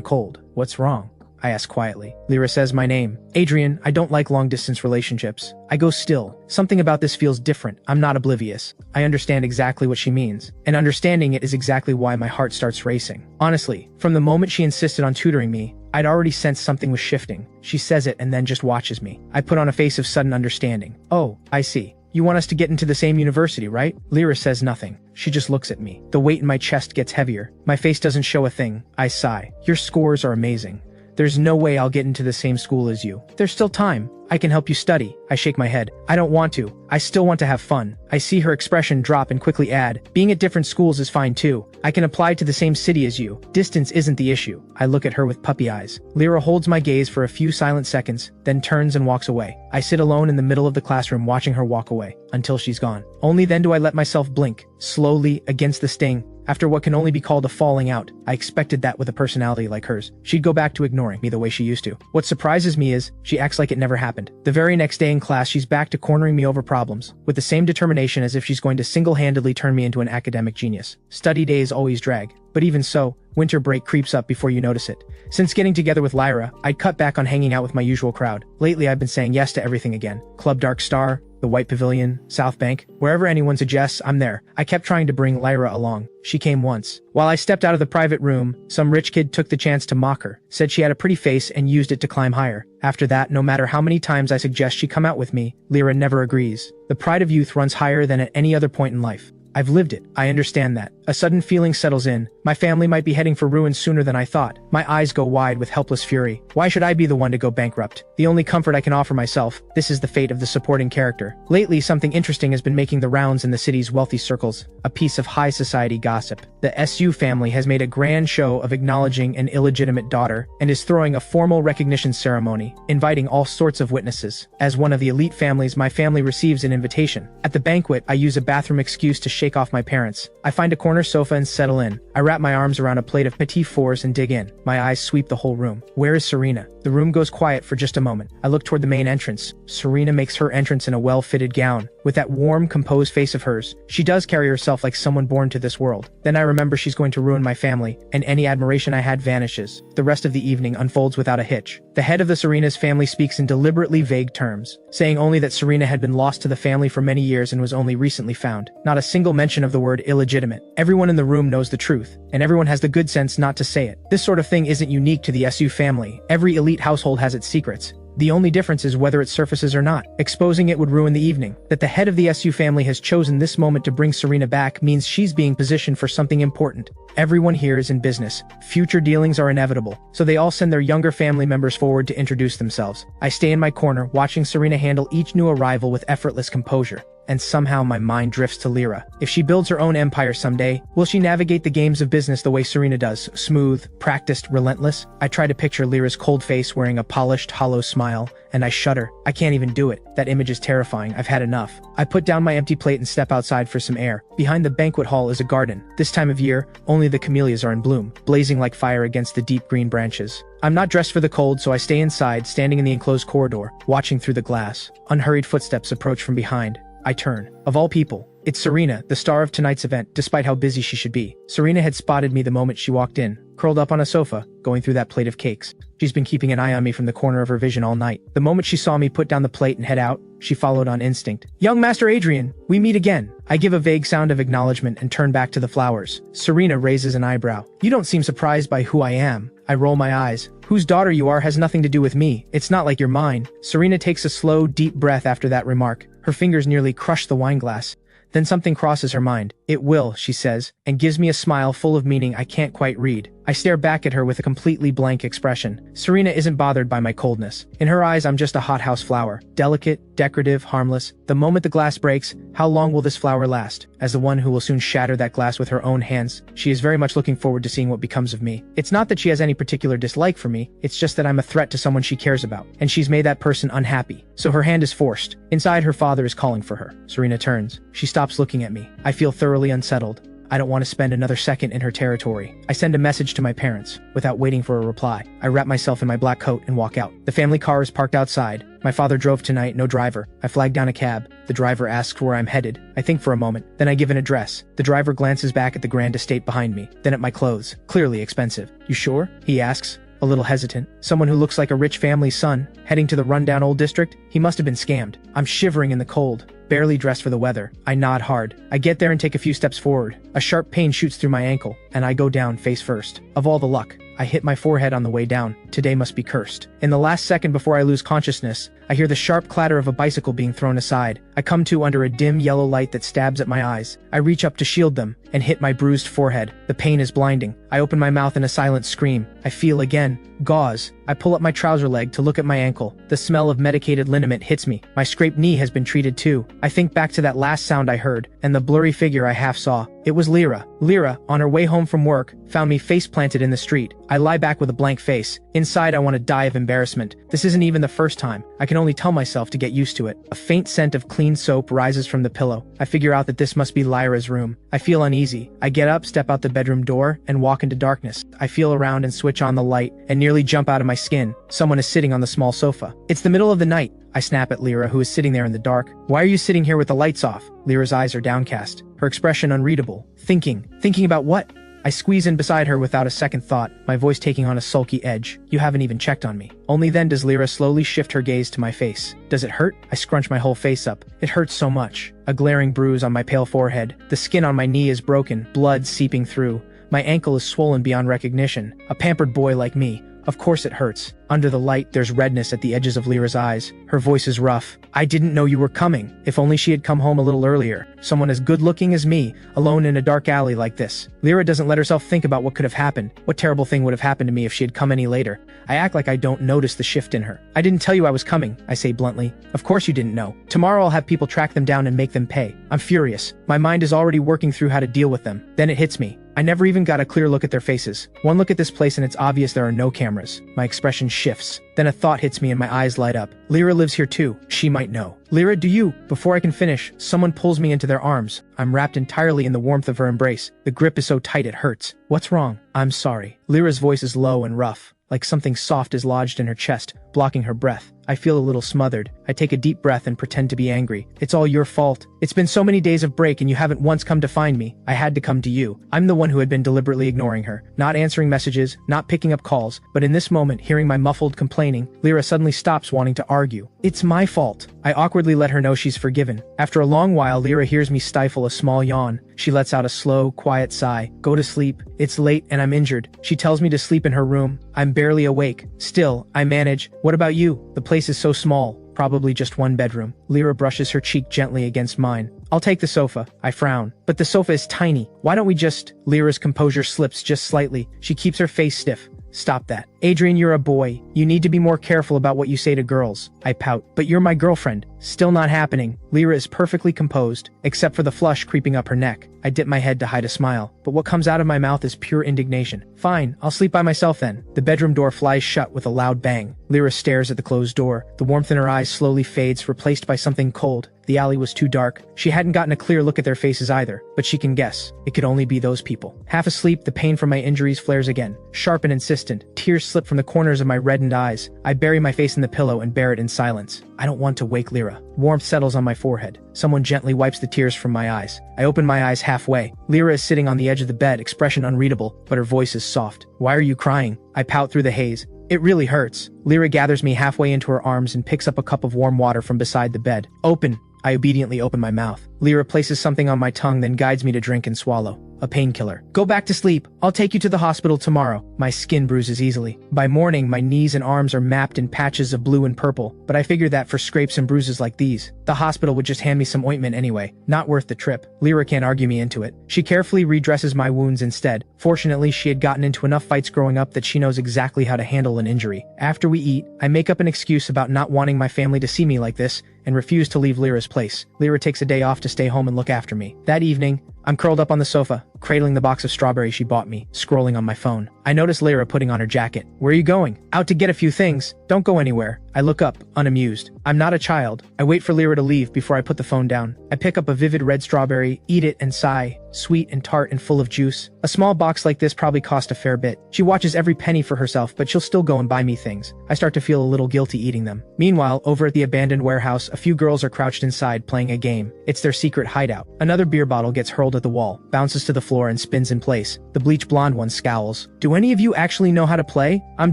cold. What's wrong? I ask quietly. Lyra says my name. Adrian, I don't like long-distance relationships. I go still. Something about this feels different. I'm not oblivious. I understand exactly what she means. And understanding it is exactly why my heart starts racing. Honestly, from the moment she insisted on tutoring me, I'd already sensed something was shifting. She says it and then just watches me. I put on a face of sudden understanding. Oh, I see. You want us to get into the same university, right? Lyra says nothing. She just looks at me. The weight in my chest gets heavier. My face doesn't show a thing. I sigh. Your scores are amazing. There's no way I'll get into the same school as you. There's still time. I can help you study. I shake my head. I don't want to. I still want to have fun. I see her expression drop and quickly add, being at different schools is fine too. I can apply to the same city as you. Distance isn't the issue. I look at her with puppy eyes. Lyra holds my gaze for a few silent seconds, then turns and walks away. I sit alone in the middle of the classroom watching her walk away, until she's gone. Only then do I let myself blink, slowly, against the sting. After what can only be called a falling out, I expected that with a personality like hers. She'd go back to ignoring me the way she used to. What surprises me is, she acts like it never happened. The very next day in class, she's back to cornering me over problems, with the same determination as if she's going to single-handedly turn me into an academic genius. Study days always drag, but even so, winter break creeps up before you notice it. Since getting together with Lyra, I'd cut back on hanging out with my usual crowd. Lately, I've been saying yes to everything again. Club Dark Star, the White Pavilion, South Bank, wherever anyone suggests, I'm there. I kept trying to bring Lyra along. She came once. While I stepped out of the private room, some rich kid took the chance to mock her, said she had a pretty face and used it to climb higher. After that, no matter how many times I suggest she come out with me, Lyra never agrees. The pride of youth runs higher than at any other point in life. I've lived it. I understand that. A sudden feeling settles in. My family might be heading for ruin sooner than I thought. My eyes go wide with helpless fury. Why should I be the one to go bankrupt? The only comfort I can offer myself, this is the fate of the supporting character. Lately, something interesting has been making the rounds in the city's wealthy circles. A piece of high society gossip. The SU family has made a grand show of acknowledging an illegitimate daughter and is throwing a formal recognition ceremony, inviting all sorts of witnesses. As one of the elite families, my family receives an invitation. At the banquet, I use a bathroom excuse to shake off my parents. I find a corner sofa and settle in. I wrap my arms around a plate of petit fours and dig in. My eyes sweep the whole room. Where is Serena? The room goes quiet for just a moment. I look toward the main entrance. Serena makes her entrance in a well-fitted gown. With that warm, composed face of hers, she does carry herself like someone born to this world. Then I remember she's going to ruin my family, and any admiration I had vanishes. The rest of the evening unfolds without a hitch. The head of the Serena's family speaks in deliberately vague terms, saying only that Serena had been lost to the family for many years and was only recently found. Not a single mention of the word illegitimate. Everyone in the room knows the truth, and everyone has the good sense not to say it. This sort of thing isn't unique to the SU family. Every elite household has its secrets. The only difference is whether it surfaces or not. Exposing it would ruin the evening. That the head of the SU family has chosen this moment to bring Serena back means she's being positioned for something important. Everyone here is in business. Future dealings are inevitable, so they all send their younger family members forward to introduce themselves. I stay in my corner, watching Serena handle each new arrival with effortless composure. And somehow my mind drifts to Lyra. If she builds her own empire someday, will she navigate the games of business the way Serena does? Smooth, practiced, relentless? I try to picture Lyra's cold face wearing a polished, hollow smile, and I shudder. I can't even do it. That image is terrifying. I've had enough. I put down my empty plate and step outside for some air. Behind the banquet hall is a garden. This time of year, only the camellias are in bloom, blazing like fire against the deep green branches. I'm not dressed for the cold, so I stay inside, standing in the enclosed corridor, watching through the glass. Unhurried footsteps approach from behind. I turn. Of all people, it's Serena, the star of tonight's event, despite how busy she should be. Serena had spotted me the moment she walked in, curled up on a sofa, going through that plate of cakes. She's been keeping an eye on me from the corner of her vision all night. The moment she saw me put down the plate and head out, she followed on instinct. Young Master Adrian, we meet again. I give a vague sound of acknowledgement and turn back to the flowers. Serena raises an eyebrow. You don't seem surprised by who I am. I roll my eyes. Whose daughter you are has nothing to do with me. It's not like you're mine. Serena takes a slow, deep breath after that remark. Her fingers nearly crush the wine glass. Then something crosses her mind. It will, she says, and gives me a smile full of meaning I can't quite read. I stare back at her with a completely blank expression. Serena isn't bothered by my coldness. In her eyes, I'm just a hothouse flower. Delicate, decorative, harmless. The moment the glass breaks, how long will this flower last? As the one who will soon shatter that glass with her own hands, she is very much looking forward to seeing what becomes of me. It's not that she has any particular dislike for me, it's just that I'm a threat to someone she cares about, and she's made that person unhappy. So her hand is forced. Inside, her father is calling for her. Serena turns. She stops looking at me. I feel thoroughly unsettled. I don't want to spend another second in her territory. I send a message to my parents. Without waiting for a reply, I wrap myself in my black coat and walk out. The family car is parked outside. My father drove tonight, no driver. I flag down a cab. The driver asks where I'm headed. I think for a moment, then I give an address. The driver glances back at the grand estate behind me, then at my clothes. Clearly expensive. You sure? He asks, a little hesitant. Someone who looks like a rich family's son, heading to the rundown old district? He must have been scammed. I'm shivering in the cold, barely dressed for the weather. I nod hard. I get there and take a few steps forward. A sharp pain shoots through my ankle, and I go down face first. Of all the luck, I hit my forehead on the way down. Today must be cursed. In the last second before I lose consciousness, I hear the sharp clatter of a bicycle being thrown aside. I come to under a dim yellow light that stabs at my eyes. I reach up to shield them and hit my bruised forehead. The pain is blinding. I open my mouth in a silent scream. I feel again. Gauze. I pull up my trouser leg to look at my ankle. The smell of medicated liniment hits me. My scraped knee has been treated too. I think back to that last sound I heard, and the blurry figure I half saw. It was Lyra. Lyra, on her way home from work, found me face planted in the street. I lie back with a blank face. Inside, I want to die of embarrassment. This isn't even the first time. I can only tell myself to get used to it. A faint scent of clean soap rises from the pillow. I figure out that this must be Lyra's room. I feel uneasy. I get up, step out the bedroom door, and walk into darkness. I feel around and switch on the light, and nearly jump out of my skin. Someone is sitting on the small sofa. It's the middle of the night. I snap at Lyra, who is sitting there in the dark. Why are you sitting here with the lights off? Lyra's eyes are downcast, her expression unreadable. Thinking about what? I squeeze in beside her without a second thought, my voice taking on a sulky edge. You haven't even checked on me. Only then does Lyra slowly shift her gaze to my face. Does it hurt? I scrunch my whole face up. It hurts so much. A glaring bruise on my pale forehead. The skin on my knee is broken, blood seeping through. My ankle is swollen beyond recognition. A pampered boy like me. Of course it hurts. Under the light, there's redness at the edges of Lyra's eyes. Her voice is rough. I didn't know you were coming. If only she had come home a little earlier. Someone as good-looking as me, alone in a dark alley like this. Lyra doesn't let herself think about what could have happened. What terrible thing would have happened to me if she had come any later? I act like I don't notice the shift in her. I didn't tell you I was coming, I say bluntly. Of course you didn't know. Tomorrow I'll have people track them down and make them pay. I'm furious. My mind is already working through how to deal with them. Then it hits me. I never even got a clear look at their faces. One look at this place and it's obvious there are no cameras. My expression shifts. Then a thought hits me and my eyes light up. Lyra lives here too. She might know. Lyra, do you? Before I can finish, someone pulls me into their arms. I'm wrapped entirely in the warmth of her embrace. The grip is so tight it hurts. What's wrong? I'm sorry. Lyra's voice is low and rough, like something soft is lodged in her chest, blocking her breath. I feel a little smothered. I take a deep breath and pretend to be angry. It's all your fault. It's been so many days of break and you haven't once come to find me. I had to come to you. I'm the one who had been deliberately ignoring her, not answering messages, not picking up calls, but in this moment, hearing my muffled complaining, Lyra suddenly stops wanting to argue. It's my fault. I awkwardly let her know she's forgiven. After a long while, Lyra hears me stifle a small yawn. She lets out a slow, quiet sigh. Go to sleep. It's late and I'm injured. She tells me to sleep in her room. I'm barely awake. Still, I manage. What about you? The place is so small. Probably just one bedroom. Lyra brushes her cheek gently against mine. I'll take the sofa. I frown. But the sofa is tiny. Why don't we just... Lyra's composure slips just slightly. She keeps her face stiff. Stop that. Adrian, you're a boy. You need to be more careful about what you say to girls. I pout. But you're my girlfriend. Still not happening. Lyra is perfectly composed, except for the flush creeping up her neck. I dip my head to hide a smile, but what comes out of my mouth is pure indignation. Fine, I'll sleep by myself then. The bedroom door flies shut with a loud bang. Lyra stares at the closed door. The warmth in her eyes slowly fades, replaced by something cold. The alley was too dark. She hadn't gotten a clear look at their faces either, but she can guess. It could only be those people. Half asleep, the pain from my injuries flares again. Sharp and insistent. Tears slip from the corners of my reddened eyes. I bury my face in the pillow and bear it in silence. I don't want to wake Lyra. Warmth settles on my forehead. Someone gently wipes the tears from my eyes. I open my eyes halfway. Lyra is sitting on the edge of the bed, expression unreadable, but her voice is soft. Why are you crying? I pout through the haze. It really hurts. Lyra gathers me halfway into her arms and picks up a cup of warm water from beside the bed. Open. I obediently open my mouth. Lyra places something on my tongue, then guides me to drink and swallow. A painkiller. Go back to sleep. I'll take you to the hospital tomorrow. My skin bruises easily. By morning, my knees and arms are mapped in patches of blue and purple, but I figure that for scrapes and bruises like these, the hospital would just hand me some ointment anyway. Not worth the trip. Lyra can't argue me into it. She carefully redresses my wounds instead. Fortunately, she had gotten into enough fights growing up that she knows exactly how to handle an injury. After we eat, I make up an excuse about not wanting my family to see me like this and refuse to leave Lyra's place. Lyra takes a day off to stay home and look after me. That evening, I'm curled up on the sofa, cradling the box of strawberries she bought me, scrolling on my phone. I notice Lyra putting on her jacket. Where are you going? Out to get a few things. Don't go anywhere. I look up, unamused. I'm not a child. I wait for Lyra to leave before I put the phone down. I pick up a vivid red strawberry, eat it, and sigh. Sweet and tart and full of juice. A small box like this probably cost a fair bit. She watches every penny for herself, but she'll still go and buy me things. I start to feel a little guilty eating them. Meanwhile, over at the abandoned warehouse, a few girls are crouched inside playing a game. It's their secret hideout. Another beer bottle gets hurled at the wall, bounces to the floor, and spins in place. The bleach blonde one scowls. Do any of you actually know how to play? I'm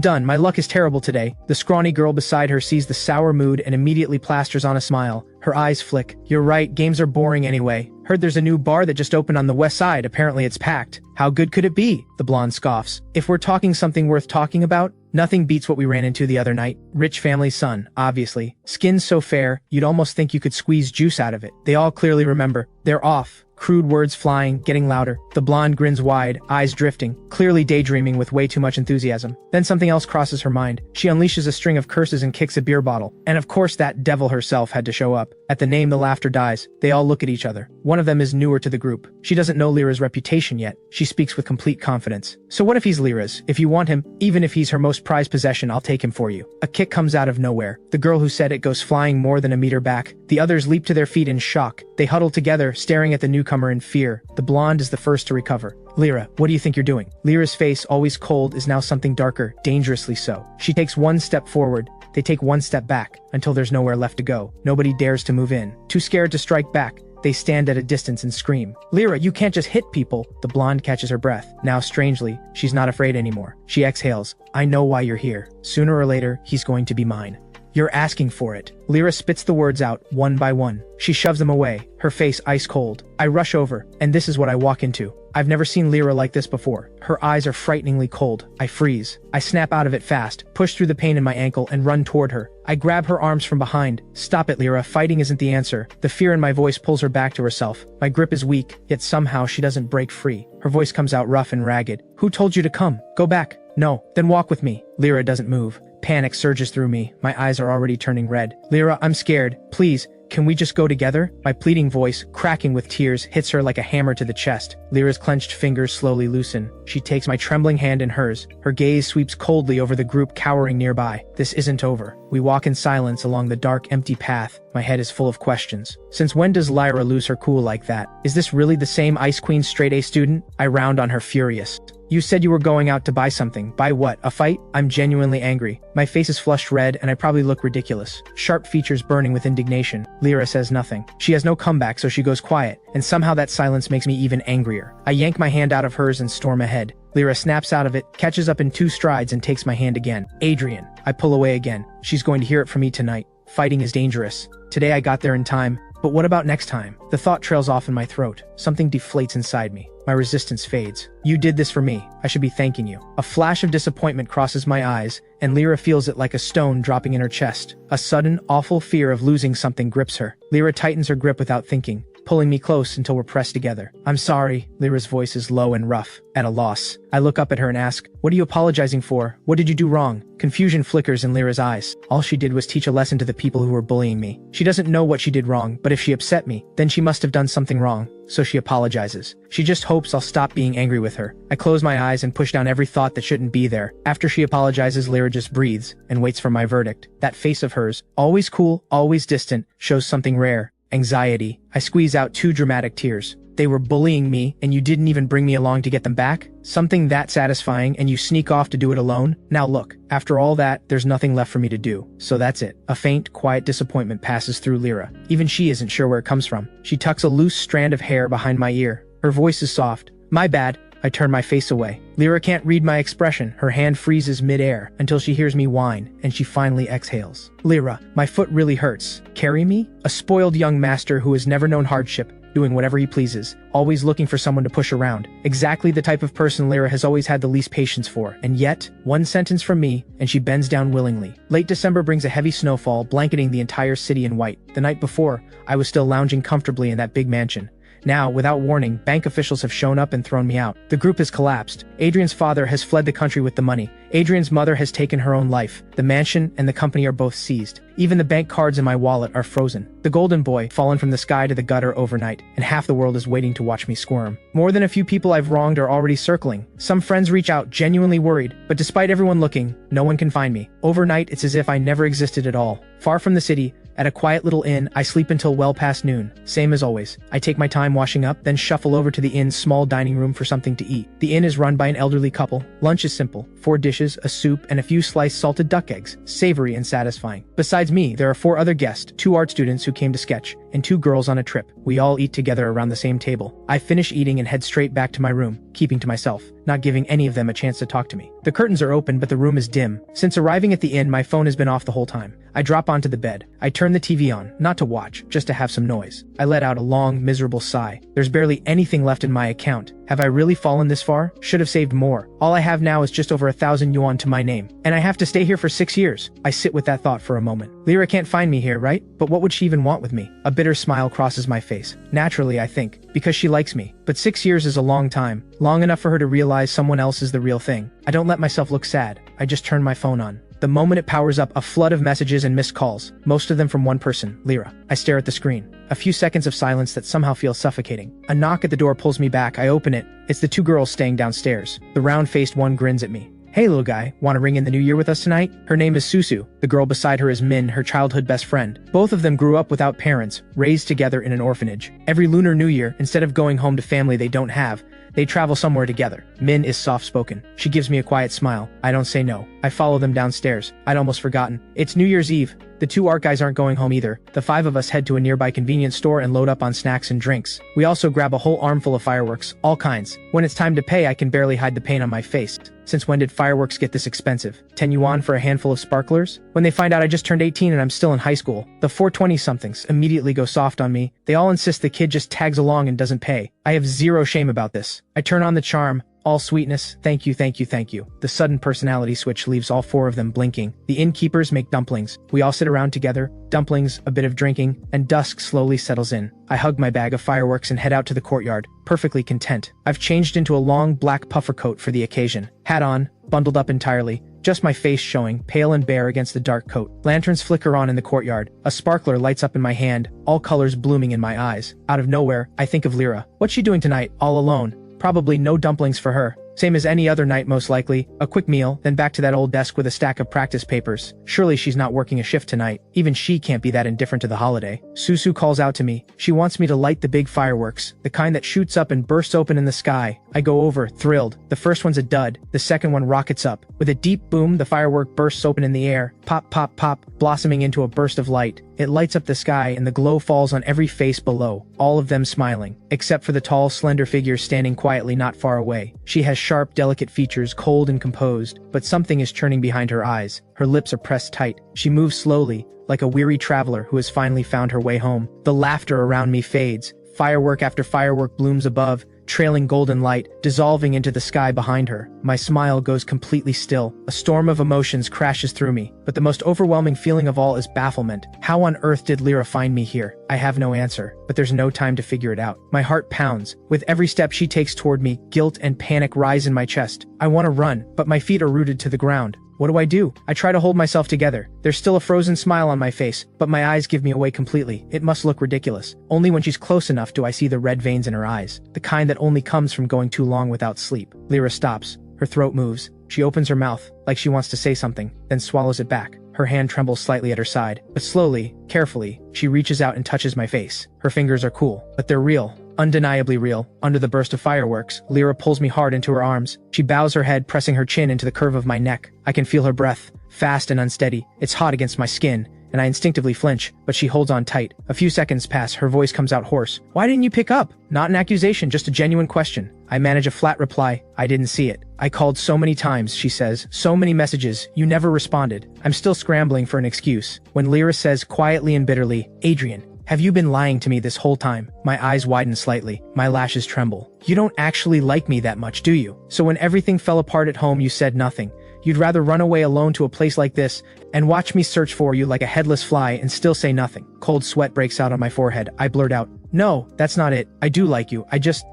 done. My luck is terrible today. The scrawny girl beside her sees the sour mood and immediately plasters on a smile. Her eyes flick. You're right, games are boring anyway. Heard there's a new bar that just opened on the west side. Apparently it's packed. How good could it be? The blonde scoffs. If we're talking something worth talking about, nothing beats what we ran into the other night. Rich family's son, obviously. Skin so fair, you'd almost think you could squeeze juice out of it. They all clearly remember. They're off. Crude words flying, getting louder. The blonde grins wide, eyes drifting, clearly daydreaming with way too much enthusiasm. Then something else crosses her mind. She unleashes a string of curses and kicks a beer bottle. And of course that devil herself had to show up. At the name, the laughter dies. They all look at each other. One of them is newer to the group. She doesn't know Lyra's reputation yet. She speaks with complete confidence. So what if he's Lyra's? If you want him, even if he's her most prized possession, I'll take him for you. A kick comes out of nowhere. The girl who said it goes flying more than a meter back. The others leap to their feet in shock. They huddle together, staring at the newcomer in fear. The blonde is the first to recover. Lyra, what do you think you're doing? Lyra's face, always cold, is now something darker, dangerously so. She takes one step forward. They take one step back, until there's nowhere left to go. Nobody dares to move in. Too scared to strike back, they stand at a distance and scream. Lyra, you can't just hit people. The blonde catches her breath. Now, strangely, she's not afraid anymore. She exhales. I know why you're here. Sooner or later, he's going to be mine. You're asking for it. Lyra spits the words out, one by one. She shoves them away, her face ice cold. I rush over, and this is what I walk into. I've never seen Lyra like this before. Her eyes are frighteningly cold. I freeze. I snap out of it fast, push through the pain in my ankle, and run toward her. I grab her arms from behind. Stop it, Lyra. Fighting isn't the answer. The fear in my voice pulls her back to herself. My grip is weak, yet somehow she doesn't break free. Her voice comes out rough and ragged. Who told you to come? Go back. No. Then walk with me. Lyra doesn't move. Panic surges through me. My eyes are already turning red. Lyra, I'm scared. Please, can we just go together? My pleading voice, cracking with tears, hits her like a hammer to the chest. Lyra's clenched fingers slowly loosen. She takes my trembling hand in hers. Her gaze sweeps coldly over the group cowering nearby. This isn't over. We walk in silence along the dark, empty path. My head is full of questions. Since when does Lyra lose her cool like that? Is this really the same Ice Queen straight-A student? I round on her furious. You said you were going out to buy something. Buy what? A fight? I'm genuinely angry. My face is flushed red, and I probably look ridiculous. Sharp features burning with indignation. Lyra says nothing. She has no comeback, so she goes quiet, and somehow that silence makes me even angrier. I yank my hand out of hers and storm ahead. Lyra snaps out of it, catches up in 2 strides, and takes my hand again. Adrian. I pull away again. She's going to hear it from me tonight. Fighting is dangerous. Today I got there in time. But what about next time? The thought trails off in my throat. Something deflates inside me. My resistance fades. You did this for me. I should be thanking you. A flash of disappointment crosses my eyes, and Lyra feels it like a stone dropping in her chest. A sudden, awful fear of losing something grips her. Lyra tightens her grip without thinking, pulling me close until we're pressed together. I'm sorry. Lyra's voice is low and rough, at a loss. I look up at her and ask, what are you apologizing for? What did you do wrong? Confusion flickers in Lyra's eyes. All she did was teach a lesson to the people who were bullying me. She doesn't know what she did wrong, but if she upset me, then she must have done something wrong. So she apologizes. She just hopes I'll stop being angry with her. I close my eyes and push down every thought that shouldn't be there. After she apologizes, Lyra just breathes and waits for my verdict. That face of hers, always cool, always distant, shows something rare. Anxiety. I squeeze out 2 dramatic tears. They were bullying me, and you didn't even bring me along to get them back? Something that satisfying, and you sneak off to do it alone? Now look, after all that, there's nothing left for me to do. So that's it. A faint, quiet disappointment passes through Lyra. Even she isn't sure where it comes from. She tucks a loose strand of hair behind my ear. Her voice is soft. My bad. I turn my face away. Lyra can't read my expression. Her hand freezes mid-air until she hears me whine, and she finally exhales. Lyra, my foot really hurts. Carry me? A spoiled young master who has never known hardship, doing whatever he pleases, always looking for someone to push around. Exactly the type of person Lyra has always had the least patience for. And yet, one sentence from me, and she bends down willingly. Late December brings a heavy snowfall, blanketing the entire city in white. The night before, I was still lounging comfortably in that big mansion. Now, without warning, bank officials have shown up and thrown me out. The group has collapsed. Adrian's father has fled the country with the money. Adrian's mother has taken her own life. The mansion and the company are both seized. Even the bank cards in my wallet are frozen. The golden boy, fallen from the sky to the gutter overnight, and half the world is waiting to watch me squirm. More than a few people I've wronged are already circling. Some friends reach out, genuinely worried, but despite everyone looking, no one can find me. Overnight, it's as if I never existed at all. Far from the city, at a quiet little inn, I sleep until well past noon. Same as always. I take my time washing up, then shuffle over to the inn's small dining room for something to eat. The inn is run by an elderly couple. Lunch is simple. 4 dishes, a soup, and a few sliced salted duck eggs. Savory and satisfying. Besides me, there are 4 other guests, 2 art students who came to sketch, and 2 girls on a trip. We all eat together around the same table. I finish eating and head straight back to my room, keeping to myself, not giving any of them a chance to talk to me. The curtains are open, but the room is dim. Since arriving at the inn, my phone has been off the whole time. I drop onto the bed. I turn the TV on, not to watch, just to have some noise. I let out a long, miserable sigh. There's barely anything left in my account, Have I really fallen this far? Should have saved more. All I have now is just over 1,000 yuan to my name. And I have to stay here for 6 years. I sit with that thought for a moment. Lyra can't find me here, right? But what would she even want with me? A bitter smile crosses my face. Naturally, I think. Because she likes me. But 6 years is a long time. Long enough for her to realize someone else is the real thing. I don't let myself look sad. I just turn my phone on. The moment it powers up, a flood of messages and missed calls, most of them from one person, Lyra. I stare at the screen. A few seconds of silence that somehow feels suffocating. A knock at the door pulls me back. I open it. It's the two girls staying downstairs. The round-faced one grins at me. Hey little guy, wanna ring in the new year with us tonight? Her name is Susu. The girl beside her is Min, her childhood best friend. Both of them grew up without parents, raised together in an orphanage. Every Lunar New Year, instead of going home to family they don't have, they travel somewhere together. Min is soft-spoken. She gives me a quiet smile. I don't say no. I follow them downstairs. I'd almost forgotten. It's New Year's Eve. The two art guys aren't going home either. The 5 of us head to a nearby convenience store and load up on snacks and drinks. We also grab a whole armful of fireworks, all kinds. When it's time to pay, I can barely hide the pain on my face. Since when did fireworks get this expensive? 10 yuan for a handful of sparklers? When they find out I just turned 18 and I'm still in high school, the 420-somethings immediately go soft on me. They all insist the kid just tags along and doesn't pay. I have zero shame about this. I turn on the charm. All sweetness, thank you, thank you, thank you. The sudden personality switch leaves all 4 of them blinking. The innkeepers make dumplings. We all sit around together, dumplings, a bit of drinking, and dusk slowly settles in. I hug my bag of fireworks and head out to the courtyard, perfectly content. I've changed into a long black puffer coat for the occasion. Hat on, bundled up entirely, just my face showing, pale and bare against the dark coat. Lanterns flicker on in the courtyard. A sparkler lights up in my hand, all colors blooming in my eyes. Out of nowhere, I think of Lyra. What's she doing tonight, all alone? Probably no dumplings for her. Same as any other night most likely. A quick meal, then back to that old desk with a stack of practice papers. Surely she's not working a shift tonight. Even she can't be that indifferent to the holiday. Susu calls out to me. She wants me to light the big fireworks, the kind that shoots up and bursts open in the sky. I go over, thrilled. The first one's a dud. The second one rockets up. With a deep boom, the firework bursts open in the air. Pop, pop, pop, blossoming into a burst of light. It lights up the sky and the glow falls on every face below, all of them smiling, except for the tall, slender figure standing quietly not far away. She has sharp, delicate features, cold and composed, but something is churning behind her eyes. Her lips are pressed tight. She moves slowly, like a weary traveler who has finally found her way home. The laughter around me fades. Firework after firework blooms above, trailing golden light, dissolving into the sky behind her. My smile goes completely still. A storm of emotions crashes through me, but the most overwhelming feeling of all is bafflement. How on earth did Lyra find me here? I have no answer, but there's no time to figure it out. My heart pounds. With every step she takes toward me, guilt and panic rise in my chest. I want to run, but my feet are rooted to the ground. What do? I try to hold myself together. There's still a frozen smile on my face, but my eyes give me away completely. It must look ridiculous. Only when she's close enough do I see the red veins in her eyes, the kind that only comes from going too long without sleep. Lyra stops. Her throat moves. She opens her mouth, like she wants to say something, then swallows it back. Her hand trembles slightly at her side, but slowly, carefully, she reaches out and touches my face. Her fingers are cool, but they're real. Undeniably real. Under the burst of fireworks, Lyra pulls me hard into her arms. She bows her head, pressing her chin into the curve of my neck. I can feel her breath, fast and unsteady. It's hot against my skin, and I instinctively flinch, but she holds on tight. A few seconds pass, her voice comes out hoarse. Why didn't you pick up? Not an accusation, just a genuine question. I manage a flat reply. I didn't see it. I called so many times, she says. So many messages. You never responded. I'm still scrambling for an excuse. When Lyra says quietly and bitterly, Adrian, have you been lying to me this whole time? My eyes widen slightly. My lashes tremble. You don't actually like me that much, do you? So when everything fell apart at home, you said nothing. You'd rather run away alone to a place like this and watch me search for you like a headless fly and still say nothing. Cold sweat breaks out on my forehead. I blurt out, no, that's not it. I do like you. I just,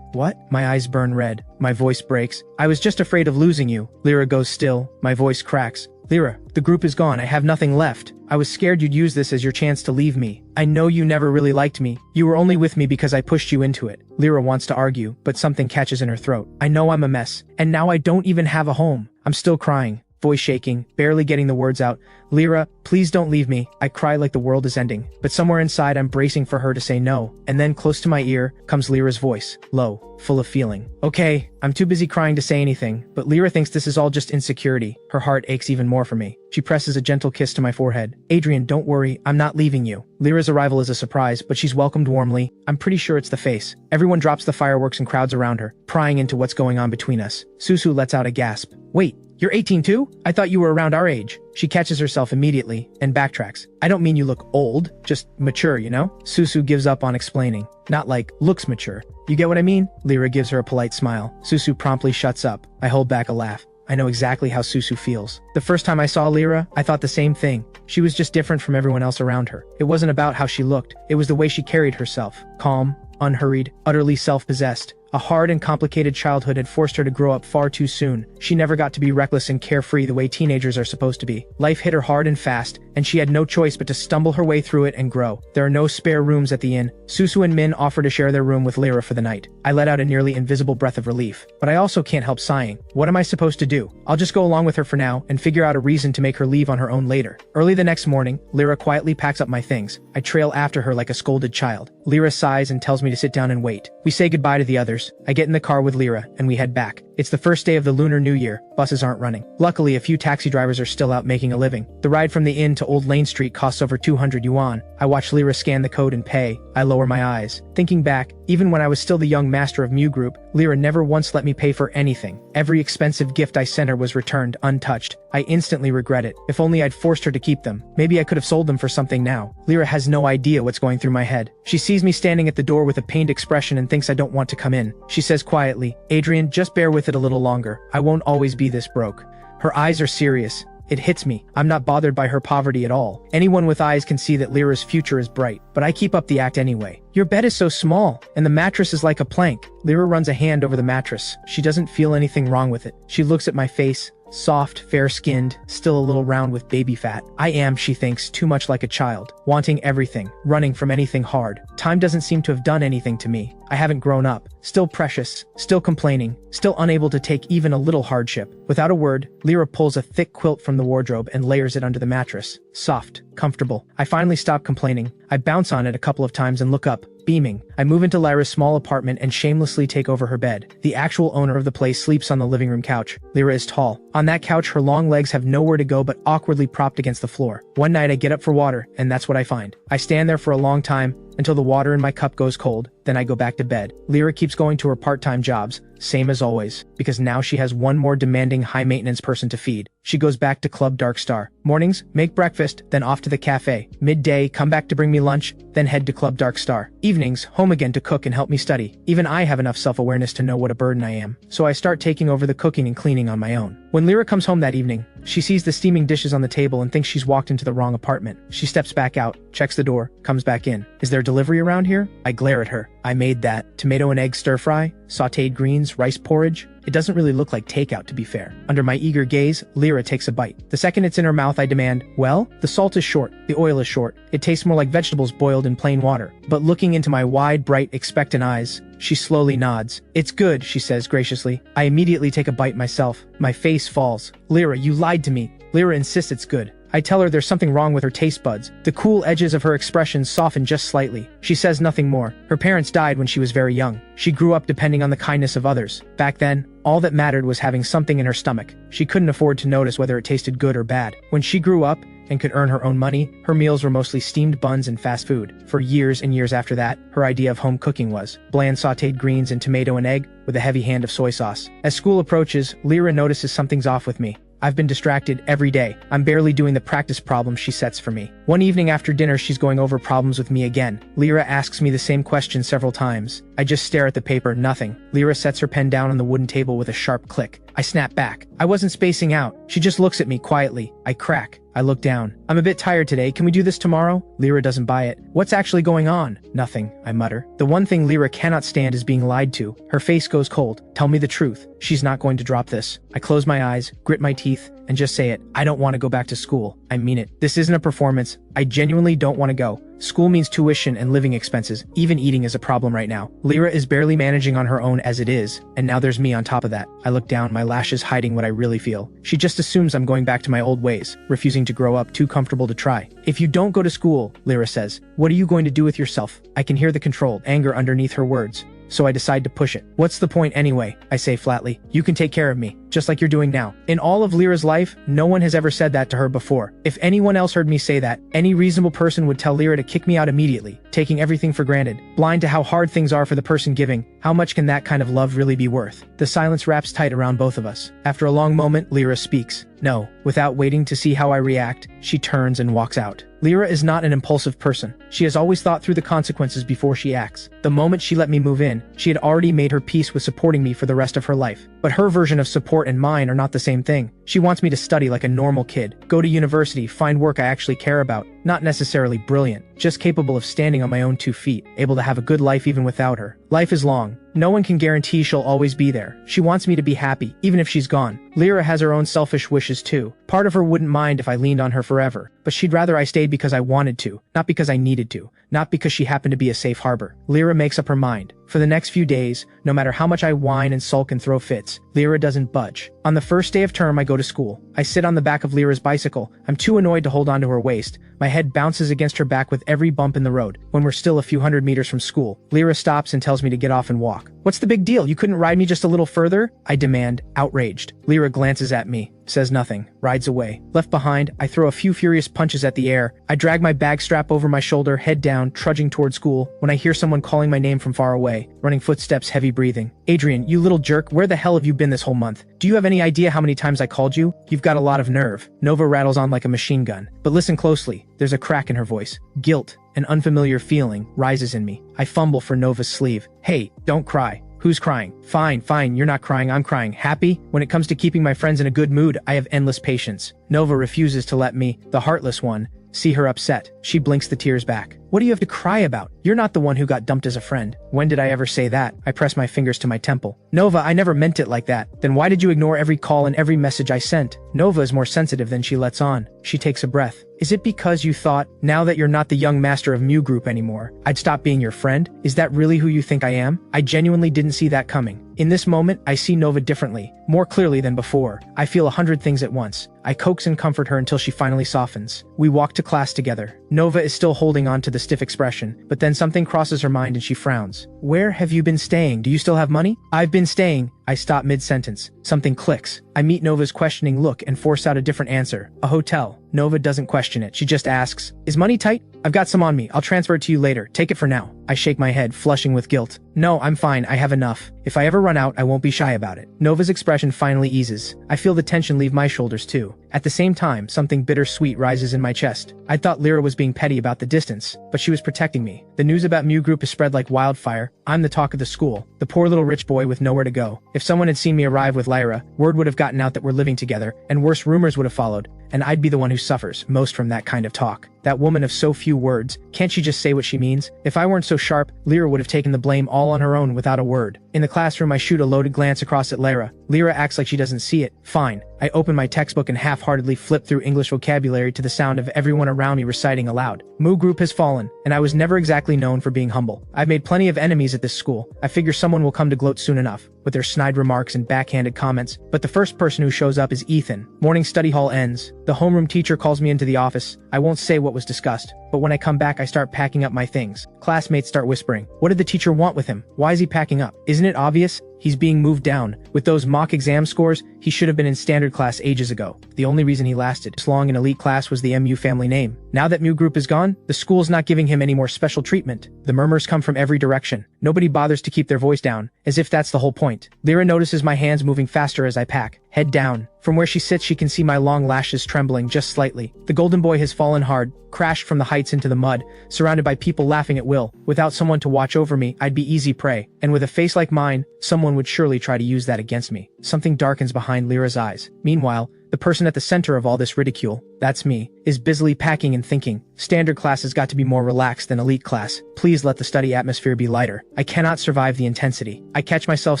what? My eyes burn red. My voice breaks. I was just afraid of losing you. Lyra goes still. My voice cracks. Lyra, the group is gone. I have nothing left. I was scared you'd use this as your chance to leave me. I know you never really liked me. You were only with me because I pushed you into it. Lyra wants to argue, but something catches in her throat. I know I'm a mess, and now I don't even have a home. I'm still crying, voice shaking, barely getting the words out. Lyra, please don't leave me. I cry like the world is ending, but somewhere inside I'm bracing for her to say no. And then close to my ear comes Lyra's voice, low, full of feeling. Okay, I'm too busy crying to say anything, but Lyra thinks this is all just insecurity. Her heart aches even more for me. She presses a gentle kiss to my forehead. Adrian, don't worry, I'm not leaving you. Lyra's arrival is a surprise, but she's welcomed warmly. I'm pretty sure it's the face. Everyone drops the fireworks and crowds around her, prying into what's going on between us. Susu lets out a gasp. Wait, You're 18 too? I thought you were around our age. She catches herself immediately and backtracks. I don't mean you look old, just mature, you know? Susu gives up on explaining. Not like, looks mature. You get what I mean? Lyra gives her a polite smile. Susu promptly shuts up. I hold back a laugh. I know exactly how Susu feels. The first time I saw Lyra, I thought the same thing. She was just different from everyone else around her. It wasn't about how she looked. It was the way she carried herself. Calm, unhurried, utterly self-possessed. A hard and complicated childhood had forced her to grow up far too soon. She never got to be reckless and carefree the way teenagers are supposed to be. Life hit her hard and fast, and she had no choice but to stumble her way through it and grow. There are no spare rooms at the inn. Susu and Min offer to share their room with Lyra for the night. I let out a nearly invisible breath of relief, but I also can't help sighing. What am I supposed to do? I'll just go along with her for now and figure out a reason to make her leave on her own later. Early the next morning, Lyra quietly packs up my things. I trail after her like a scolded child. Lyra sighs and tells me to sit down and wait. We say goodbye to the others. I get in the car with Lyra, and we head back. It's the first day of the Lunar New Year. Buses aren't running. Luckily, a few taxi drivers are still out making a living. The ride from the inn to Old Lane Street costs over 200 yuan. I watch Lyra scan the code and pay. I lower my eyes. Thinking back, even when I was still the young master of Mew Group, Lyra never once let me pay for anything. Every expensive gift I sent her was returned, untouched. I instantly regret it. If only I'd forced her to keep them. Maybe I could have sold them for something now. Lyra has no idea what's going through my head. She sees me standing at the door with a pained expression and thinks I don't want to come in. She says quietly, "Adrian, just bear with it a little longer. I won't always be this broke." Her eyes are serious. It hits me. I'm not bothered by her poverty at all. Anyone with eyes can see that Lyra's future is bright, but I keep up the act anyway. Your bed is so small, and the mattress is like a plank. Lyra runs a hand over the mattress. She doesn't feel anything wrong with it. She looks at my face. Soft, fair-skinned, still a little round with baby fat. I am, she thinks, too much like a child, wanting everything, running from anything hard. Time doesn't seem to have done anything to me. I haven't grown up, still precious, still complaining, still unable to take even a little hardship. Without a word, Lyra pulls a thick quilt from the wardrobe and layers it under the mattress. Soft, comfortable. I finally stop complaining. I bounce on it a couple of times and look up. Beaming, I move into Lyra's small apartment and shamelessly take over her bed. The actual owner of the place sleeps on the living room couch. Lyra is tall. On that couch, her long legs have nowhere to go but awkwardly propped against the floor. One night I get up for water, and that's what I find. I stand there for a long time, until the water in my cup goes cold, then I go back to bed. Lyra keeps going to her part-time jobs, same as always, because now she has one more demanding high-maintenance person to feed. She goes back to Club Dark Star. Mornings, make breakfast, then off to the cafe. Midday, come back to bring me lunch, then head to Club Dark Star. Evenings, home again to cook and help me study. Even I have enough self-awareness to know what a burden I am, so I start taking over the cooking and cleaning on my own. When Lyra comes home that evening, she sees the steaming dishes on the table and thinks she's walked into the wrong apartment. She steps back out, checks the door, comes back in. Is there delivery around here? I glare at her. I made that. Tomato and egg stir-fry, sautéed greens, rice porridge. It doesn't really look like takeout, to be fair. Under my eager gaze, Lyra takes a bite. The second it's in her mouth, I demand, well, the salt is short, the oil is short. It tastes more like vegetables boiled in plain water. But looking into my wide, bright, expectant eyes, she slowly nods. It's good, she says graciously. I immediately take a bite myself. My face falls. Lyra, you lied to me. Lyra insists it's good. I tell her there's something wrong with her taste buds. The cool edges of her expression soften just slightly. She says nothing more. Her parents died when she was very young. She grew up depending on the kindness of others. Back then, all that mattered was having something in her stomach. She couldn't afford to notice whether it tasted good or bad. When she grew up and could earn her own money, her meals were mostly steamed buns and fast food. For years and years after that, her idea of home cooking was bland sautéed greens and tomato and egg with a heavy hand of soy sauce. As school approaches, Lyra notices something's off with me. I've been distracted every day. I'm barely doing the practice problems she sets for me. One evening after dinner, she's going over problems with me again. Lyra asks me the same question several times. I just stare at the paper, nothing. Lyra sets her pen down on the wooden table with a sharp click. I snap back. I wasn't spacing out. She just looks at me quietly. I crack. I look down. I'm a bit tired today. Can we do this tomorrow? Lyra doesn't buy it. What's actually going on? Nothing, I mutter. The one thing Lyra cannot stand is being lied to. Her face goes cold. Tell me the truth. She's not going to drop this. I close my eyes, grit my teeth, and just say it. I don't want to go back to school. I mean it. This isn't a performance. I genuinely don't want to go. School means tuition and living expenses. Even eating is a problem right now. Lyra is barely managing on her own as it is, and now there's me on top of that. I look down, my lashes hiding what I really feel. She just assumes I'm going back to my old ways, refusing to grow up, too comfortable to try. If you don't go to school, Lyra says, what are you going to do with yourself? I can hear the controlled anger underneath her words. so I decide to push it. What's the point anyway? I say flatly. You can take care of me, just like you're doing now. In all of Lyra's life, no one has ever said that to her before. If anyone else heard me say that, any reasonable person would tell Lyra to kick me out immediately, taking everything for granted, blind to how hard things are for the person giving. How much can that kind of love really be worth? The silence wraps tight around both of us. After a long moment, Lyra speaks. No. Without waiting to see how I react, she turns and walks out. Lyra is not an impulsive person. She has always thought through the consequences before she acts. The moment she let me move in, she had already made her peace with supporting me for the rest of her life. But her version of support and mine are not the same thing. She wants me to study like a normal kid, go to university, find work I actually care about, not necessarily brilliant, just capable of standing on my own 2 feet, able to have a good life even without her. Life is long. No one can guarantee she'll always be there. She wants me to be happy, even if she's gone. Lyra has her own selfish wishes too. Part of her wouldn't mind if I leaned on her forever, but she'd rather I stayed because I wanted to, not because I needed to, not because she happened to be a safe harbor. Lyra makes up her mind. For the next few days, no matter how much I whine and sulk and throw fits, Lyra doesn't budge. On the first day of term, I go to school. I sit on the back of Lyra's bicycle. I'm too annoyed to hold onto her waist. My head bounces against her back with every bump in the road. When we're still a few hundred meters from school, Lyra stops and tells me to get off and walk. What's the big deal? You couldn't ride me just a little further? I demand, outraged. Lyra glances at me, says nothing, rides away. Left behind, I throw a few furious punches at the air. I drag my bag strap over my shoulder, head down, trudging toward school, when I hear someone calling my name from far away. Running footsteps, heavy breathing. Adrian, you little jerk, where the hell have you been this whole month? Do you have any idea how many times I called you? You've got a lot of nerve. Nova rattles on like a machine gun. But listen closely. There's a crack in her voice. Guilt, an unfamiliar feeling, rises in me. I fumble for Nova's sleeve. Hey, don't cry. Who's crying? Fine, you're not crying, I'm crying. Happy? When it comes to keeping my friends in a good mood, I have endless patience. Nova refuses to let me, the heartless one, see her upset. She blinks the tears back. What do you have to cry about? You're not the one who got dumped as a friend. When did I ever say that? I press my fingers to my temple. Nova, I never meant it like that. Then why did you ignore every call and every message I sent? Nova is more sensitive than she lets on. She takes a breath. Is it because you thought, now that you're not the young master of Mew Group anymore, I'd stop being your friend? Is that really who you think I am? I genuinely didn't see that coming. In this moment, I see Nova differently, more clearly than before. I feel 100 things at once. I coax and comfort her until she finally softens. We walk to class together. Nova is still holding on to the stiff expression, but then something crosses her mind and she frowns. Where have you been staying? Do you still have money? I've been staying. I stop mid-sentence. Something clicks. I meet Nova's questioning look and force out a different answer. A hotel. Nova doesn't question it. She just asks, is money tight? I've got some on me. I'll transfer it to you later. Take it for now. I shake my head, flushing with guilt. No, I'm fine. I have enough. If I ever run out, I won't be shy about it. Nova's expression finally eases. I feel the tension leave my shoulders too. At the same time, something bittersweet rises in my chest. I thought Lyra was being petty about the distance, but she was protecting me. The news about Mew Group has spread like wildfire. I'm the talk of the school, the poor little rich boy with nowhere to go. If someone had seen me arrive with Lyra, word would have gotten out that we're living together, and worse rumors would have followed, and I'd be the one who suffers most from that kind of talk. That woman of so few words, can't she just say what she means? If I weren't so sharp, Lyra would have taken the blame all on her own without a word. In the classroom, I shoot a loaded glance across at Lyra. Lyra acts like she doesn't see it. Fine. I open my textbook and half-heartedly flip through English vocabulary to the sound of everyone around me reciting aloud. Mew Group has fallen, and I was never exactly known for being humble. I've made plenty of enemies at this school. I figure someone will come to gloat soon enough, with their snide remarks and backhanded comments. But the first person who shows up is Ethan. Morning study hall ends. The homeroom teacher calls me into the office. I won't say what was discussed, but when I come back I start packing up my things. Classmates start whispering. What did the teacher want with him? Why is he packing up? Isn't it obvious? He's being moved down. With those mock exam scores, he should have been in standard class ages ago. The only reason he lasted this long in elite class was the MU family name. Now that Mew Group is gone, the school's not giving him any more special treatment. The murmurs come from every direction. Nobody bothers to keep their voice down, as if that's the whole point. Lyra notices my hands moving faster as I pack. Head down. From where she sits, she can see my long lashes trembling just slightly. The golden boy has fallen hard, crashed from the heights into the mud, surrounded by people laughing at will. Without someone to watch over me, I'd be easy prey. And with a face like mine, someone would surely try to use that against me. Something darkens behind Lyra's eyes. Meanwhile, the person at the center of all this ridicule, that's me, is busily packing and thinking. Standard class has got to be more relaxed than elite class. Please let the study atmosphere be lighter. I cannot survive the intensity. I catch myself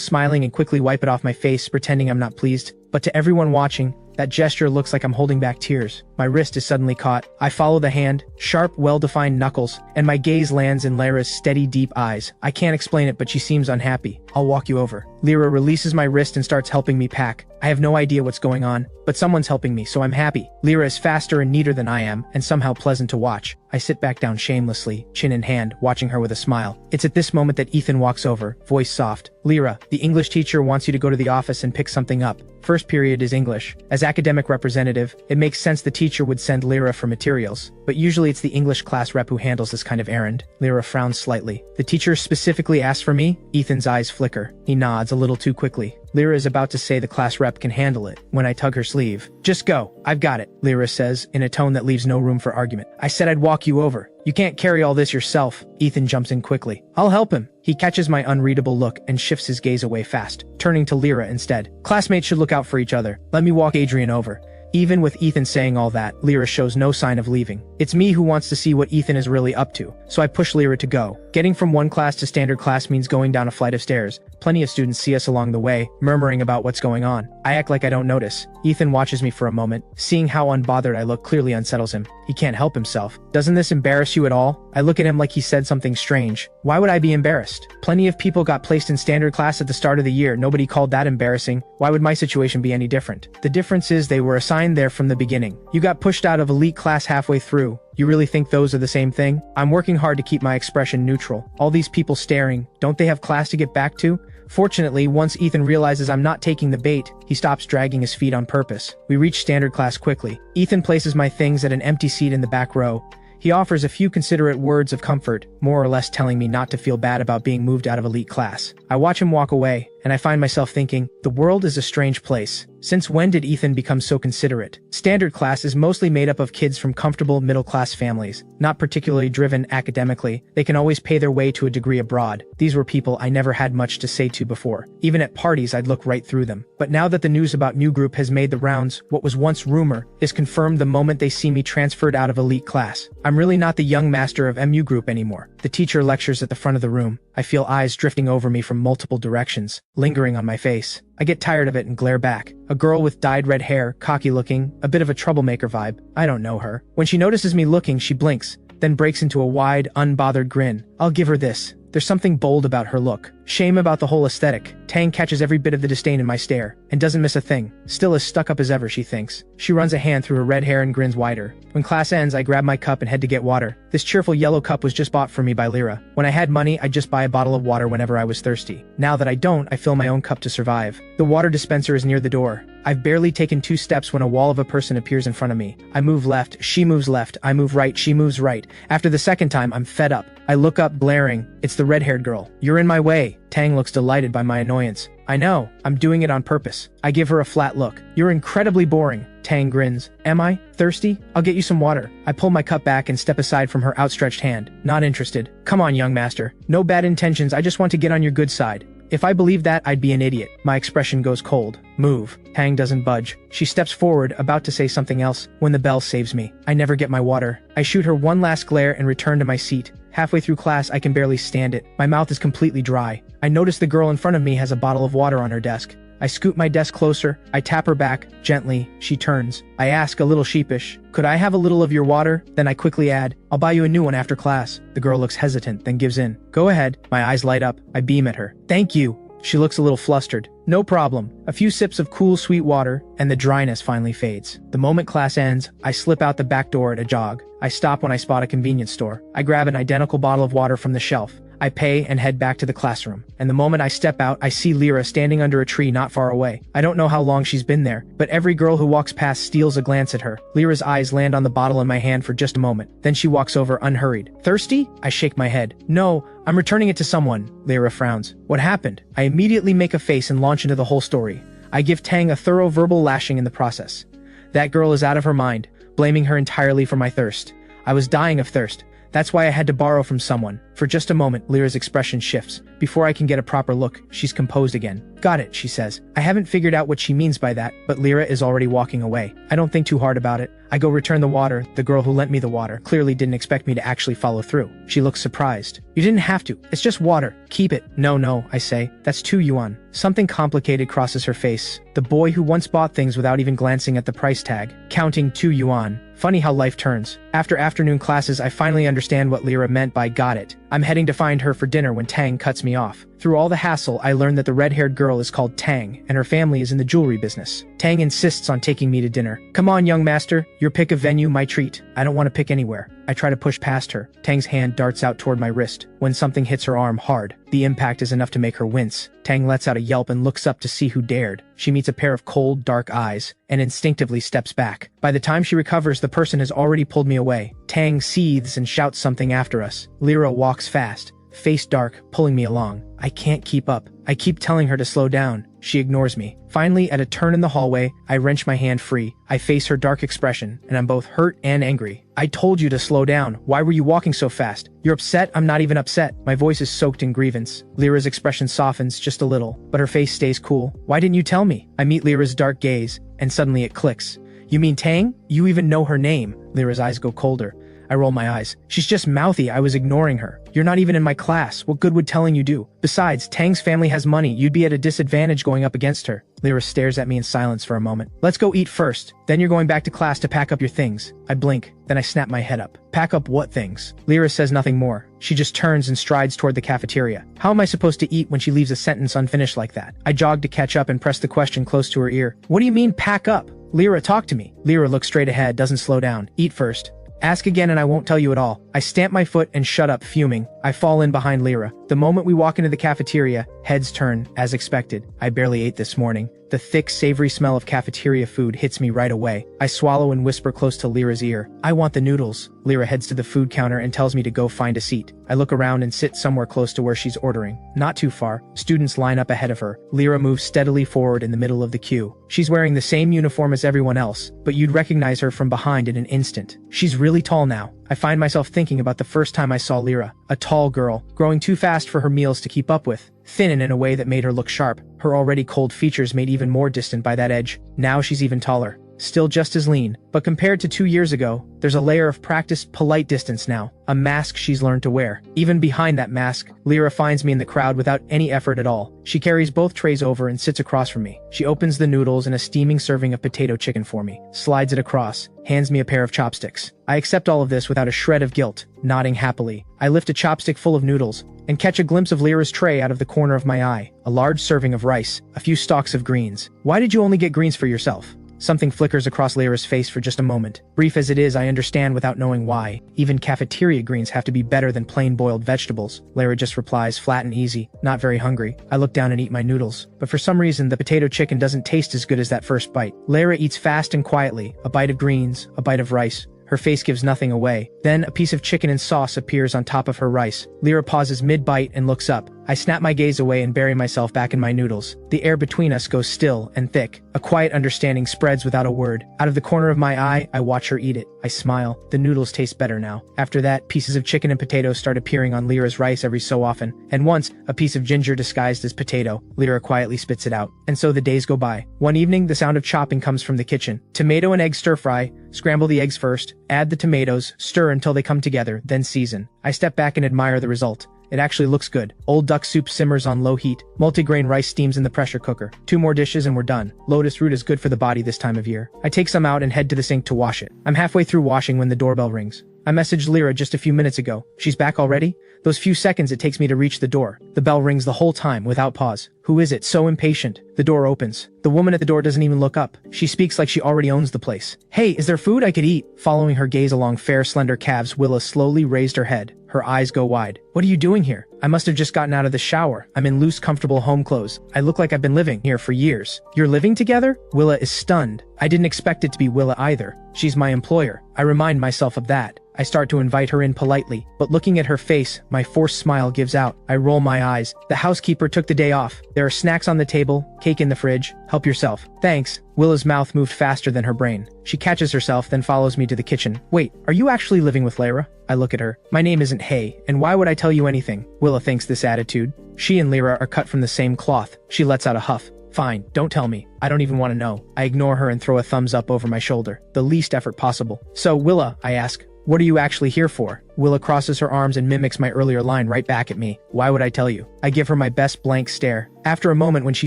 smiling and quickly wipe it off my face, pretending I'm not pleased. But to everyone watching, that gesture looks like I'm holding back tears. My wrist is suddenly caught. I follow the hand, sharp, well-defined knuckles, and my gaze lands in Lyra's steady, deep eyes. I can't explain it, but she seems unhappy. I'll walk you over. Lyra releases my wrist and starts helping me pack. I have no idea what's going on, but someone's helping me, so I'm happy. Lyra is faster and neater than I am, and somehow pleasant to watch. I sit back down shamelessly, chin in hand, watching her with a smile. It's at this moment that Ethan walks over, voice soft. Lyra, the English teacher wants you to go to the office and pick something up. First period is English. As academic representative, it makes sense the teacher would send Lyra for materials, but usually it's the English class rep who handles this kind of errand. Lyra frowns slightly. The teacher specifically asked for me? Ethan's eyes flicker. He nods a little too quickly. Lyra is about to say the class rep can handle it, when I tug her sleeve. Just go, I've got it, Lyra says, in a tone that leaves no room for argument. I said I'd walk you over. You can't carry all this yourself. Ethan jumps in quickly. I'll help him. He catches my unreadable look and shifts his gaze away fast, turning to Lyra instead. Classmates should look out for each other. Let me walk Adrian over. Even with Ethan saying all that, Lyra shows no sign of leaving. It's me who wants to see what Ethan is really up to, so I push Lyra to go. Getting from one class to standard class means going down a flight of stairs. Plenty of students see us along the way, murmuring about what's going on. I act like I don't notice. Ethan watches me for a moment. Seeing how unbothered I look clearly unsettles him. He can't help himself. Doesn't this embarrass you at all? I look at him like he said something strange. Why would I be embarrassed? Plenty of people got placed in standard class at the start of the year. Nobody called that embarrassing. Why would my situation be any different? The difference is they were assigned there from the beginning. You got pushed out of elite class halfway through. You really think those are the same thing? I'm working hard to keep my expression neutral. All these people staring, don't they have class to get back to? Fortunately, once Ethan realizes I'm not taking the bait, he stops dragging his feet on purpose. We reach standard class quickly. Ethan places my things at an empty seat in the back row. He offers a few considerate words of comfort, more or less telling me not to feel bad about being moved out of elite class. I watch him walk away, and I find myself thinking, the world is a strange place. Since when did Ethan become so considerate? Standard class is mostly made up of kids from comfortable middle-class families, not particularly driven academically. They can always pay their way to a degree abroad. These were people I never had much to say to before. Even at parties, I'd look right through them. But now that the news about new group has made the rounds, what was once rumor is confirmed the moment they see me transferred out of elite class. I'm really not the young master of MU group anymore. The teacher lectures at the front of the room. I feel eyes drifting over me from multiple directions, lingering on my face. I get tired of it and glare back. A girl with dyed red hair, cocky looking, a bit of a troublemaker vibe. I don't know her. When she notices me looking, she blinks, then breaks into a wide, unbothered grin. I'll give her this. There's something bold about her look. Shame about the whole aesthetic. Tang catches every bit of the disdain in my stare, and doesn't miss a thing. Still as stuck up as ever, she thinks. She runs a hand through her red hair and grins wider. When class ends, I grab my cup and head to get water. This cheerful yellow cup was just bought for me by Lyra. When I had money, I'd just buy a bottle of water whenever I was thirsty. Now that I don't, I fill my own cup to survive. The water dispenser is near the door. I've barely taken 2 steps when a wall of a person appears in front of me. I move left, she moves left, I move right, she moves right. After the second time, I'm fed up. I look up, glaring. It's the red-haired girl. You're in my way. Tang looks delighted by my annoyance. I know, I'm doing it on purpose. I give her a flat look. You're incredibly boring. Tang grins. Am I? Thirsty? I'll get you some water. I pull my cup back and step aside from her outstretched hand. Not interested. Come on, young master. No bad intentions, I just want to get on your good side. If I believed that, I'd be an idiot. My expression goes cold. Move. Tang doesn't budge. She steps forward, about to say something else, when the bell saves me. I never get my water. I shoot her one last glare and return to my seat. Halfway through class, I can barely stand it. My mouth is completely dry. I notice the girl in front of me has a bottle of water on her desk. I scoot my desk closer. I tap her back, gently. She turns. I ask, a little sheepish, could I have a little of your water? Then I quickly add, I'll buy you a new one after class. The girl looks hesitant, then gives in. Go ahead. My eyes light up. I beam at her. Thank you. She looks a little flustered. No problem. A few sips of cool, sweet water, and the dryness finally fades. The moment class ends, I slip out the back door at a jog. I stop when I spot a convenience store. I grab an identical bottle of water from the shelf. I pay and head back to the classroom. And the moment I step out, I see Lyra standing under a tree not far away. I don't know how long she's been there, but every girl who walks past steals a glance at her. Lyra's eyes land on the bottle in my hand for just a moment. Then she walks over unhurried. Thirsty? I shake my head. No, I'm returning it to someone. Lyra frowns. What happened? I immediately make a face and launch into the whole story. I give Tang a thorough verbal lashing in the process. That girl is out of her mind, blaming her entirely for my thirst. I was dying of thirst. That's why I had to borrow from someone. For just a moment, Lyra's expression shifts. Before I can get a proper look, she's composed again. Got it, she says. I haven't figured out what she means by that, but Lyra is already walking away. I don't think too hard about it. I go return the water. The girl who lent me the water clearly didn't expect me to actually follow through. She looks surprised. You didn't have to. It's just water. Keep it. No, I say. That's 2 yuan. Something complicated crosses her face. The boy who once bought things without even glancing at the price tag. Counting 2 yuan. Funny how life turns. After afternoon classes, I finally understand what Lyra meant by got it. I'm heading to find her for dinner when Tang cuts me off. Through all the hassle, I learn that the red-haired girl is called Tang, and her family is in the jewelry business. Tang insists on taking me to dinner. Come on, young master, your pick of venue, my treat. I don't want to pick anywhere. I try to push past her. Tang's hand darts out toward my wrist. When something hits her arm hard, the impact is enough to make her wince. Tang lets out a yelp and looks up to see who dared. She meets a pair of cold, dark eyes, and instinctively steps back. By the time she recovers, the person has already pulled me away. Tang seethes and shouts something after us. Lyra walks fast, face dark, pulling me along. I can't keep up. I keep telling her to slow down. She ignores me. Finally, at a turn in the hallway, I wrench my hand free. I face her dark expression, and I'm both hurt and angry. I told you to slow down. Why were you walking so fast? You're upset? I'm not even upset. My voice is soaked in grievance. Lyra's expression softens just a little, but her face stays cool. Why didn't you tell me? I meet Lyra's dark gaze, and suddenly it clicks. You mean Tang? You even know her name. Lyra's eyes go colder. I roll my eyes. She's just mouthy. I was ignoring her. You're not even in my class. What good would telling you do? Besides, Tang's family has money. You'd be at a disadvantage going up against her. Lyra stares at me in silence for a moment. Let's go eat first. Then you're going back to class to pack up your things. I blink. Then I snap my head up. Pack up what things? Lyra says nothing more. She just turns and strides toward the cafeteria. How am I supposed to eat when she leaves a sentence unfinished like that? I jog to catch up and press the question close to her ear. What do you mean, pack up? Lyra, talk to me. Lyra looks straight ahead, doesn't slow down. Eat first. Ask again and I won't tell you at all. I stamp my foot and shut up, fuming. I fall in behind Lyra. The moment we walk into the cafeteria, heads turn, as expected. I barely ate this morning. The thick, savory smell of cafeteria food hits me right away. I swallow and whisper close to Lyra's ear. I want the noodles. Lyra heads to the food counter and tells me to go find a seat. I look around and sit somewhere close to where she's ordering. Not too far. Students line up ahead of her. Lyra moves steadily forward in the middle of the queue. She's wearing the same uniform as everyone else, but you'd recognize her from behind in an instant. She's really tall now. I find myself thinking about the first time I saw Lyra. A tall girl, growing too fast for her meals to keep up with. Thin and in a way that made her look sharp. Her already cold features made even more distant by that edge. Now she's even taller. Still just as lean, but compared to 2 years ago, there's a layer of practiced, polite distance now. A mask she's learned to wear. Even behind that mask, Lyra finds me in the crowd without any effort at all. She carries both trays over and sits across from me. She opens the noodles and a steaming serving of potato chicken for me, slides it across, hands me a pair of chopsticks. I accept all of this without a shred of guilt, nodding happily. I lift a chopstick full of noodles, and catch a glimpse of Lyra's tray out of the corner of my eye. A large serving of rice, a few stalks of greens. Why did you only get greens for yourself? Something flickers across Lyra's face for just a moment. Brief as it is, I understand without knowing why. Even cafeteria greens have to be better than plain boiled vegetables. Lyra just replies, flat and easy, not very hungry. I look down and eat my noodles. But for some reason, the potato chicken doesn't taste as good as that first bite. Lyra eats fast and quietly. A bite of greens, a bite of rice. Her face gives nothing away. Then a piece of chicken and sauce appears on top of her rice. Lyra pauses mid-bite and looks up. I snap my gaze away and bury myself back in my noodles. The air between us goes still and thick. A quiet understanding spreads without a word. Out of the corner of my eye, I watch her eat it. I smile. The noodles taste better now. After that, pieces of chicken and potatoes start appearing on Lyra's rice every so often. And once, a piece of ginger disguised as potato. Lyra quietly spits it out. And so the days go by. One evening, the sound of chopping comes from the kitchen. Tomato and egg stir fry. Scramble the eggs first. Add the tomatoes. Stir until they come together. Then season. I step back and admire the result. It actually looks good. Old duck soup simmers on low heat. Multigrain rice steams in the pressure cooker. 2 more dishes and we're done. Lotus root is good for the body this time of year. I take some out and head to the sink to wash it. I'm halfway through washing when the doorbell rings. I messaged Lyra just a few minutes ago. She's back already? Those few seconds it takes me to reach the door. The bell rings the whole time without pause. Who is it? So impatient. The door opens. The woman at the door doesn't even look up. She speaks like she already owns the place. Hey, is there food I could eat? Following her gaze along fair, slender calves, Willa slowly raised her head. Her eyes go wide. What are you doing here? I must have just gotten out of the shower. I'm in loose, comfortable home clothes. I look like I've been living here for years. You're living together? Willa is stunned. I didn't expect it to be Willa either. She's my employer. I remind myself of that. I start to invite her in politely, but looking at her face, my forced smile gives out. I roll my eyes. The housekeeper took the day off. There are snacks on the table, cake in the fridge. Help yourself. Thanks. Willa's mouth moved faster than her brain. She catches herself, then follows me to the kitchen. Wait, are you actually living with Lyra? I look at her. My name isn't Hay, and why would I tell you anything? Willa thinks this attitude. She and Lyra are cut from the same cloth. She lets out a huff. Fine, don't tell me. I don't even want to know. I ignore her and throw a thumbs up over my shoulder. The least effort possible. So, Willa, I ask, what are you actually here for? Willa crosses her arms and mimics my earlier line right back at me. Why would I tell you? I give her my best blank stare. After a moment when she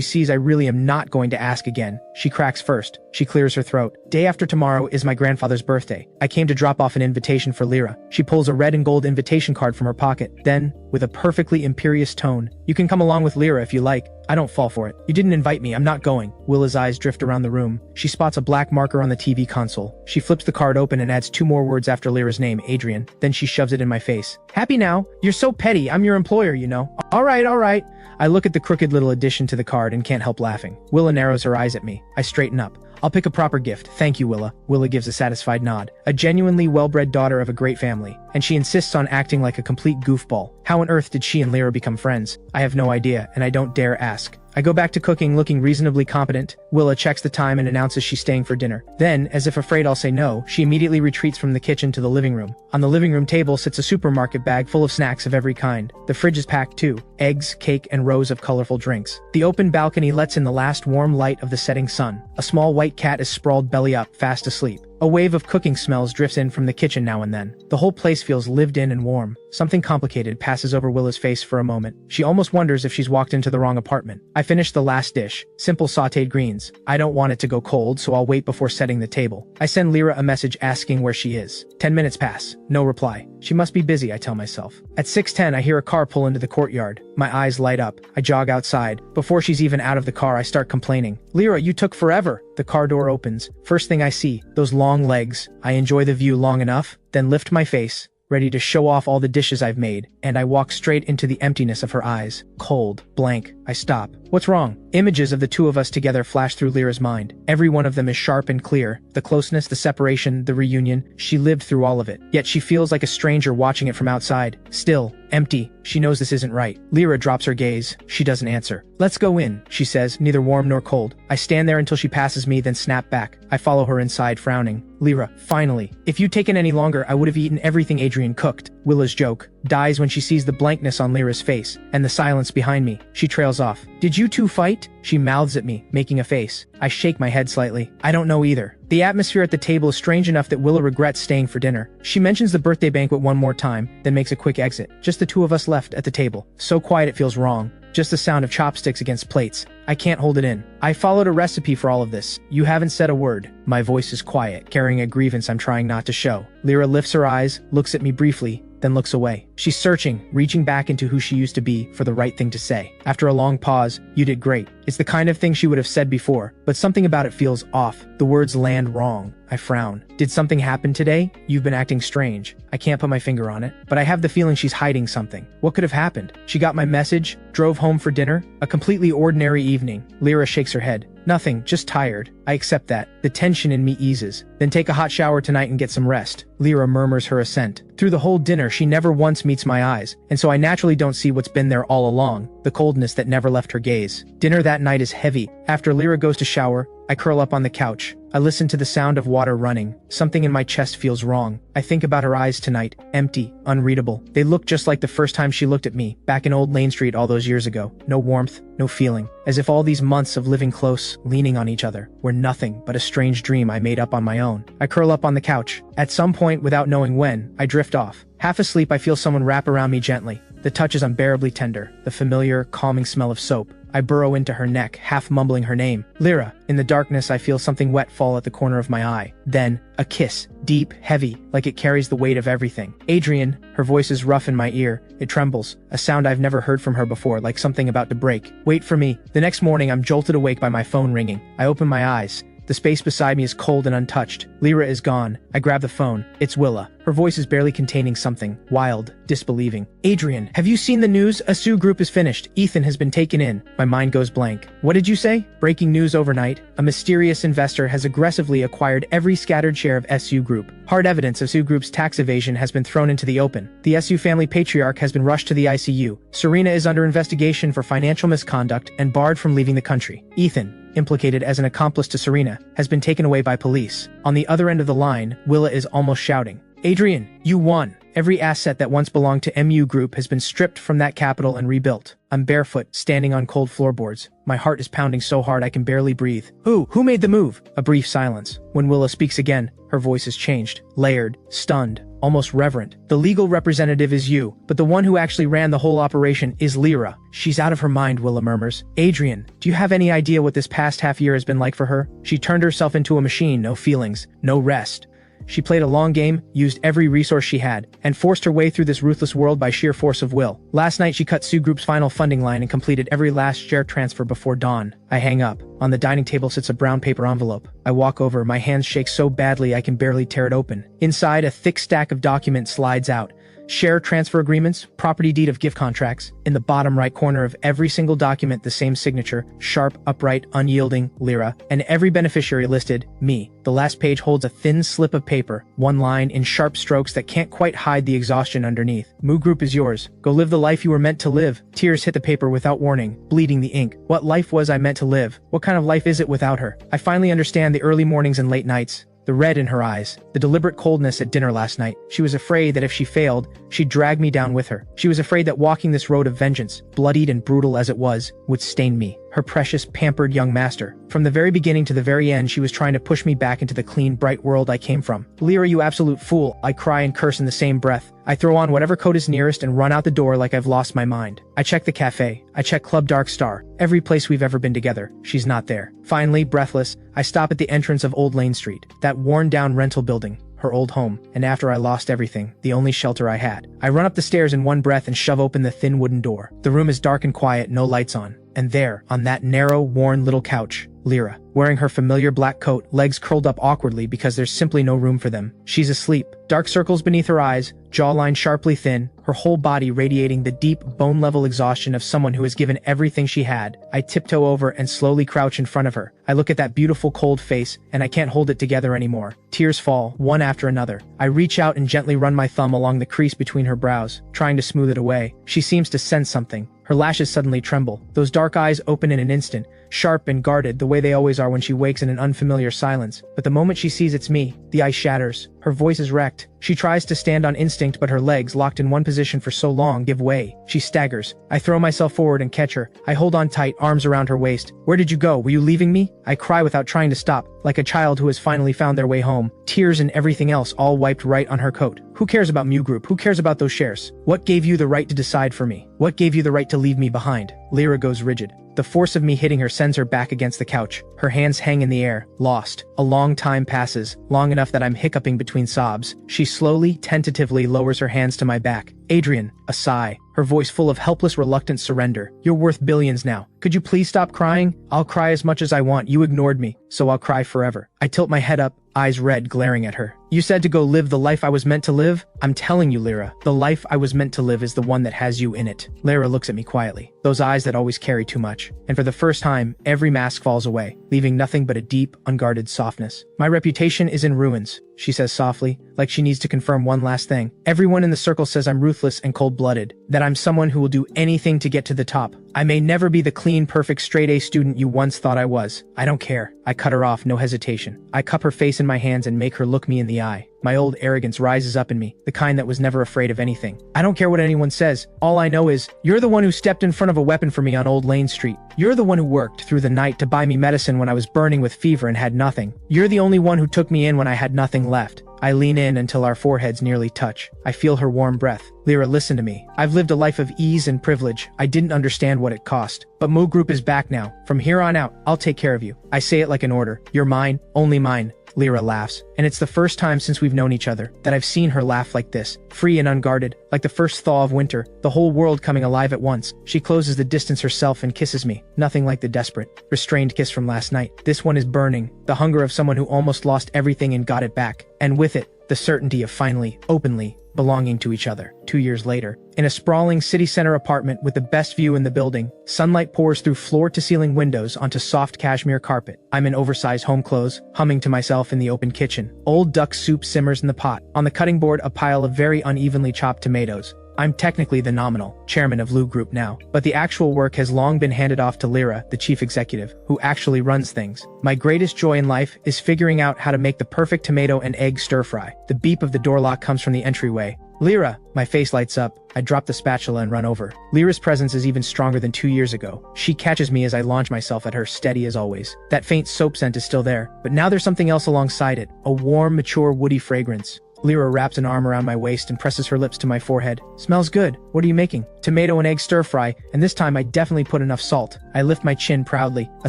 sees I really am not going to ask again, she cracks first. She clears her throat. Day after tomorrow is my grandfather's birthday. I came to drop off an invitation for Lyra. She pulls a red and gold invitation card from her pocket. Then, with a perfectly imperious tone, you can come along with Lyra if you like. I don't fall for it. You didn't invite me, I'm not going. Willa's eyes drift around the room. She spots a black marker on the TV console. She flips the card open and adds 2 more words after Lyra's name, Adrian. Then she shoves it in my face. Happy now? You're so petty, I'm your employer, you know. Alright. I look at the crooked little addition to the card and can't help laughing. Willa narrows her eyes at me. I straighten up. I'll pick a proper gift. Thank you, Willa. Willa gives a satisfied nod. A genuinely well-bred daughter of a great family. And she insists on acting like a complete goofball. How on earth did she and Lyra become friends? I have no idea, and I don't dare ask. I go back to cooking looking reasonably competent. Willa checks the time and announces she's staying for dinner. Then, as if afraid I'll say no, she immediately retreats from the kitchen to the living room. On the living room table sits a supermarket bag full of snacks of every kind. The fridge is packed too. Eggs, cake, and rows of colorful drinks. The open balcony lets in the last warm light of the setting sun. A small white cat is sprawled belly up, fast asleep. A wave of cooking smells drifts in from the kitchen now and then. The whole place feels lived in and warm. Something complicated passes over Willa's face for a moment. She almost wonders if she's walked into the wrong apartment. I finish the last dish. Simple sautéed greens. I don't want it to go cold, so I'll wait before setting the table. I send Lyra a message asking where she is. 10 minutes pass. No reply. She must be busy, I tell myself. At 6:10, I hear a car pull into the courtyard. My eyes light up. I jog outside. Before she's even out of the car, I start complaining. Lyra, you took forever. The car door opens. First thing I see, those long legs. I enjoy the view long enough, then lift my face, ready to show off all the dishes I've made, and I walk straight into the emptiness of her eyes. Cold, blank. I stop. What's wrong? Images of the two of us together flash through Lyra's mind. Every one of them is sharp and clear. The closeness, the separation, the reunion. She lived through all of it. Yet she feels like a stranger watching it from outside. Still, empty. She knows this isn't right. Lyra drops her gaze. She doesn't answer. Let's go in, she says, neither warm nor cold. I stand there until she passes me, then snap back. I follow her inside, frowning. Lyra, finally. If you'd taken any longer, I would have eaten everything Adrian cooked. Willa's joke dies when she sees the blankness on Lyra's face, and the silence behind me. She trails off. Did you two fight? She mouths at me, making a face. I shake my head slightly. I don't know either. The atmosphere at the table is strange enough that Willa regrets staying for dinner. She mentions the birthday banquet one more time, then makes a quick exit. Just the two of us left at the table. So quiet it feels wrong. Just the sound of chopsticks against plates. I can't hold it in. I followed a recipe for all of this. You haven't said a word. My voice is quiet, carrying a grievance I'm trying not to show. Lyra lifts her eyes, looks at me briefly, then looks away. She's searching, reaching back into who she used to be for the right thing to say. After a long pause, you did great. It's the kind of thing she would have said before, but something about it feels off. The words land wrong. I frown. Did something happen today? You've been acting strange. I can't put my finger on it, but I have the feeling she's hiding something. What could have happened? She got my message, drove home for dinner, a completely ordinary evening. Lyra shakes her head. Nothing, just tired. I accept that. The tension in me eases. Then take a hot shower tonight and get some rest. Lyra murmurs her assent. Through the whole dinner, she never once meets my eyes, and so I naturally don't see what's been there all along, the coldness that never left her gaze. Dinner that night is heavy. After Lyra goes to shower, I curl up on the couch. I listen to the sound of water running. Something in my chest feels wrong. I think about her eyes tonight. Empty, unreadable. They look just like the first time she looked at me, back in Old Lane Street all those years ago. No warmth, no feeling. As if all these months of living close, leaning on each other, were nothing but a strange dream I made up on my own. I curl up on the couch. At some point, without knowing when, I drift off. Half asleep, I feel someone wrap around me gently. The touch is unbearably tender, the familiar, calming smell of soap. I burrow into her neck, half mumbling her name. Lyra. In the darkness, I feel something wet fall at the corner of my eye. Then, a kiss. Deep, heavy, like it carries the weight of everything. Adrian. Her voice is rough in my ear. It trembles. A sound I've never heard from her before, like something about to break. Wait for me. The next morning, I'm jolted awake by my phone ringing. I open my eyes. The space beside me is cold and untouched. Lyra is gone. I grab the phone. It's Willa. Her voice is barely containing something. Wild. Disbelieving. Adrian, have you seen the news? A Sioux group is finished. Ethan has been taken in. My mind goes blank. What did you say? Breaking news overnight. A mysterious investor has aggressively acquired every scattered share of SU Group. Hard evidence of Sioux Group's tax evasion has been thrown into the open. The SU family patriarch has been rushed to the ICU. Serena is under investigation for financial misconduct and barred from leaving the country. Ethan, implicated as an accomplice to Serena, has been taken away by police. On the other end of the line, Willa is almost shouting. Adrian, you won. Every asset that once belonged to MU Group has been stripped from that capital and rebuilt. I'm barefoot, standing on cold floorboards. My heart is pounding so hard I can barely breathe. Who made the move? A brief silence. When Willa speaks again, her voice is changed, layered, stunned. almost reverent. "The legal representative is you, but the one who actually ran the whole operation is Lyra." "She's out of her mind," Willa murmurs. "Adrian, do you have any idea what this past half year has been like for her? She turned herself into a machine, no feelings, no rest. She played a long game, used every resource she had, and forced her way through this ruthless world by sheer force of will. Last night she cut Sue Group's final funding line and completed every last share transfer before dawn." I hang up. On the dining table sits a brown paper envelope. I walk over, my hands shake so badly I can barely tear it open. Inside, a thick stack of documents slides out. Share transfer agreements, property deed of gift contracts. In the bottom right corner of every single document, the same signature, sharp, upright, unyielding, Lyra, and every beneficiary listed, me. The last page holds a thin slip of paper, one line in sharp strokes that can't quite hide the exhaustion underneath. "Moo Group is yours. Go live the life you were meant to live." Tears hit the paper without warning, bleeding the ink. What life was I meant to live? What kind of life is it without her? I finally understand the early mornings and late nights. The red in her eyes, the deliberate coldness at dinner last night. She was afraid that if she failed, she'd drag me down with her. She was afraid that walking this road of vengeance, bloodied and brutal as it was, would stain me, her precious, pampered young master. From the very beginning to the very end, she was trying to push me back into the clean, bright world I came from. "Lyra, you absolute fool," I cry and curse in the same breath. I throw on whatever coat is nearest and run out the door like I've lost my mind. I check the cafe. I check Club Dark Star. Every place we've ever been together. She's not there. Finally, breathless, I stop at the entrance of Old Lane Street, that worn-down rental building, her old home, and after I lost everything, the only shelter I had. I run up the stairs in one breath and shove open the thin wooden door. The room is dark and quiet, no lights on. And there, on that narrow, worn little couch, Lyra, wearing her familiar black coat, legs curled up awkwardly because there's simply no room for them. She's asleep. Dark circles beneath her eyes, jawline sharply thin, her whole body radiating the deep, bone-level exhaustion of someone who has given everything she had. I tiptoe over and slowly crouch in front of her. I look at that beautiful, cold face, and I can't hold it together anymore. Tears fall, one after another. I reach out and gently run my thumb along the crease between her brows, trying to smooth it away. She seems to sense something. Her lashes suddenly tremble. Those dark eyes open in an instant, sharp and guarded the way they always are when she wakes in an unfamiliar silence. But the moment she sees it's me, the ice shatters. Her voice is wrecked. She tries to stand on instinct, but her legs, locked in one position for so long, give way. She staggers. I throw myself forward and catch her. I hold on tight, arms around her waist. "Where did you go? Were you leaving me?" I cry without trying to stop, like a child who has finally found their way home. Tears and everything else all wiped right on her coat. "Who cares about Mew Group? Who cares about those shares? What gave you the right to decide for me? What gave you the right to leave me behind?" Lyra goes rigid. The force of me hitting her sends her back against the couch. Her hands hang in the air, lost. A long time passes, long enough that I'm hiccuping between sobs. She slowly, tentatively lowers her hands to my back. "Adrian," a sigh, her voice full of helpless, reluctant surrender. "You're worth billions now. Could you please stop crying? I'll cry as much as I want. You ignored me, so I'll cry forever." I tilt my head up, eyes red, glaring at her. "You said to go live the life I was meant to live? I'm telling you, Lyra, the life I was meant to live is the one that has you in it." Lyra looks at me quietly, those eyes that always carry too much. And for the first time, every mask falls away, leaving nothing but a deep, unguarded softness. "My reputation is in ruins," she says softly, like she needs to confirm one last thing. "Everyone in the circle says I'm ruthless and cold-blooded, that I'm someone who will do anything to get to the top. I may never be the clean, perfect, straight-A student you once thought I was. I don't care." I cut her off, no hesitation. I cup her face in my hands and make her look me in the eye. My old arrogance rises up in me, the kind that was never afraid of anything. "I don't care what anyone says. All I know is, you're the one who stepped in front of a weapon for me on Old Lane Street. You're the one who worked through the night to buy me medicine when I was burning with fever and had nothing. You're the only one who took me in when I had nothing left." I lean in until our foreheads nearly touch. I feel her warm breath. "Lyra, listen to me. I've lived a life of ease and privilege. I didn't understand what it cost. But Moo Group is back now. From here on out, I'll take care of you." I say it like an order. "You're mine, only mine." Lyra laughs, and it's the first time since we've known each other that I've seen her laugh like this, free and unguarded, like the first thaw of winter, the whole world coming alive at once. She closes the distance herself and kisses me, nothing like the desperate, restrained kiss from last night. This one is burning, the hunger of someone who almost lost everything and got it back, and with it, the certainty of finally, openly, belonging to each other. 2 years later, in a sprawling city center apartment with the best view in the building, sunlight pours through floor-to-ceiling windows onto soft cashmere carpet. I'm in oversized home clothes, humming to myself in the open kitchen. Old duck soup simmers in the pot. On the cutting board, a pile of very unevenly chopped tomatoes. I'm technically the nominal chairman of Lou Group now, but the actual work has long been handed off to Lyra, the chief executive, who actually runs things. My greatest joy in life is figuring out how to make the perfect tomato and egg stir-fry. The beep of the door lock comes from the entryway. "Lyra!" My face lights up. I drop the spatula and run over. Lyra's presence is even stronger than 2 years ago. She catches me as I launch myself at her, steady as always. That faint soap scent is still there, but now there's something else alongside it. A warm, mature, woody fragrance. Lyra wraps an arm around my waist and presses her lips to my forehead. Smells good. What are you making? Tomato and egg stir fry, and this time I definitely put enough salt. I lift my chin proudly. A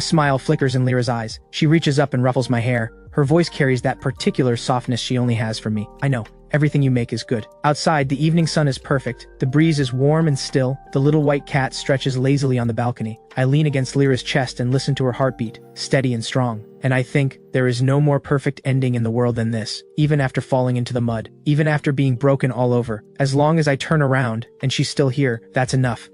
smile flickers in Lyra's eyes. She reaches up and ruffles my hair. Her voice carries that particular softness she only has for me. I know. Everything you make is good. Outside, the evening sun is perfect. The breeze is warm and still. The little white cat stretches lazily on the balcony. I lean against Lyra's chest and listen to her heartbeat, steady and strong. And I think, there is no more perfect ending in the world than this. Even after falling into the mud. Even after being broken all over. As long as I turn around, and she's still here, that's enough.